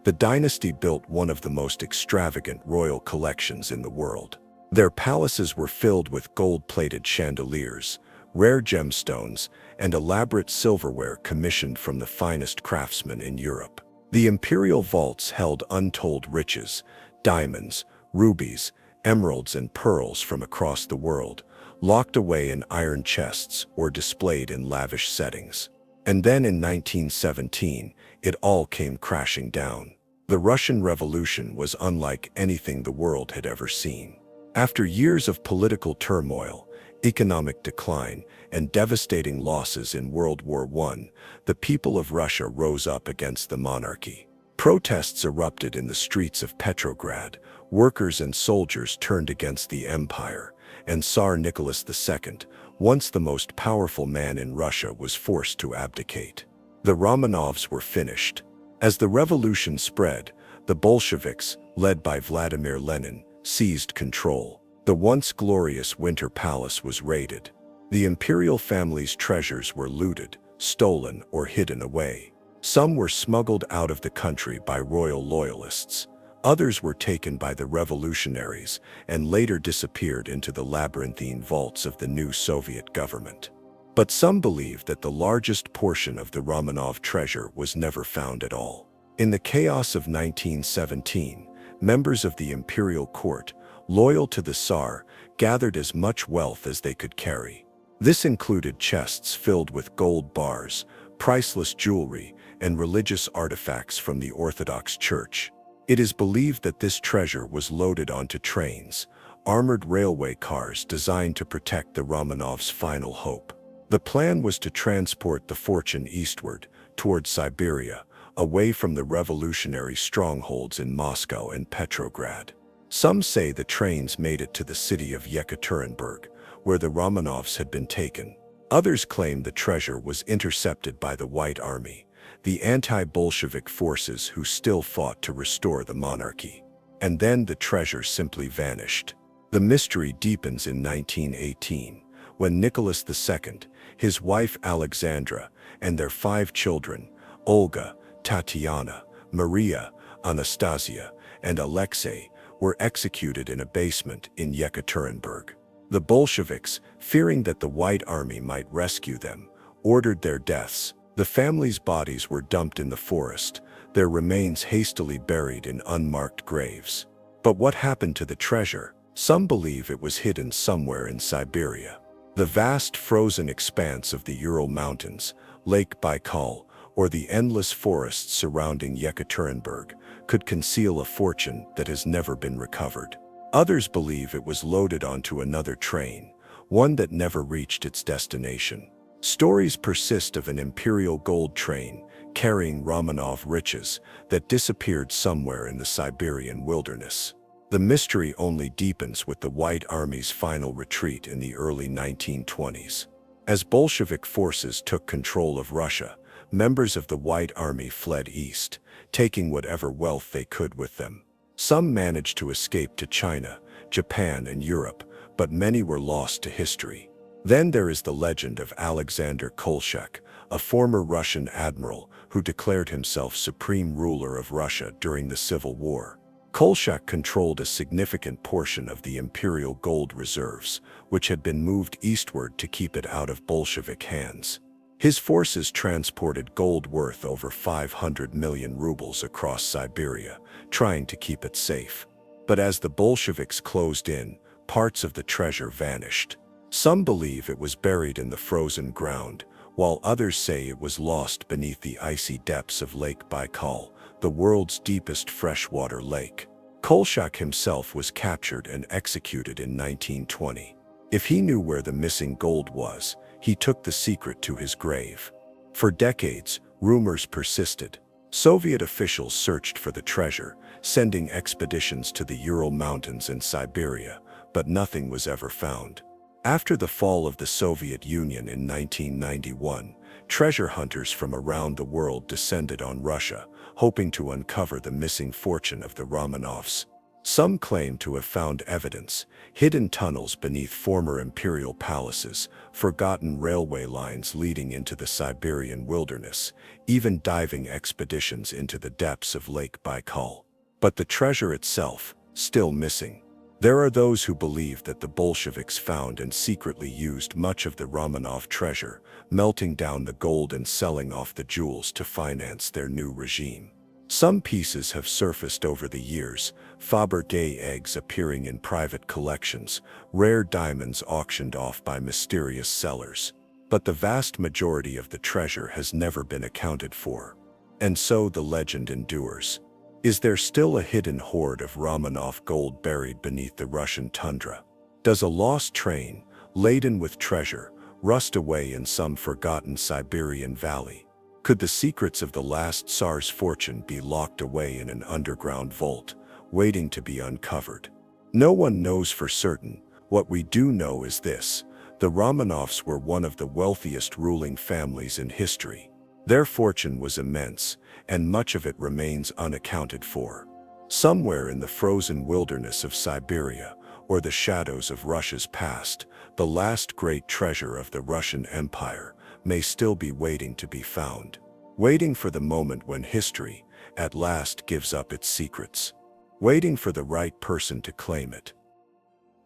the dynasty built one of the most extravagant royal collections in the world. Their palaces were filled with gold-plated chandeliers, rare gemstones, and elaborate silverware commissioned from the finest craftsmen in Europe. The imperial vaults held untold riches, diamonds, rubies, emeralds, and pearls from across the world, locked away in iron chests or displayed in lavish settings. And then in 1917, it all came crashing down. The Russian Revolution was unlike anything the world had ever seen. After years of political turmoil, economic decline, and devastating losses in World War I, the people of Russia rose up against the monarchy. Protests erupted in the streets of Petrograd, workers and soldiers turned against the empire, and Tsar Nicholas II, once the most powerful man in Russia, was forced to abdicate. The Romanovs were finished. As the revolution spread, the Bolsheviks, led by Vladimir Lenin, seized control. The once glorious Winter Palace was raided. The imperial family's treasures were looted, stolen, or hidden away. Some were smuggled out of the country by royal loyalists. Others were taken by the revolutionaries and later disappeared into the labyrinthine vaults of the new Soviet government. But some believe that the largest portion of the Romanov treasure was never found at all. In the chaos of 1917, members of the imperial court, loyal to the Tsar, gathered as much wealth as they could carry. This included chests filled with gold bars, priceless jewelry, and religious artifacts from the Orthodox Church. It is believed that this treasure was loaded onto trains, armored railway cars designed to protect the Romanovs' final hope. The plan was to transport the fortune eastward, towards Siberia, away from the revolutionary strongholds in Moscow and Petrograd. Some say the trains made it to the city of Yekaterinburg, where the Romanovs had been taken. Others claim the treasure was intercepted by the White Army, the anti-Bolshevik forces who still fought to restore the monarchy. And then the treasure simply vanished. The mystery deepens in 1918, when Nicholas II, his wife Alexandra, and their 5 children, Olga, Tatiana, Maria, Anastasia, and Alexei, were executed in a basement in Yekaterinburg. The Bolsheviks, fearing that the White Army might rescue them, ordered their deaths. The families' bodies were dumped in the forest, their remains hastily buried in unmarked graves. But what happened to the treasure? Some believe it was hidden somewhere in Siberia. The vast frozen expanse of the Ural Mountains, Lake Baikal, or the endless forests surrounding Yekaterinburg could conceal a fortune that has never been recovered. Others believe it was loaded onto another train, one that never reached its destination. Stories persist of an imperial gold train carrying Romanov riches that disappeared somewhere in the Siberian wilderness. The mystery only deepens with the White Army's final retreat in the early 1920s. As Bolshevik forces took control of Russia, members of the White Army fled east, taking whatever wealth they could with them. Some managed to escape to China, Japan, and Europe, but many were lost to history. Then there is the legend of Alexander Kolchak, a former Russian admiral who declared himself supreme ruler of Russia during the Civil War. Kolchak controlled a significant portion of the imperial gold reserves, which had been moved eastward to keep it out of Bolshevik hands. His forces transported gold worth over 500 million rubles across Siberia, trying to keep it safe. But as the Bolsheviks closed in, parts of the treasure vanished. Some believe it was buried in the frozen ground, while others say it was lost beneath the icy depths of Lake Baikal, the world's deepest freshwater lake. Kolchak himself was captured and executed in 1920. If he knew where the missing gold was, he took the secret to his grave. For decades, rumors persisted. Soviet officials searched for the treasure, sending expeditions to the Ural Mountains and Siberia, but nothing was ever found. After the fall of the Soviet Union in 1991, treasure hunters from around the world descended on Russia, hoping to uncover the missing fortune of the Romanovs. Some claim to have found evidence, hidden tunnels beneath former imperial palaces, forgotten railway lines leading into the Siberian wilderness, even diving expeditions into the depths of Lake Baikal. But the treasure itself, still missing. There are those who believe that the Bolsheviks found and secretly used much of the Romanov treasure, melting down the gold and selling off the jewels to finance their new regime. Some pieces have surfaced over the years, Fabergé eggs appearing in private collections, rare diamonds auctioned off by mysterious sellers. But the vast majority of the treasure has never been accounted for. And so the legend endures. Is there still a hidden hoard of Romanov gold buried beneath the Russian tundra? Does a lost train, laden with treasure, rust away in some forgotten Siberian valley? Could the secrets of the last Tsar's fortune be locked away in an underground vault, waiting to be uncovered? No one knows for certain. What we do know is this: the Romanovs were one of the wealthiest ruling families in history. Their fortune was immense, and much of it remains unaccounted for. Somewhere in the frozen wilderness of Siberia, or the shadows of Russia's past, the last great treasure of the Russian Empire may still be waiting to be found, waiting for the moment when history, at last, gives up its secrets, waiting for the right person to claim it.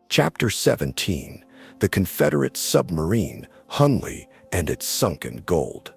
Chapter 17: The Confederate Submarine, Hunley, and its Sunken Gold.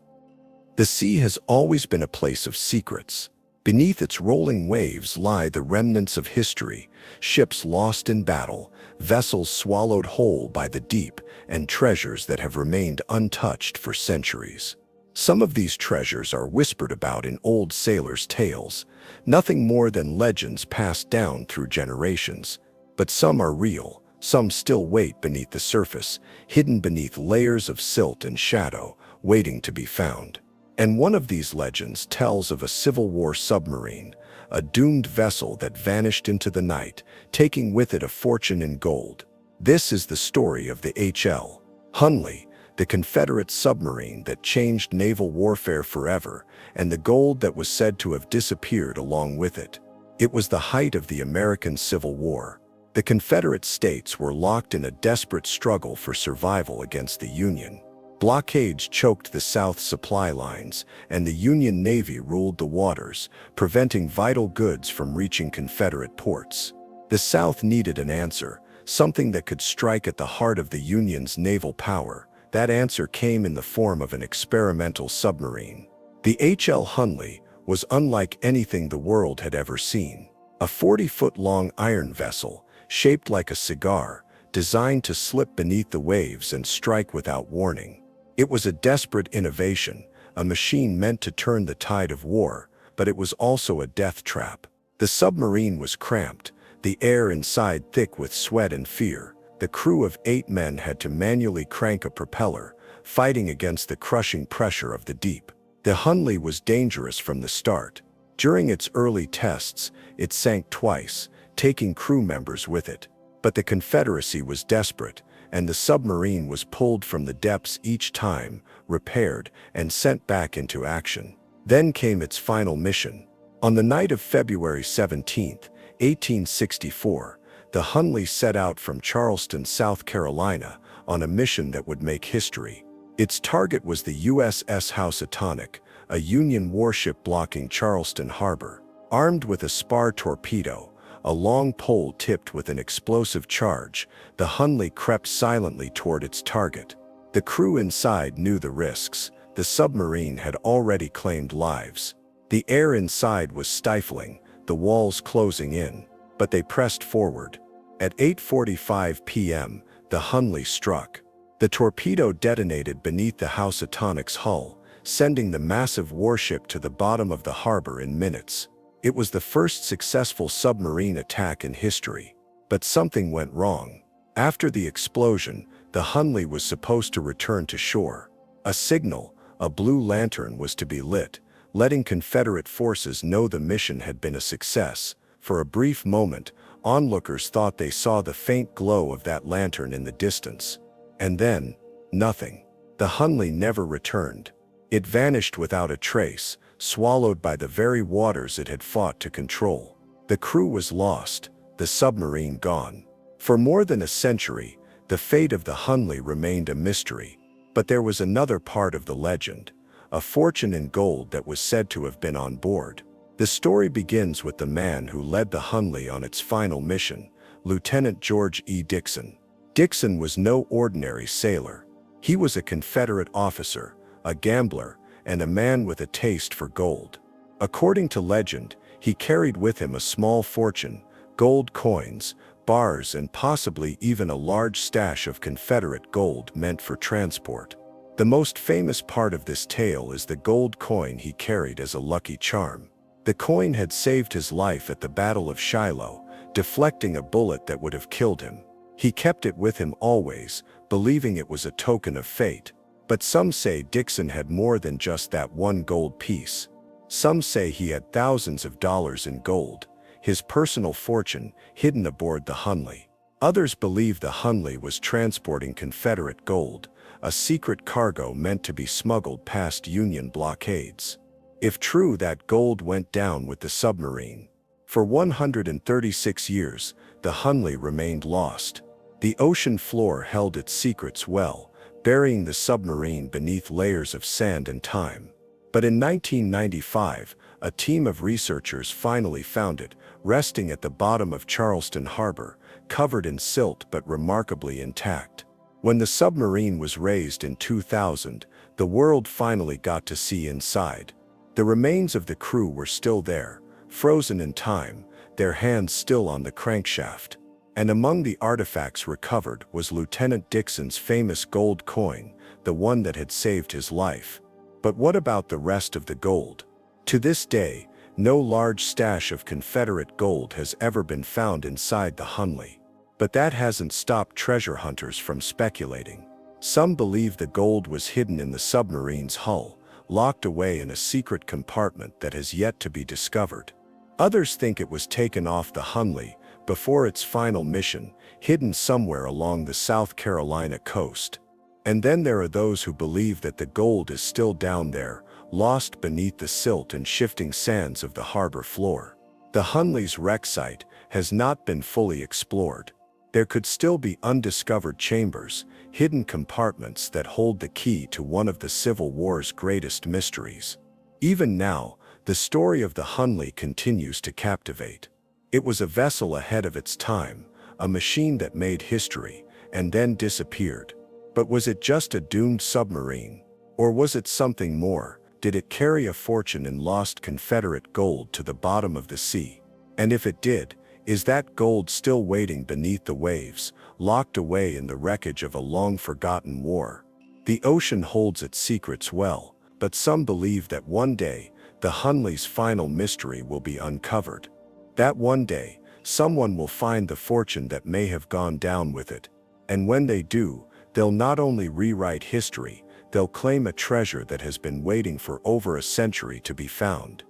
The sea has always been a place of secrets. Beneath its rolling waves lie the remnants of history, ships lost in battle, vessels swallowed whole by the deep, and treasures that have remained untouched for centuries. Some of these treasures are whispered about in old sailors' tales, nothing more than legends passed down through generations. But some are real, some still wait beneath the surface, hidden beneath layers of silt and shadow, waiting to be found. And one of these legends tells of a Civil War submarine, a doomed vessel that vanished into the night, taking with it a fortune in gold. This is the story of the H.L. Hunley, the Confederate submarine that changed naval warfare forever, and the gold that was said to have disappeared along with it. It was the height of the American Civil War. The Confederate States were locked in a desperate struggle for survival against the Union. Blockades choked the South's supply lines, and the Union Navy ruled the waters, preventing vital goods from reaching Confederate ports. The South needed an answer, something that could strike at the heart of the Union's naval power. That answer came in the form of an experimental submarine. The H.L. Hunley was unlike anything the world had ever seen. A 40-foot-long iron vessel, shaped like a cigar, designed to slip beneath the waves and strike without warning. It was a desperate innovation, a machine meant to turn the tide of war, but it was also a death trap. The submarine was cramped, the air inside thick with sweat and fear. The crew of 8 men had to manually crank a propeller, fighting against the crushing pressure of the deep. The Hunley was dangerous from the start. During its early tests, it sank twice, taking crew members with it. But the Confederacy was desperate, and the submarine was pulled from the depths each time, repaired, and sent back into action. Then came its final mission. On the night of February 17, 1864, the Hunley set out from Charleston, South Carolina, on a mission that would make history. Its target was the USS Housatonic, a Union warship blocking Charleston Harbor. Armed with a spar torpedo, a long pole tipped with an explosive charge, the Hunley crept silently toward its target. The crew inside knew the risks. The submarine had already claimed lives. The air inside was stifling, the walls closing in, but they pressed forward. At 8:45 p.m., the Hunley struck. The torpedo detonated beneath the Housatonic's hull, sending the massive warship to the bottom of the harbor in minutes. It was the first successful submarine attack in history. But something went wrong. After the explosion, the Hunley was supposed to return to shore. A signal, a blue lantern, was to be lit, letting Confederate forces know the mission had been a success. For a brief moment, onlookers thought they saw the faint glow of that lantern in the distance. And then, nothing. The Hunley never returned. It vanished without a trace, swallowed by the very waters it had fought to control. The crew was lost, the submarine gone. For more than a century, the fate of the Hunley remained a mystery. But there was another part of the legend, a fortune in gold that was said to have been on board. The story begins with the man who led the Hunley on its final mission, Lieutenant George E. Dixon. Dixon was no ordinary sailor. He was a Confederate officer, a gambler, and a man with a taste for gold. According to legend, he carried with him a small fortune, gold coins, bars, and possibly even a large stash of Confederate gold meant for transport. The most famous part of this tale is the gold coin he carried as a lucky charm. The coin had saved his life at the Battle of Shiloh, deflecting a bullet that would have killed him. He kept it with him always, believing it was a token of fate. But some say Dixon had more than just that one gold piece. Some say he had thousands of dollars in gold, his personal fortune, hidden aboard the Hunley. Others believe the Hunley was transporting Confederate gold, a secret cargo meant to be smuggled past Union blockades. If true, that gold went down with the submarine. For 136 years, the Hunley remained lost. The ocean floor held its secrets well, burying the submarine beneath layers of sand and time. But in 1995, a team of researchers finally found it, resting at the bottom of Charleston Harbor, covered in silt but remarkably intact. When the submarine was raised in 2000, the world finally got to see inside. The remains of the crew were still there, frozen in time, their hands still on the crankshaft. And among the artifacts recovered was Lieutenant Dixon's famous gold coin, the one that had saved his life. But what about the rest of the gold? To this day, no large stash of Confederate gold has ever been found inside the Hunley. But that hasn't stopped treasure hunters from speculating. Some believe the gold was hidden in the submarine's hull, locked away in a secret compartment that has yet to be discovered. Others think it was taken off the Hunley before its final mission, hidden somewhere along the South Carolina coast. And then there are those who believe that the gold is still down there, lost beneath the silt and shifting sands of the harbor floor. The Hunley's wreck site has not been fully explored. There could still be undiscovered chambers, hidden compartments that hold the key to one of the Civil War's greatest mysteries. Even now, the story of the Hunley continues to captivate. It was a vessel ahead of its time, a machine that made history, and then disappeared. But was it just a doomed submarine? Or was it something more? Did it carry a fortune in lost Confederate gold to the bottom of the sea? And if it did, is that gold still waiting beneath the waves, locked away in the wreckage of a long-forgotten war? The ocean holds its secrets well, but some believe that one day, the Hunley's final mystery will be uncovered. That one day, someone will find the fortune that may have gone down with it. And when they do, they'll not only rewrite history, they'll claim a treasure that has been waiting for over a century to be found.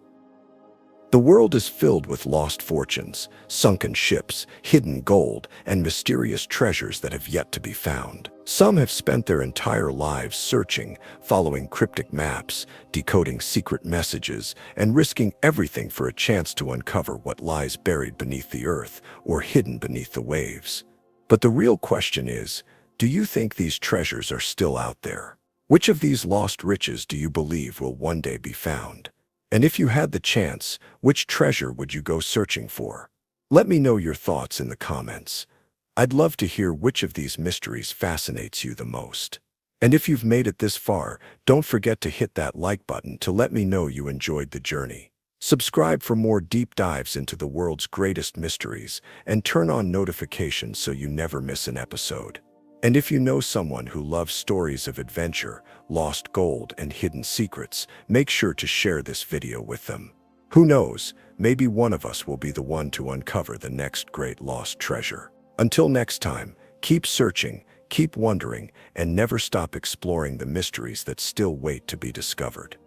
The world is filled with lost fortunes, sunken ships, hidden gold, and mysterious treasures that have yet to be found. Some have spent their entire lives searching, following cryptic maps, decoding secret messages, and risking everything for a chance to uncover what lies buried beneath the earth or hidden beneath the waves. But the real question is, do you think these treasures are still out there? Which of these lost riches do you believe will one day be found? And if you had the chance, which treasure would you go searching for? Let me know your thoughts in the comments. I'd love to hear which of these mysteries fascinates you the most. And if you've made it this far, don't forget to hit that like button to let me know you enjoyed the journey. Subscribe for more deep dives into the world's greatest mysteries, and turn on notifications so you never miss an episode. And if you know someone who loves stories of adventure, lost gold, and hidden secrets, make sure to share this video with them. Who knows, maybe one of us will be the one to uncover the next great lost treasure. Until next time, keep searching, keep wondering, and never stop exploring the mysteries that still wait to be discovered.